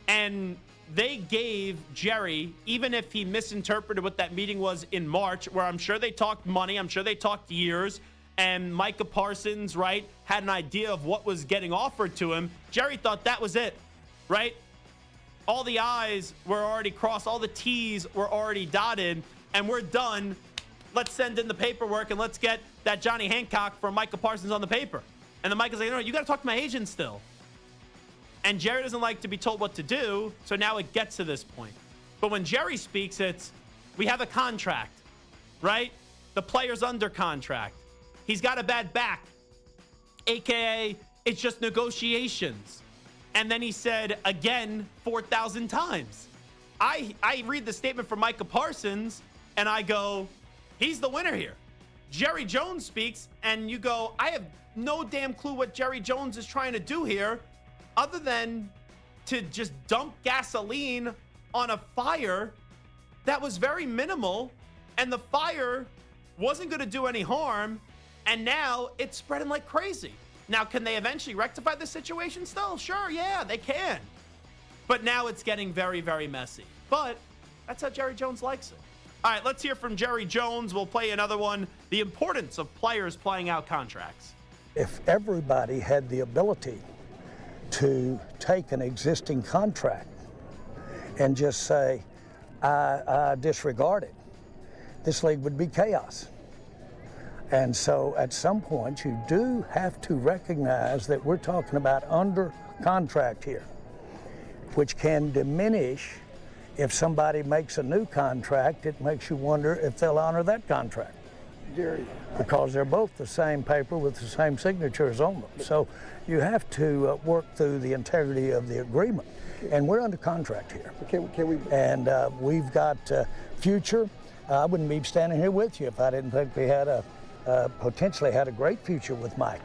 And they gave Jerry, even if he misinterpreted what that meeting was in March, where I'm sure they talked money, I'm sure they talked years, and Micah Parsons, right, had an idea of what was getting offered to him. Jerry thought that was it, right? All the I's were already crossed, all the T's were already dotted, and we're done. Let's send in the paperwork and let's get that Johnny Hancock from Micah Parsons on the paper. And then Micah's like, no, you got to talk to my agent still. And Jerry doesn't like to be told what to do, so now it gets to this point. But when Jerry speaks, it's, we have a contract, right? The player's under contract. He's got a bad back, AKA it's just negotiations. And then he said again 4,000 times. I read the statement from Micah Parsons, and I go, he's the winner here. Jerry Jones speaks, and you go, I have no damn clue what Jerry Jones is trying to do here, other than to just dump gasoline on a fire that was very minimal, and the fire wasn't going to do any harm, and now it's spreading like crazy. Now, can they eventually rectify the situation still? Sure, yeah, they can. But now it's getting very, very messy. But that's how Jerry Jones likes it. All right, let's hear from Jerry Jones. We'll play another one, the importance of players playing out contracts. If everybody had the ability to take an existing contract and just say, I disregard it, this league would be chaos. And so at some point, you do have to recognize that we're talking about under contract here, which can diminish if somebody makes a new contract. It makes you wonder if they'll honor that contract. Jerry. Because they're both the same paper with the same signatures on them. So you have to work through the integrity of the agreement. And we're under contract here. Can we? And we've got future. I wouldn't be standing here with you if I didn't think we had potentially had a great future with Micah.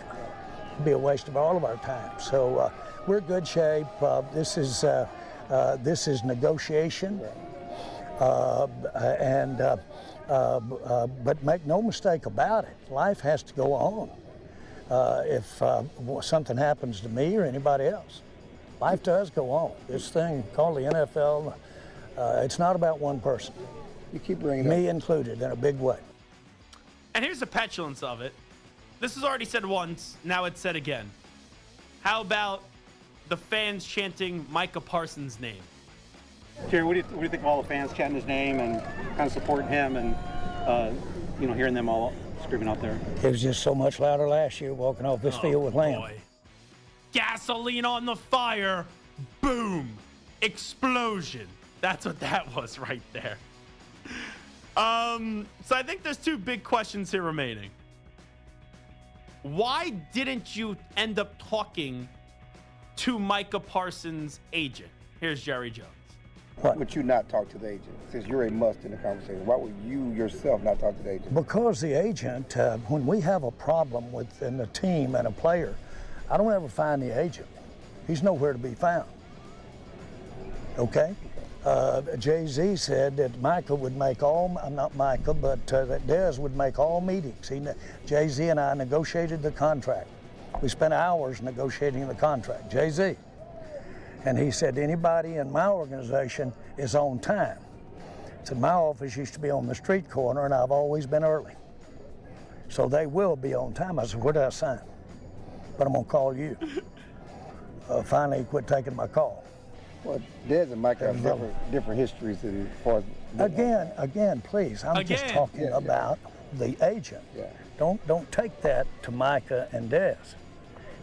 It'd be a waste of all of our time. So we're in good shape. This is negotiation, and But make no mistake about it, life has to go on. If something happens to me or anybody else, life does go on. This thing called the NFL, it's not about one person. You keep bringing me up. included in a big way. And here's the petulance of it. This is already said once, now it's said again. How about the fans chanting Micah Parsons' name? Jerry, what do you think of all the fans chanting his name and kind of supporting him and, hearing them all screaming out there? It was just so much louder last year walking off this field with Lamb. Boy. Gasoline on the fire. Boom. Explosion. That's what that was right there. So I think there's two big questions here remaining. Why didn't you end up talking to Micah Parsons' agent? Here's Jerry Jones. Why would you not talk to the agent? Since you're a must in the conversation, why would you yourself not talk to the agent? Because the agent, when we have a problem within a team and a player, I don't ever find the agent. He's nowhere to be found. Okay? Jay-Z said that Micah would make all, not Micah, but that Dez would make all meetings. Jay-Z and I negotiated the contract. We spent hours negotiating the contract, Jay-Z. And he said, anybody in my organization is on time. He said, my office used to be on the street corner, and I've always been early. So they will be on time. I said, where did I sign? But I'm going to call you. Finally, he quit taking my call. Well, Dez and Micah have different histories as far as... Again, please. I'm just talking about the agent. Yeah. Don't take that to Micah and Dez.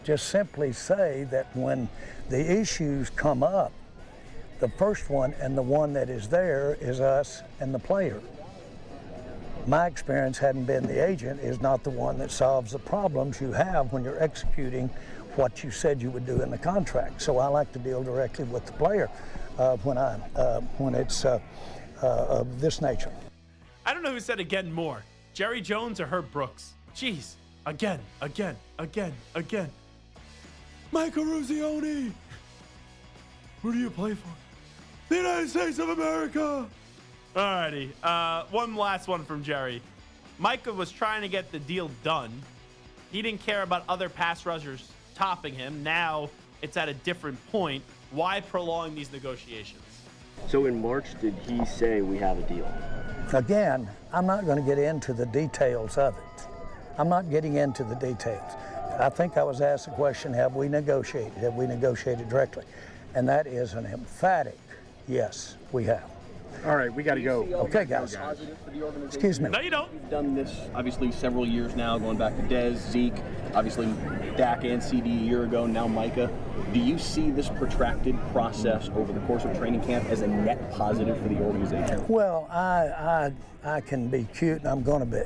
Just simply say that when the issues come up, the first one and the one that is there is us and the player. My experience, hadn't been the agent, is not the one that solves the problems you have when you're executing what you said you would do in the contract. So I like to deal directly with the player when it's of this nature. I don't know who said again more, Jerry Jones or Herb Brooks. Jeez, again. Micah Ruzioni. Who do you play for? The United States of America. Alrighty, one last one from Jerry. Micah was trying to get the deal done. He didn't care about other pass rushers topping him. Now it's at a different point. Why prolong these negotiations? So in March, did he say we have a deal? Again, I'm not going to get into the details of it. I'm not getting into the details. I think I was asked the question, have we negotiated? Have we negotiated directly? And that is an emphatic yes, we have. All right, we got to go. Okay, guys. Excuse me. No, you don't. You've done this, obviously, several years now, going back to Dez, Zeke, obviously Dak and CD a year ago, now Micah. Do you see this protracted process over the course of training camp as a net positive for the organization? Well, I can be cute, and I'm going to be.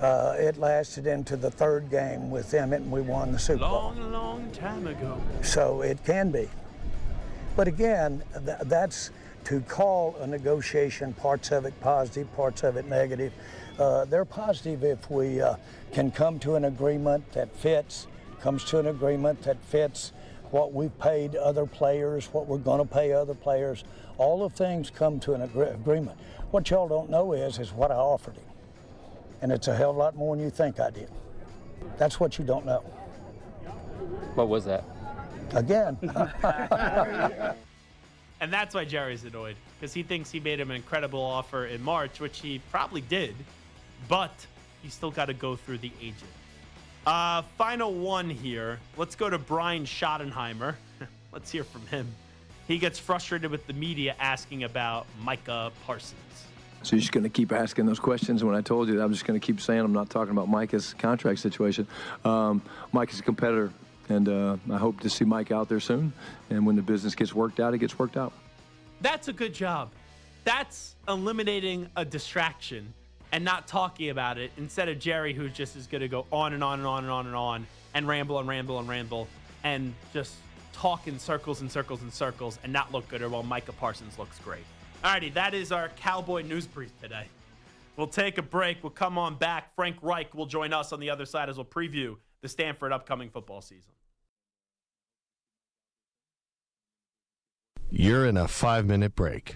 It lasted into the third game with Emmett, and we won the Super Bowl. Long time ago. So it can be. But again, that's to call a negotiation, parts of it positive, parts of it negative. They're positive if we can come to an agreement that fits, what we've paid other players, what we're going to pay other players. All of things come to an agreement. What y'all don't know is what I offered him. And it's a hell of a lot more than you think I did. That's what you don't know. What was that? Again. And that's why Jerry's annoyed, because he thinks he made him an incredible offer in March, which he probably did, but you still got to go through the agent. Final one here. Let's go to Brian Schottenheimer. Let's hear from him. He gets frustrated with the media asking about Micah Parsons. So you're just going to keep asking those questions. When I told you that, I'm just going to keep saying I'm not talking about Micah's contract situation. Mike is a competitor, and I hope to see Mike out there soon. And when the business gets worked out, it gets worked out. That's a good job. That's eliminating a distraction and not talking about it instead of Jerry, who just is going to go on and on and on and on and on and ramble and ramble and ramble and just talk in circles and circles and circles and not look good, or while Micah Parsons looks great. Alrighty, that is our Cowboy News Brief today. We'll take a break. We'll come on back. Frank Reich will join us on the other side as we'll preview the Stanford upcoming football season. You're in a 5-minute break.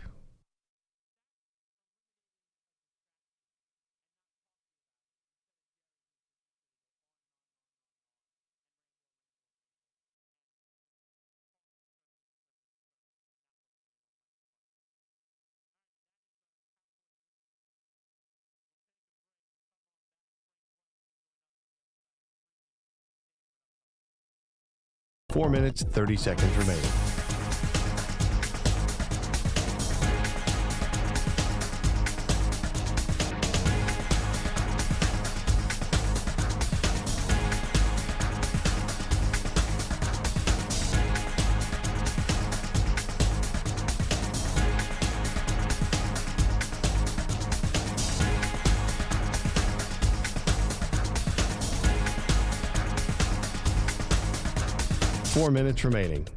4 minutes, 30 seconds remaining. Four minutes remaining.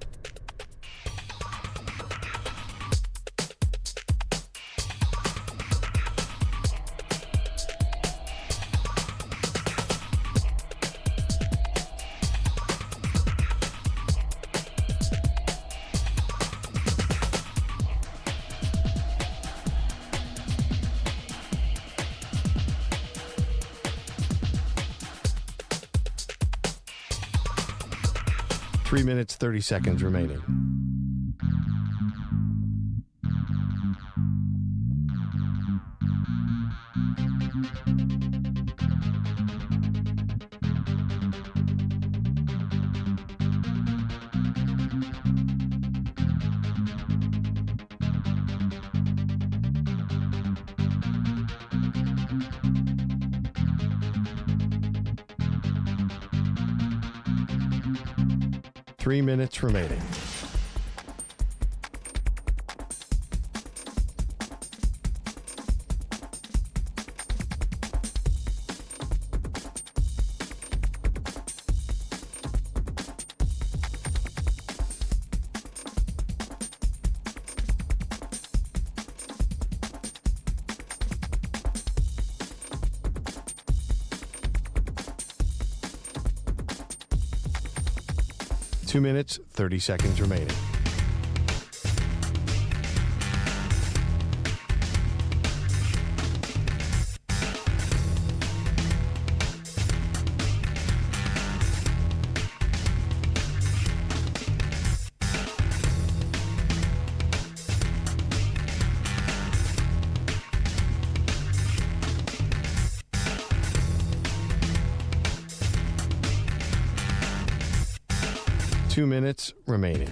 Three minutes, 30 seconds remaining. Three minutes remaining. Two minutes, 30 seconds remaining. Two minutes remaining.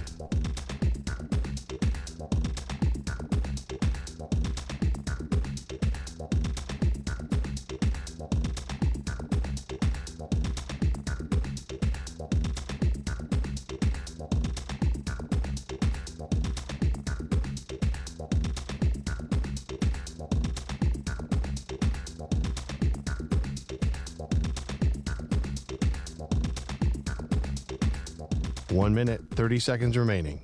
One minute, 30 seconds remaining.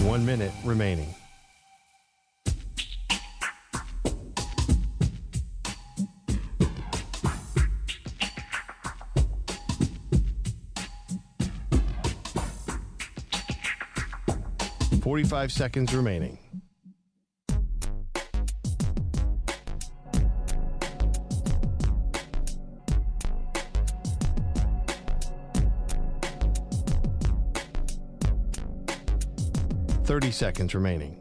One minute remaining. Forty-five seconds remaining. Thirty seconds remaining.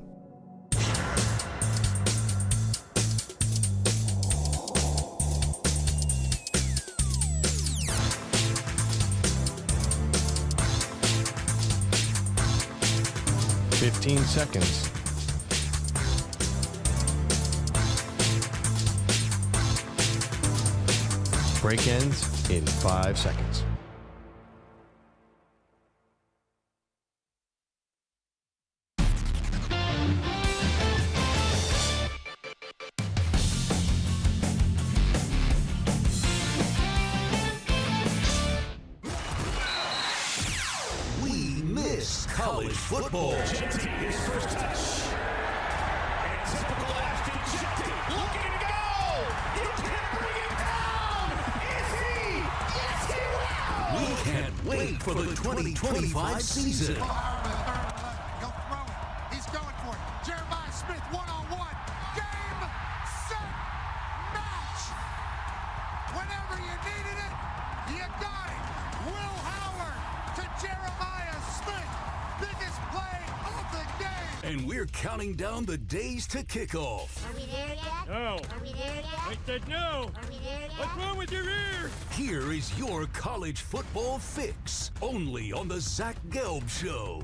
Fifteen seconds. Break ends in 5 seconds. College football. His first touch. And typical Ashton Jetty. Looking to go. You can't bring him down. Is he? Yes, he will. We can't wait for the 2025 season. got it! Will Howard to Jeremiah Smith. Biggest play of the game. And we're counting down the days to kickoff. Are we there yet? No. Are we there yet? I said no. Are we there yet? What's wrong with your ear? Here is your college football fix, only on the Zach Gelb Show.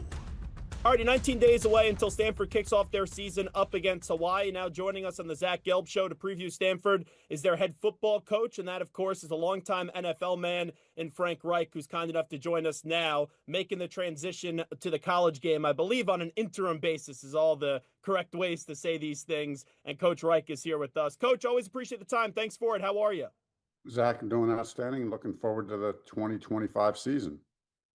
Alrighty, 19 days away until Stanford kicks off their season up against Hawaii. Now joining us on the Zach Gelb Show to preview Stanford is their head football coach, and that, of course, is a longtime NFL man in Frank Reich, who's kind enough to join us now, making the transition to the college game, I believe, on an interim basis is all the correct ways to say these things, and Coach Reich is here with us. Coach, always appreciate the time. Thanks for it. How are you? Zach, I'm doing outstanding. Looking forward to the 2025 season.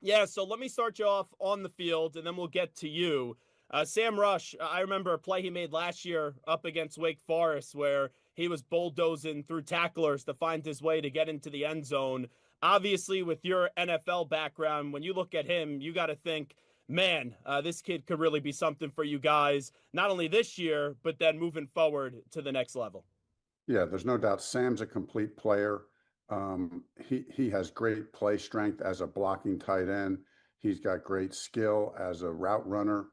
Yeah, so let me start you off on the field, and then we'll get to you. Sam Rush, I remember a play he made last year up against Wake Forest where he was bulldozing through tacklers to find his way to get into the end zone. Obviously, with your NFL background, when you look at him, you got to think, man, this kid could really be something for you guys, not only this year, but then moving forward to the next level. Yeah, there's no doubt Sam's a complete player. He has great play strength as a blocking tight end. He's got great skill as a route runner.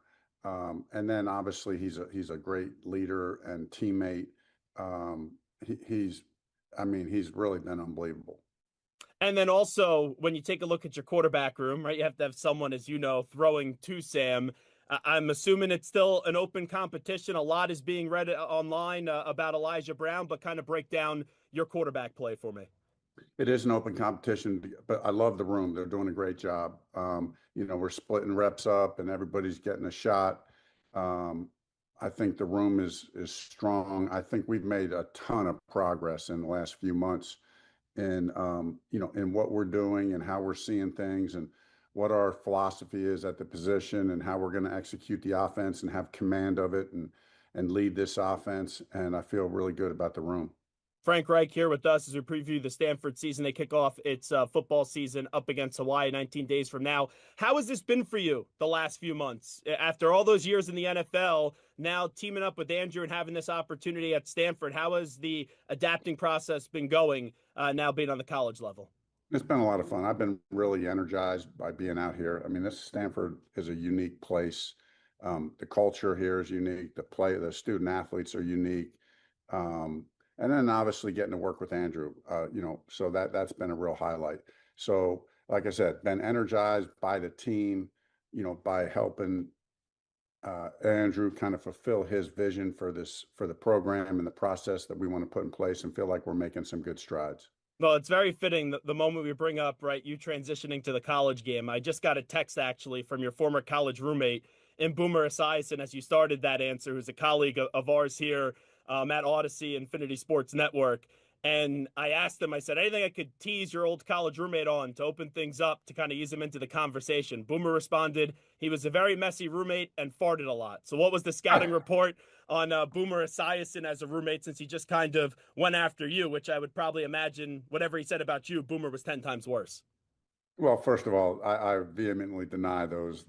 And then obviously he's a great leader and teammate. He's really been unbelievable. And then also, when you take a look at your quarterback room, right, you have to have someone, as you know, throwing to Sam. I'm assuming it's still an open competition. A lot is being read online about Elijah Brown, but kind of break down your quarterback play for me. It is an open competition, but I love the room. They're doing a great job. We're splitting reps up and everybody's getting a shot. I think the room is strong. I think we've made a ton of progress in the last few months in what we're doing and how we're seeing things and what our philosophy is at the position and how we're going to execute the offense and have command of it and lead this offense. And I feel really good about the room. Frank Reich here with us as we preview the Stanford season. They kick off its football season up against Hawaii 19 days from now. How has this been for you the last few months? After all those years in the NFL, now teaming up with Andrew and having this opportunity at Stanford, how has the adapting process been going now being on the college level? It's been a lot of fun. I've been really energized by being out here. I mean, this Stanford is a unique place. The culture here is unique. The student athletes are unique. And then obviously getting to work with Andrew, so that's been a real highlight. So, like I said, been energized by the team, by helping Andrew kind of fulfill his vision for the program and the process that we want to put in place, and feel like we're making some good strides. Well, it's very fitting the moment we bring up, right, you transitioning to the college game. I just got a text actually from your former college roommate in Boomer Esiason as you started that answer, who's a colleague of ours here at Odyssey Infinity Sports Network. And I asked him, I said, anything I could tease your old college roommate on to open things up to kind of ease him into the conversation? Boomer responded, he was a very messy roommate and farted a lot. So what was the scouting report on Boomer Esiason as a roommate, since he just kind of went after you, which I would probably imagine whatever he said about you, Boomer was 10 times worse? Well, first of all, I vehemently deny those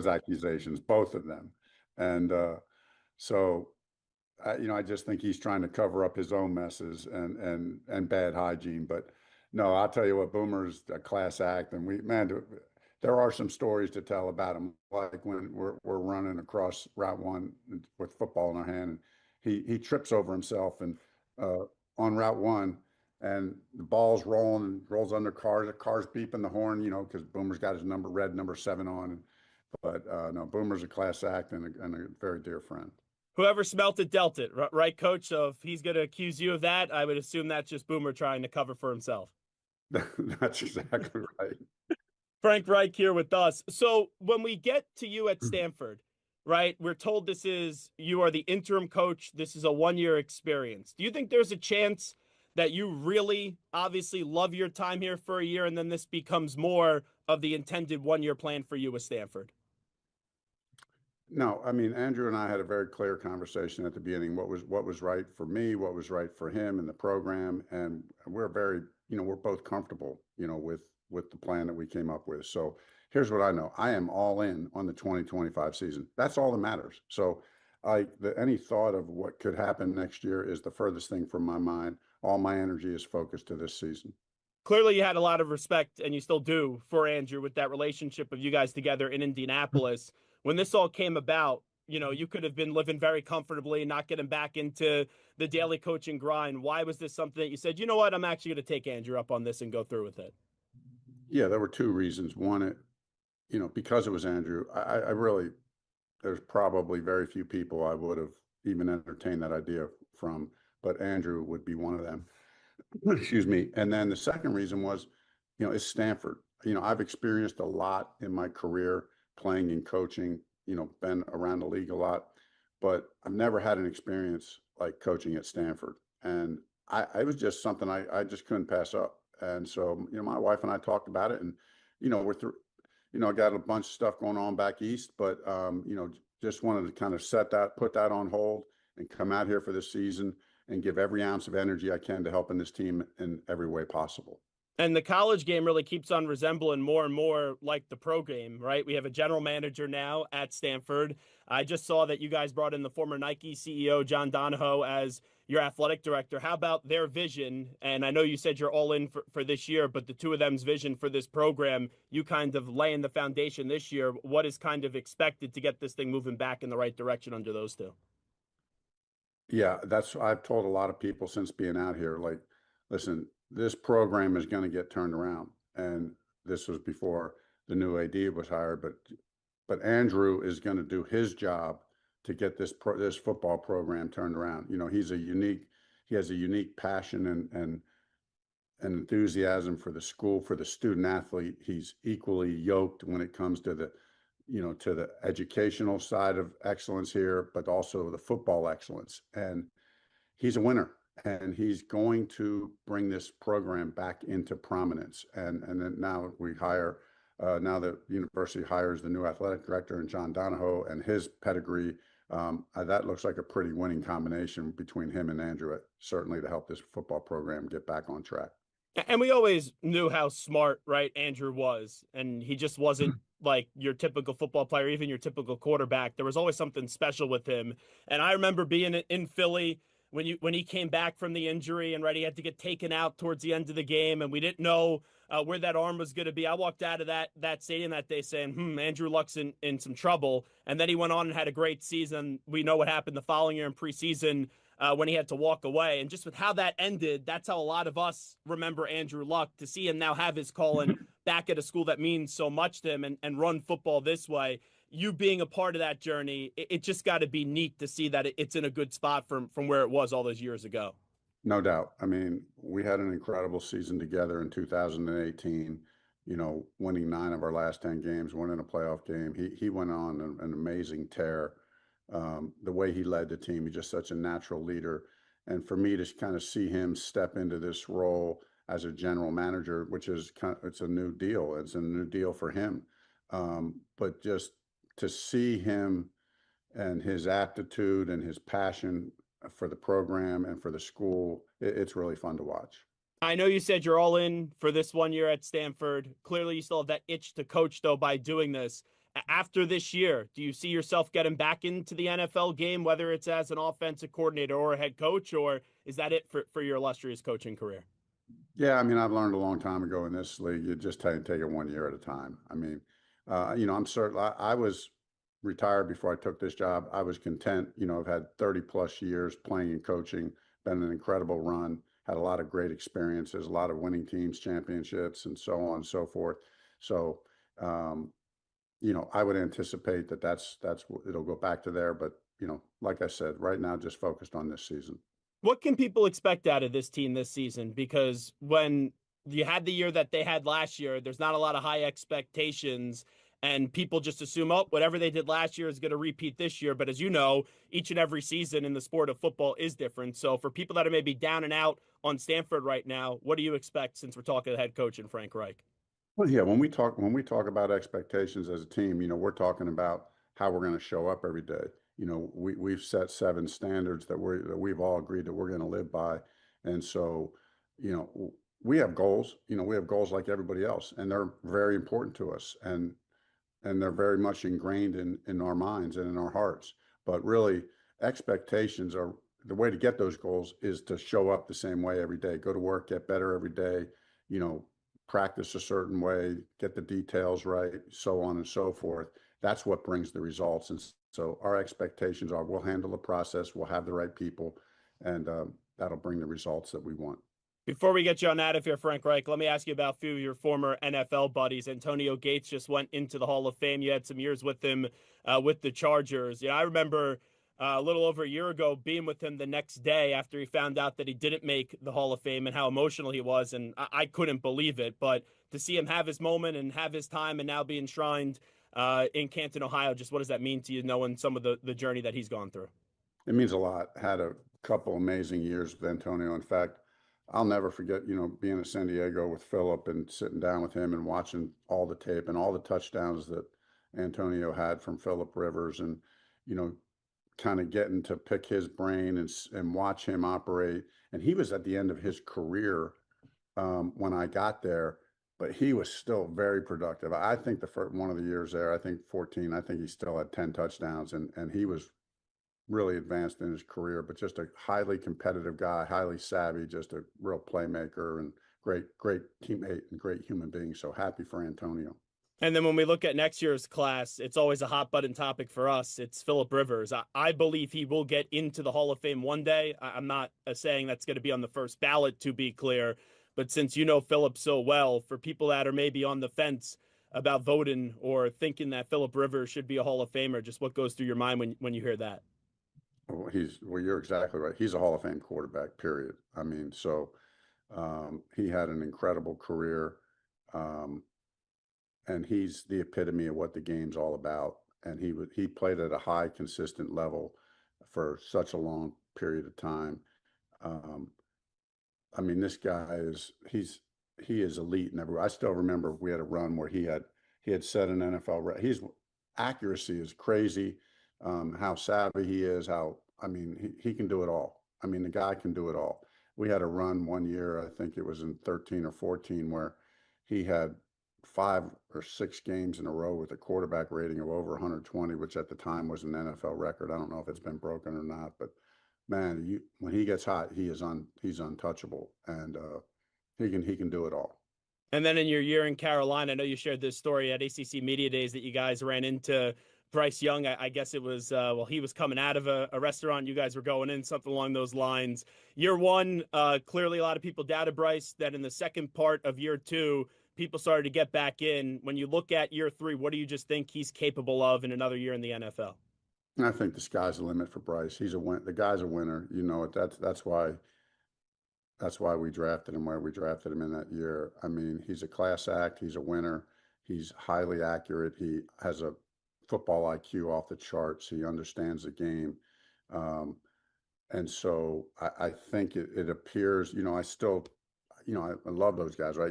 accusations, both of them. And I just think he's trying to cover up his own messes and bad hygiene. But no, I'll tell you what, Boomer's a class act, and there are some stories to tell about him, like when we're running across Route 1 with football in our hand, and he trips over himself and on Route 1, and the ball's rolling and rolls under cars. The car's beeping the horn, because Boomer's got his number 7 on. But no, Boomer's a class act and a very dear friend. Whoever smelt it dealt it, right, Coach? So if he's going to accuse you of that, I would assume that's just Boomer trying to cover for himself. That's exactly right. Frank Reich here with us. So when we get to you at Stanford, right, we're told you are the interim coach. This is a 1-year experience. Do you think there's a chance that you really obviously love your time here for a year and then this becomes more of the intended 1-year plan for you with Stanford? No, I mean, Andrew and I had a very clear conversation at the beginning. What was right for me, what was right for him and the program, and we're we're both comfortable, with the plan that we came up with. So here's what I know: I am all in on the 2025 season. That's all that matters. So any thought of what could happen next year is the furthest thing from my mind. All my energy is focused to this season. clearly you had a lot of respect, and you still do, for Andrew with that relationship of you guys together in Indianapolis. When this all came about, you could have been living very comfortably, not getting back into the daily coaching grind. Why was this something that you said, you know what, I'm actually going to take Andrew up on this and go through with it? Yeah, there were two reasons. One, because it was Andrew, I really, there's probably very few people I would have even entertained that idea from, but Andrew would be one of them. Excuse me. And then the second reason was, it's Stanford. I've experienced a lot in my career playing and coaching, been around the league a lot, but I've never had an experience like coaching at Stanford. And it was just something I just couldn't pass up. And so, my wife and I talked about it, and, we're through, I got a bunch of stuff going on back east, but, just wanted to kind of put that on hold and come out here for this season and give every ounce of energy I can to helping this team in every way possible. And the college game really keeps on resembling more and more like the pro game, right? We have a general manager now at Stanford. I just saw that you guys brought in the former Nike CEO, John Donahoe, as your athletic director. How about their vision? And I know you said you're all in for this year, but the two of them's vision for this program, you kind of laying the foundation this year. What is kind of expected to get this thing moving back in the right direction under those two? Yeah, I've told a lot of people since being out here, like, listen, this program is going to get turned around. And this was before the new AD was hired, but Andrew is going to do his job to get this football program turned around. He has a unique passion and enthusiasm for the school, for the student athlete. He's equally yoked when it comes to the educational side of excellence here, but also the football excellence. And he's a winner, and he's going to bring this program back into prominence. And then now now the university hires the new athletic director and John Donahoe and his pedigree. That looks like a pretty winning combination between him and Andrew, certainly to help this football program get back on track. And we always knew how smart, right, Andrew was. And he just wasn't like your typical football player, even your typical quarterback. There was always something special with him. And I remember being in Philly when he came back from the injury and he had to get taken out towards the end of the game, and we didn't know where that arm was going to be. I walked out of that stadium that day saying, Andrew Luck's in some trouble. And then he went on and had a great season. We know what happened the following year in preseason when he had to walk away. And just with how that ended, that's how a lot of us remember Andrew Luck, to see him now have his calling back at a school that means so much to him and run football this way. You being a part of that journey, it just got to be neat to see that it's in a good spot from where it was all those years ago. No doubt. I mean, we had an incredible season together in 2018, winning 9 of our last 10 games, winning a playoff game. He went on an amazing tear. The way he led the team, he's just such a natural leader. And for me to kind of see him step into this role as a general manager, which is it's a new deal. It's a new deal for him. But just to see him and his aptitude and his passion for the program and for the school, it's really fun to watch. I know you said you're all in for this 1 year at Stanford. Clearly, you still have that itch to coach, though, by doing this. After this year, do you see yourself getting back into the NFL game, whether it's as an offensive coordinator or a head coach, or is that it for your illustrious coaching career? Yeah, I mean, I've learned a long time ago in this league, you just take it 1 year at a time. I mean, I'm certain I was retired before I took this job. I was content. I've had 30 plus years playing and coaching, been an incredible run, had a lot of great experiences, a lot of winning teams, championships, and so on and so forth. So, I would anticipate that's it'll go back to there. But, like I said, right now, just focused on this season. What can people expect out of this team this season? Because when you had the year that they had last year, there's not a lot of high expectations, and people just assume, whatever they did last year is going to repeat this year. But as you know, each and every season in the sport of football is different. So for people that are maybe down and out on Stanford right now, what do you expect, since we're talking to head coach and Frank Reich? Well, yeah, when we talk about expectations as a team, we're talking about how we're going to show up every day. We've set 7 standards that we've all agreed that we're going to live by. And so, we have goals, we have goals like everybody else, and they're very important to us. And they're very much ingrained in our minds and in our hearts. But really, expectations are the way to get those goals is to show up the same way every day, go to work, get better every day, practice a certain way, get the details right, so on and so forth. That's what brings the results. And so our expectations are we'll handle the process, we'll have the right people, and that'll bring the results that we want. Before we get you on out of here, Frank Reich, let me ask you about a few of your former NFL buddies. Antonio Gates just went into the Hall of Fame. You had some years with him with the Chargers. I remember a little over a year ago being with him the next day after he found out that he didn't make the Hall of Fame and how emotional he was, and I couldn't believe it. But to see him have his moment and have his time and now be enshrined in Canton, Ohio, just what does that mean to you, knowing some of the journey that he's gone through? It means a lot. Had a couple amazing years with Antonio. In fact, I'll never forget, being in San Diego with Philip and sitting down with him and watching all the tape and all the touchdowns that Antonio had from Philip Rivers, and, kind of getting to pick his brain and watch him operate. And he was at the end of his career when I got there, but he was still very productive. I think the first one of the years there, I think 14, I think he still had 10 touchdowns, and he was really advanced in his career, but just a highly competitive guy, highly savvy, just a real playmaker and great teammate and great human being. So happy for Antonio. And then when we look at next year's class, it's always a hot button topic for us. It's Philip Rivers. I believe he will get into the Hall of Fame one day. I'm not saying that's going to be on the first ballot, to be clear. But since you know Philip so well, for people that are maybe on the fence about voting or thinking that Philip Rivers should be a Hall of Famer, just what goes through your mind when you hear that? Well, you're exactly right. He's a Hall of Fame quarterback, period. I mean, so he had an incredible career, and he's the epitome of what the game's all about. And he played at a high, consistent level for such a long period of time. I mean, this guy he is elite in everywhere. I still remember we had a run where he had set an NFL. His accuracy is crazy. How savvy he is, he can do it all. I mean, the guy can do it all. We had a run one year, I think it was in 13 or 14, where he had 5 or 6 games in a row with a quarterback rating of over 120, which at the time was an NFL record. I don't know if it's been broken or not, but man, when he gets hot, he's untouchable, and he can do it all. And then in your year in Carolina, I know you shared this story at ACC Media Days that you guys ran into Bryce Young. I guess it was, he was coming out of a restaurant. You guys were going in, something along those lines. Year one, clearly a lot of people doubted Bryce. Then in the second part of year two, people started to get back in. When you look at year three, what do you just think he's capable of in another year in the NFL? I think the sky's the limit for Bryce. The guy's a winner. That's why we drafted him where we drafted him in that year. I mean, he's a class act. He's a winner. He's highly accurate. He has a football IQ off the charts. He understands the game. And so I think it appears, I love those guys, right?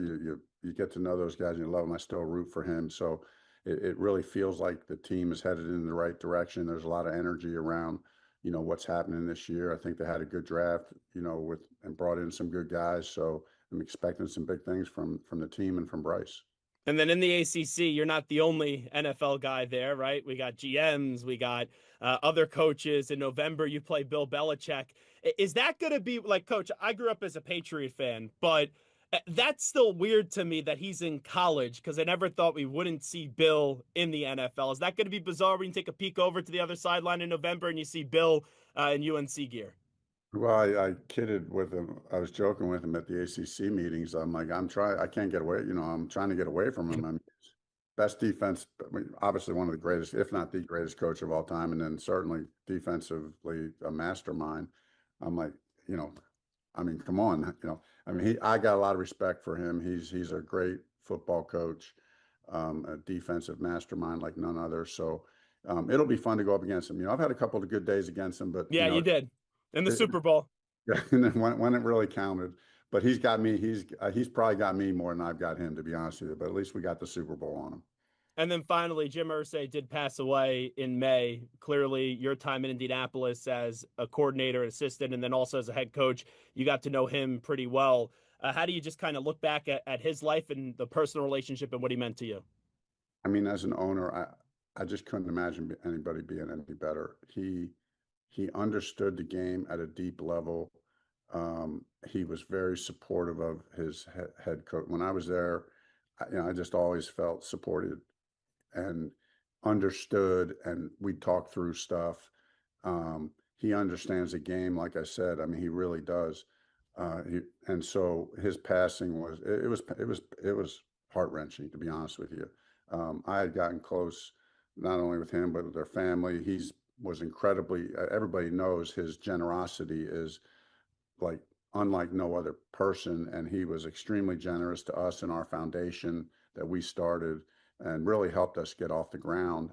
You get to know those guys and you love them. I still root for him. So it really feels like the team is headed in the right direction. There's a lot of energy around, what's happening this year. I think they had a good draft, and brought in some good guys. So I'm expecting some big things from the team and from Bryce. And then in the ACC, you're not the only NFL guy there, right? We got GMs, we got other coaches. In November, you play Bill Belichick. Is that going to be like, Coach, I grew up as a Patriot fan, but that's still weird to me that he's in college because I never thought we wouldn't see Bill in the NFL. Is that going to be bizarre when you take a peek over to the other sideline in November and you see Bill in UNC gear? Well, I kidded with him. I was joking with him at the ACC meetings. I'm like, I can't get away. I'm trying to get away from him. I mean, best defense, obviously one of the greatest, if not the greatest coach of all time. And then certainly defensively a mastermind. I'm like, come on, I got a lot of respect for him. He's a great football coach, a defensive mastermind like none other. So it'll be fun to go up against him. I've had a couple of good days against him, but yeah, you did. In the Super Bowl. Yeah, and then when it really counted. But he's got me. He's probably got me more than I've got him, to be honest with you. But at least we got the Super Bowl on him. And then finally, Jim Irsay did pass away in May. Clearly, your time in Indianapolis as a coordinator, assistant, and then also as a head coach, you got to know him pretty well. How do you just kind of look back at his life and the personal relationship and what he meant to you? I mean, as an owner, I just couldn't imagine anybody being any better. He understood the game at a deep level. He was very supportive of his head coach. When I was there, I just always felt supported and understood, and we talked through stuff. He understands the game, like I said. I mean, he really does. And so his passing was heart-wrenching, to be honest with you. I had gotten close, not only with him, but with their family. Was incredibly, everybody knows his generosity is like unlike no other person. And he was extremely generous to us and our foundation that we started, and really helped us get off the ground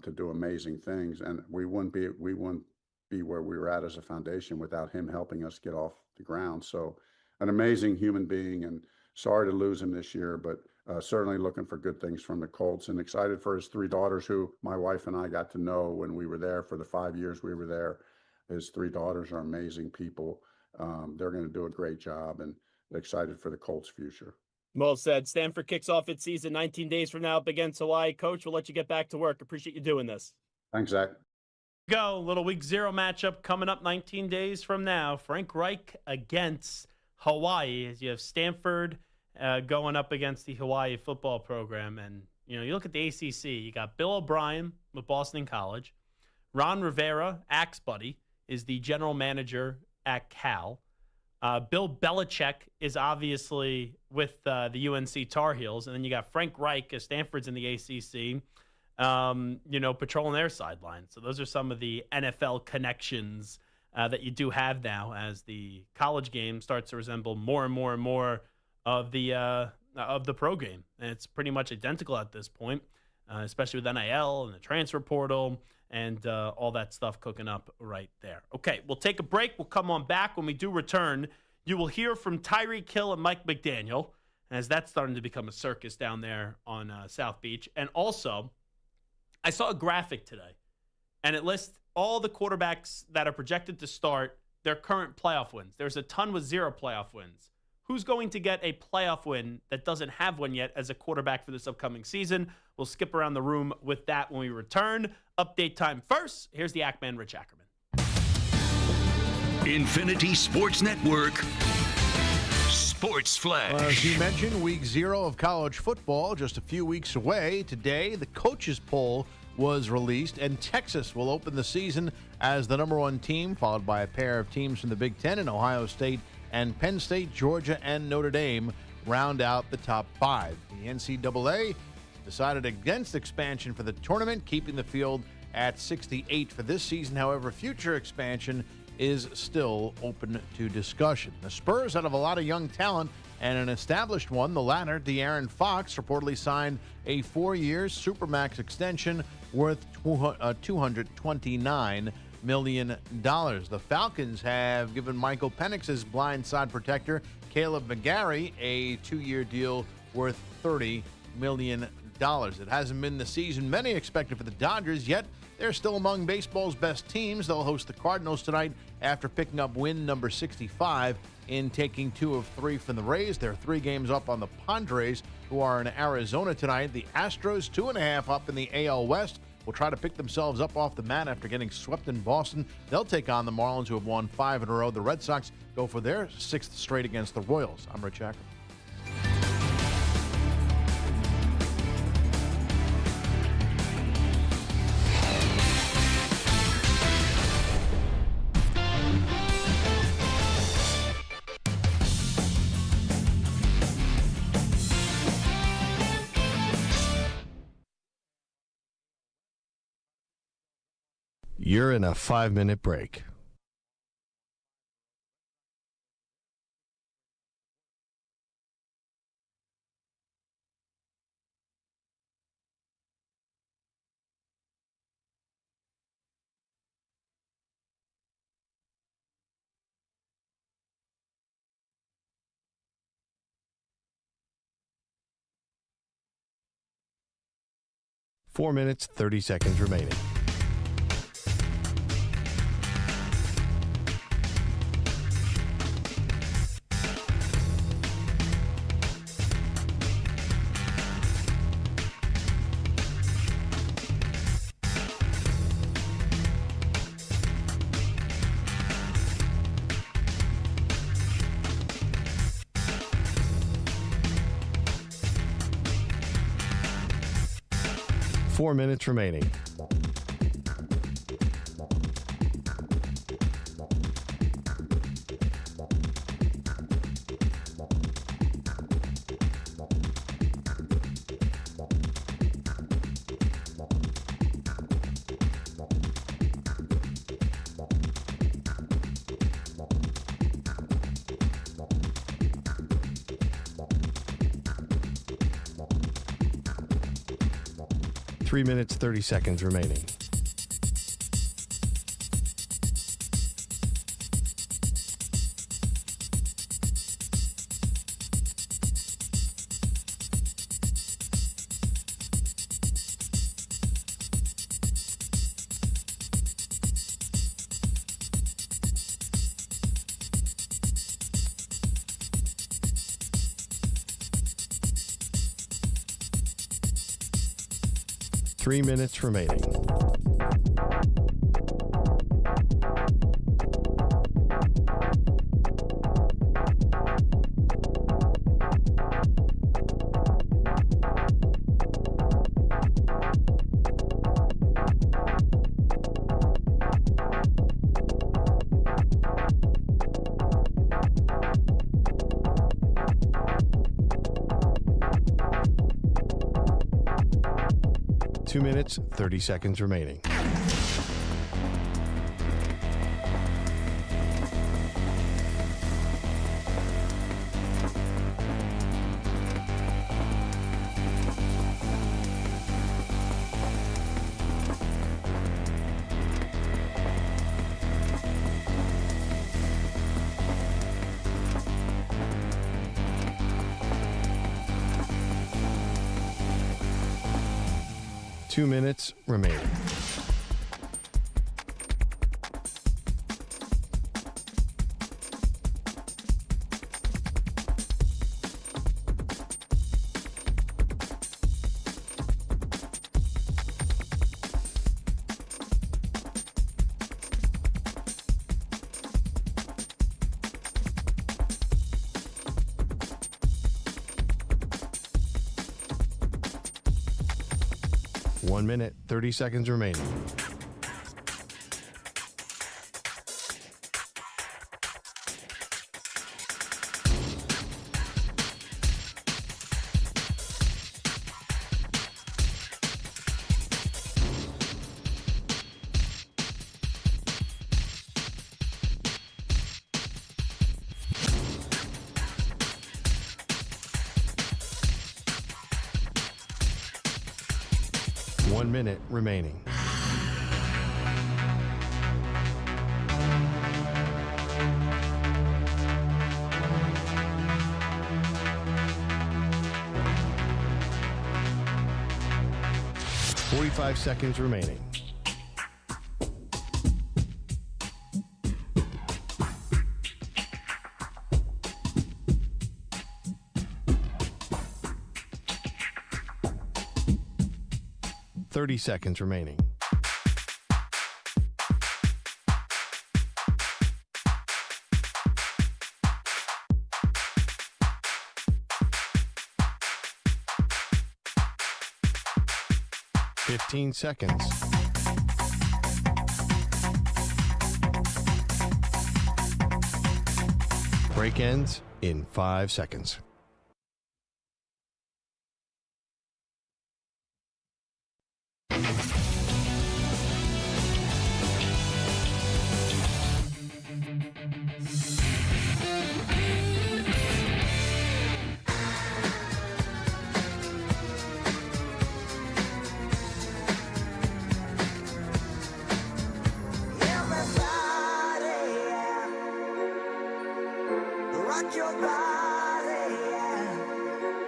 to do amazing things. And we wouldn't be where we were at as a foundation without him helping us get off the ground. So an amazing human being, and sorry to lose him this year, but certainly looking for good things from the Colts, and excited for his 3 daughters, who my wife and I got to know when we were there for the 5 years we were there. His 3 daughters are amazing people. They're going to do a great job, and excited for the Colts' future. Well said. Stanford kicks off its season 19 days from now up against Hawaii. Coach, we'll let you get back to work. Appreciate you doing this. Thanks, Zach. Go. Little week 0 matchup coming up 19 days from now. Frank Reich against Hawaii, as you have Stanford going up against the Hawaii football program. And, you look at the ACC, you got Bill O'Brien with Boston College. Ron Rivera, Axe Buddy, is the general manager at Cal. Bill Belichick is obviously with the UNC Tar Heels. And then you got Frank Reich, as Stanford's in the ACC, patrolling their sideline. So those are some of the NFL connections that you do have now, as the college game starts to resemble more and more and more of the pro game. And it's pretty much identical at this point, especially with NIL and the transfer portal and all that stuff cooking up right there. Okay, we'll take a break. We'll come on back. When we do return, you will hear from Tyreek Hill and Mike McDaniel, as that's starting to become a circus down there on South Beach. And also, I saw a graphic today, and it lists all the quarterbacks that are projected to start their current playoff wins. There's a ton with 0 playoff wins. Who's going to get a playoff win that doesn't have one yet as a quarterback for this upcoming season? We'll skip around the room with that when we return. Update time first. Here's the Ackman, Rich Ackerman. Infinity Sports Network Sports Flash. Well, as you mentioned, week 0 of college football just a few weeks away. Today, the coaches poll was released, and Texas will open the season as the number 1 team, followed by a pair of teams from the Big Ten in Ohio State and Penn State. Georgia and Notre Dame round out the top 5. The NCAA decided against expansion for the tournament, keeping the field at 68 for this season. However, future expansion is still open to discussion. The Spurs, out of a lot of young talent and an established one, the latter, De'Aaron Fox, reportedly signed a 4-year Supermax extension worth $229 million. The Falcons have given Michael Penix's blindside protector, Caleb McGarry, a 2-year deal worth $30 million. It hasn't been the season many expected for the Dodgers, yet they're still among baseball's best teams. They'll host the Cardinals tonight after picking up win number 65 in taking 2 of 3 from the Rays. They're 3 games up on the Padres, who are in Arizona tonight. The Astros 2.5 up in the AL West will try to pick themselves up off the mat after getting swept in Boston. They'll take on the Marlins, who have won 5 in a row. The Red Sox go for their 6th straight against the Royals. I'm Rich Ackerman. You're in a 5-minute break. Four minutes, 30 seconds remaining. 4 minutes remaining. Three minutes, 30 seconds remaining. Three minutes remaining. Two minutes, 30 seconds remaining. Two minutes remaining. One minute, 30 seconds remaining. One minute remaining. Forty-five seconds remaining. Thirty seconds remaining. Fifteen seconds. Break ends in 5 seconds.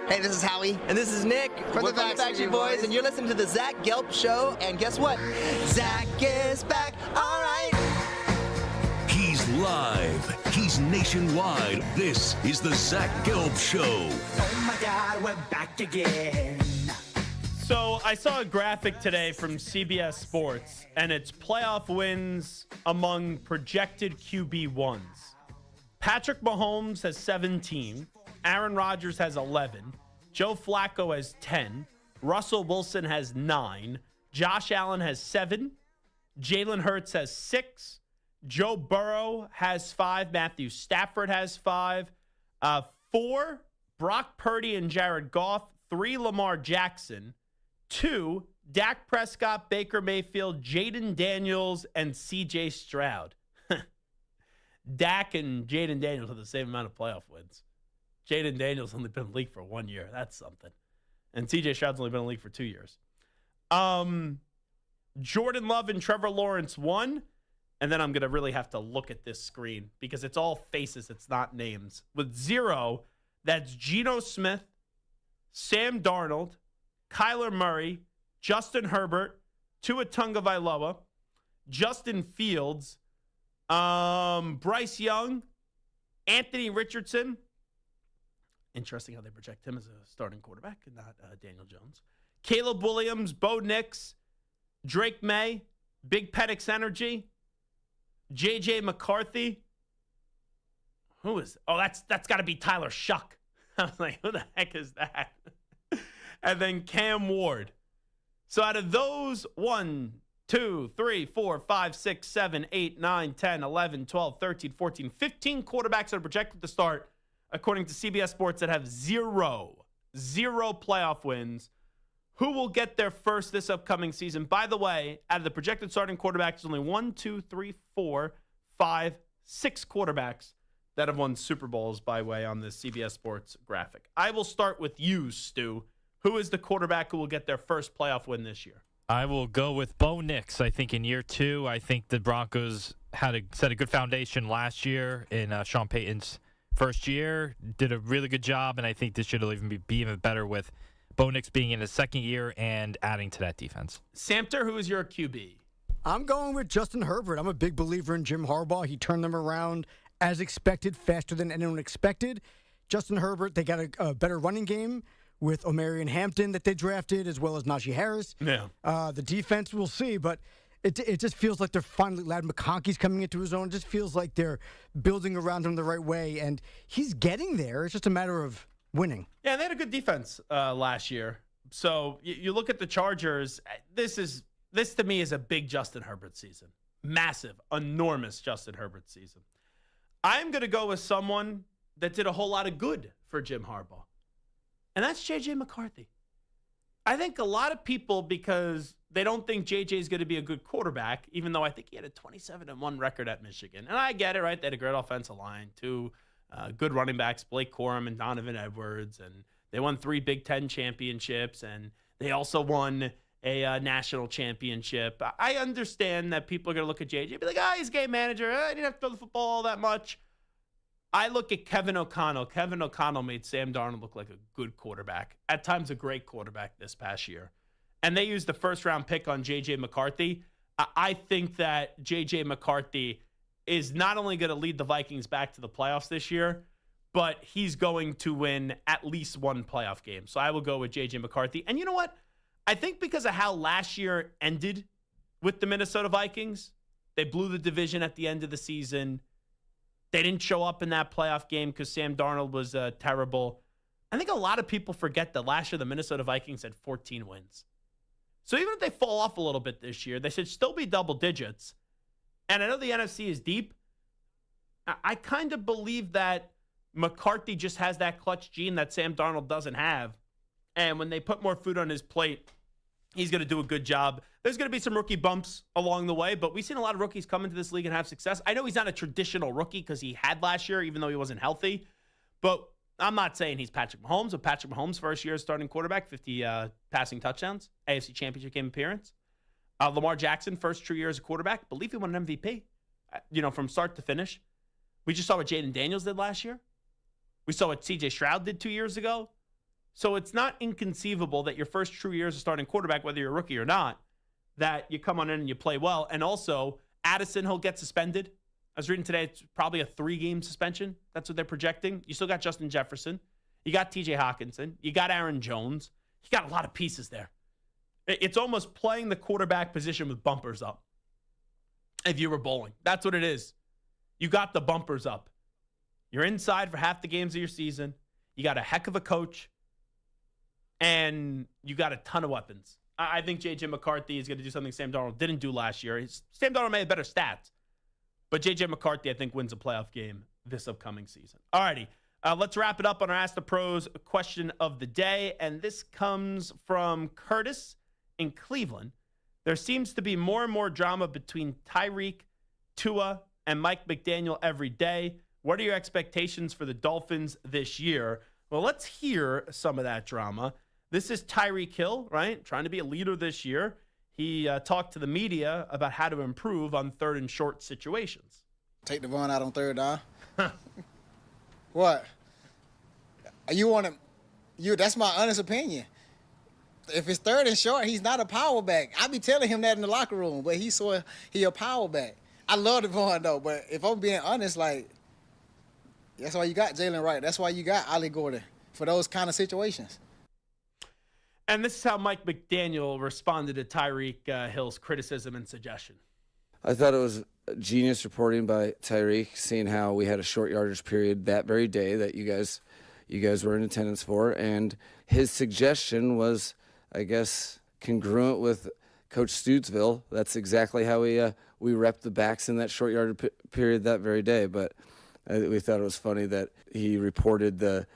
Hey, this is Howie. And this is Nick. From the Backstreet Boys. And you're listening to the Zach Gelb Show. And guess what? Zach is back. All right. He's live. He's nationwide. This is the Zach Gelb Show. Oh my God, we're back again. So I saw a graphic today from CBS Sports, and it's playoff wins among projected QB1s. Patrick Mahomes has 17. Aaron Rodgers has 11. Joe Flacco has 10. Russell Wilson has 9. Josh Allen has 7. Jalen Hurts has 6. Joe Burrow has 5. Matthew Stafford has 5. 4, Brock Purdy and Jared Goff. 3, Lamar Jackson. 2, Dak Prescott, Baker Mayfield, Jaden Daniels, and C.J. Stroud. Dak and Jaden Daniels have the same amount of playoff wins. Jaden Daniels only been in the league for 1 year. That's something. And C.J. Stroud's only been in the league for 2 years. Jordan Love and Trevor Lawrence 1. And then I'm going to really have to look at this screen because it's all faces. It's not names. With 0, that's Geno Smith, Sam Darnold, Kyler Murray, Justin Herbert, Tua Tagovailoa, Justin Fields, Bryce Young, Anthony Richardson. Interesting how they project him as a starting quarterback and not Daniel Jones. Caleb Williams, Bo Nix, Drake May, Big Penix Energy, J.J. McCarthy. Who is? Oh, that's got to be Tyler Shuck. I was like, who the heck is that? And then Cam Ward. So out of those 1, 2, 3, 4, 5, 6, 7, 8, 9, 10, 11, 12, 13, 14, 15 quarterbacks that are projected to start, according to CBS Sports, that have 0 playoff wins. Who will get there first this upcoming season? By the way, out of the projected starting quarterbacks, there's only 1, 2, 3, 4, 5, 6 quarterbacks that have won Super Bowls by way on this CBS Sports graphic. I will start with you, Stu. Who is the quarterback who will get their first playoff win this year? I will go with Bo Nix. I think in year 2, I think the Broncos set a good foundation last year in Sean Payton's first year. Did a really good job, and I think this should even be even better with Bo Nix being in his second year and adding to that defense. Samter, who is your QB? I'm going with Justin Herbert. I'm a big believer in Jim Harbaugh. He turned them around as expected, faster than anyone expected. Justin Herbert, they got a better running game with Omarion Hampton that they drafted, as well as Najee Harris. Yeah. The defense, we'll see, but it just feels like they're finally, Ladd McConkey's coming into his own. It just feels like they're building around him the right way, and he's getting there. It's just a matter of winning. Yeah, they had a good defense last year. So you look at the Chargers. This to me is a big Justin Herbert season. Massive, enormous Justin Herbert season. I'm going to go with someone that did a whole lot of good for Jim Harbaugh. And that's J.J. McCarthy. I think a lot of people, because they don't think J.J. is going to be a good quarterback, even though I think he had a 27-1 record at Michigan. And I get it, right? They had a great offensive line, 2 good running backs, Blake Corum and Donovan Edwards. And they won 3 Big Ten championships. And they also won a national championship. I understand that people are going to look at J.J. and be like, he's a game manager. He didn't have to throw the football all that much. I look at Kevin O'Connell. Kevin O'Connell made Sam Darnold look like a good quarterback, at times a great quarterback this past year. And they used the first-round pick on J.J. McCarthy. I think that J.J. McCarthy is not only going to lead the Vikings back to the playoffs this year, but he's going to win at least 1 playoff game. So I will go with J.J. McCarthy. And you know what? I think because of how last year ended with the Minnesota Vikings, they blew the division at the end of the season. They didn't show up in that playoff game because Sam Darnold was terrible. I think a lot of people forget that last year the Minnesota Vikings had 14 wins. So even if they fall off a little bit this year, they should still be double digits. And I know the NFC is deep. I kind of believe that McCarthy just has that clutch gene that Sam Darnold doesn't have. And when they put more food on his plate, he's going to do a good job. There's going to be some rookie bumps along the way, but we've seen a lot of rookies come into this league and have success. I know he's not a traditional rookie because he had last year, even though he wasn't healthy. But I'm not saying he's Patrick Mahomes. But Patrick Mahomes' first year as starting quarterback, 50 passing touchdowns, AFC Championship game appearance. Lamar Jackson, first true year as a quarterback. I believe he won an MVP, from start to finish. We just saw what Jaden Daniels did last year. We saw what C.J. Stroud did 2 years ago. So it's not inconceivable that your first true year as a starting quarterback, whether you're a rookie or not, that you come on in and you play well. And also, Addison, he'll get suspended. I was reading today, it's probably a 3-game suspension. That's what they're projecting. You still got Justin Jefferson. You got T.J. Hawkinson. You got Aaron Jones. You got a lot of pieces there. It's almost playing the quarterback position with bumpers up. If you were bowling, that's what it is. You got the bumpers up. You're inside for half the games of your season. You got a heck of a coach. and you got a ton of weapons. I think J.J. McCarthy is going to do something Sam Darnold didn't do last year. Sam Darnold may have better stats, but J.J. McCarthy, I think, wins a playoff game this upcoming season. All righty. Let's wrap it up on our Ask the Pros question of the day. And this comes from Curtis in Cleveland. There seems to be more and more drama between Tyreek, Tua, and Mike McDaniel every day. What are your expectations for the Dolphins this year? Well, let's hear some of that drama. This is Tyreek Hill, right? Trying to be a leader this year. He talked to the media about how to improve on third and short situations. Take the run out on third down. What? You want to? That's my honest opinion. If it's third and short, he's not a power back. I be telling him that in the locker room, but he a power back. I love the run though, but if I'm being honest, like that's why you got Jalen Wright. That's why you got Ollie Gordon for those kind of situations. And this is how Mike McDaniel responded to Tyreek Hill's criticism and suggestion. I thought it was genius reporting by Tyreek, seeing how we had a short yardage period that very day that you guys were in attendance for, and his suggestion was, I guess, congruent with Coach Stutesville. That's exactly how we repped the backs in that short yardage period that very day. But we thought it was funny that he reported the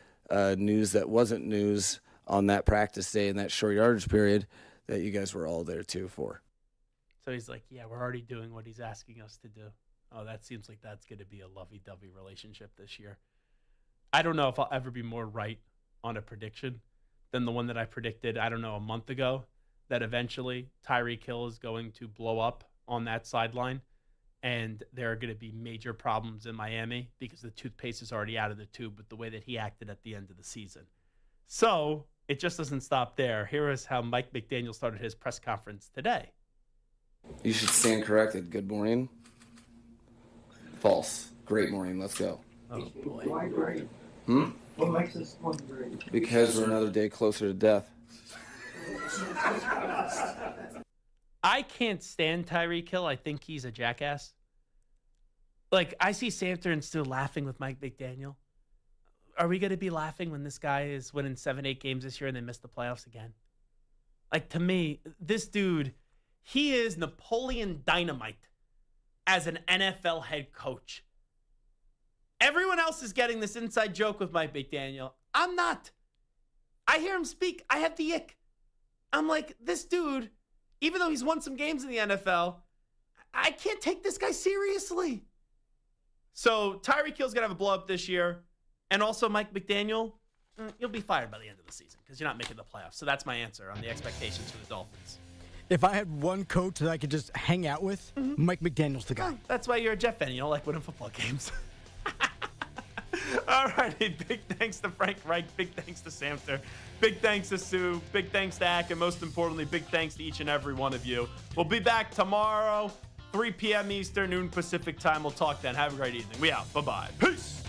news that wasn't news on that practice day in that short yardage period that you guys were all there too for. So he's like, yeah, we're already doing what he's asking us to do. Oh, that seems like that's going to be a lovey-dovey relationship this year. I don't know if I'll ever be more right on a prediction than the one that I predicted, I don't know, a month ago, that eventually Tyreek Hill is going to blow up on that sideline, and there are going to be major problems in Miami because the toothpaste is already out of the tube with the way that he acted at the end of the season. So it just doesn't stop there. Here is how Mike McDaniel started his press conference today. You should stand corrected. Good morning. False. Great morning. Let's go. Oh, boy. Why great? What makes this one great? Because we're another day closer to death. I can't stand Tyreek Hill. I think he's a jackass. Like, I see Samter and Stu laughing with Mike McDaniel. Are we going to be laughing when this guy is winning 7-8 games this year and they miss the playoffs again? Like, to me, this dude, he is Napoleon Dynamite as an NFL head coach. Everyone else is getting this inside joke with Mike McDaniel. I'm not. I hear him speak. I have the ick. I'm like, this dude, even though he's won some games in the NFL, I can't take this guy seriously. So Tyreek Hill's going to have a blow up this year. And also Mike McDaniel, you'll be fired by the end of the season because you're not making the playoffs. So that's my answer on the expectations for the Dolphins. If I had one coach that I could just hang out with, Mike McDaniel's the guy. Oh, that's why you're a Jet fan. You don't like winning football games. All righty. Big thanks to Frank Reich. Big thanks to Samter. Big thanks to Sue. Big thanks to Ack. And most importantly, big thanks to each and every one of you. We'll be back tomorrow, 3 p.m. Eastern, noon Pacific time. We'll talk then. Have a great evening. We out. Bye-bye. Peace.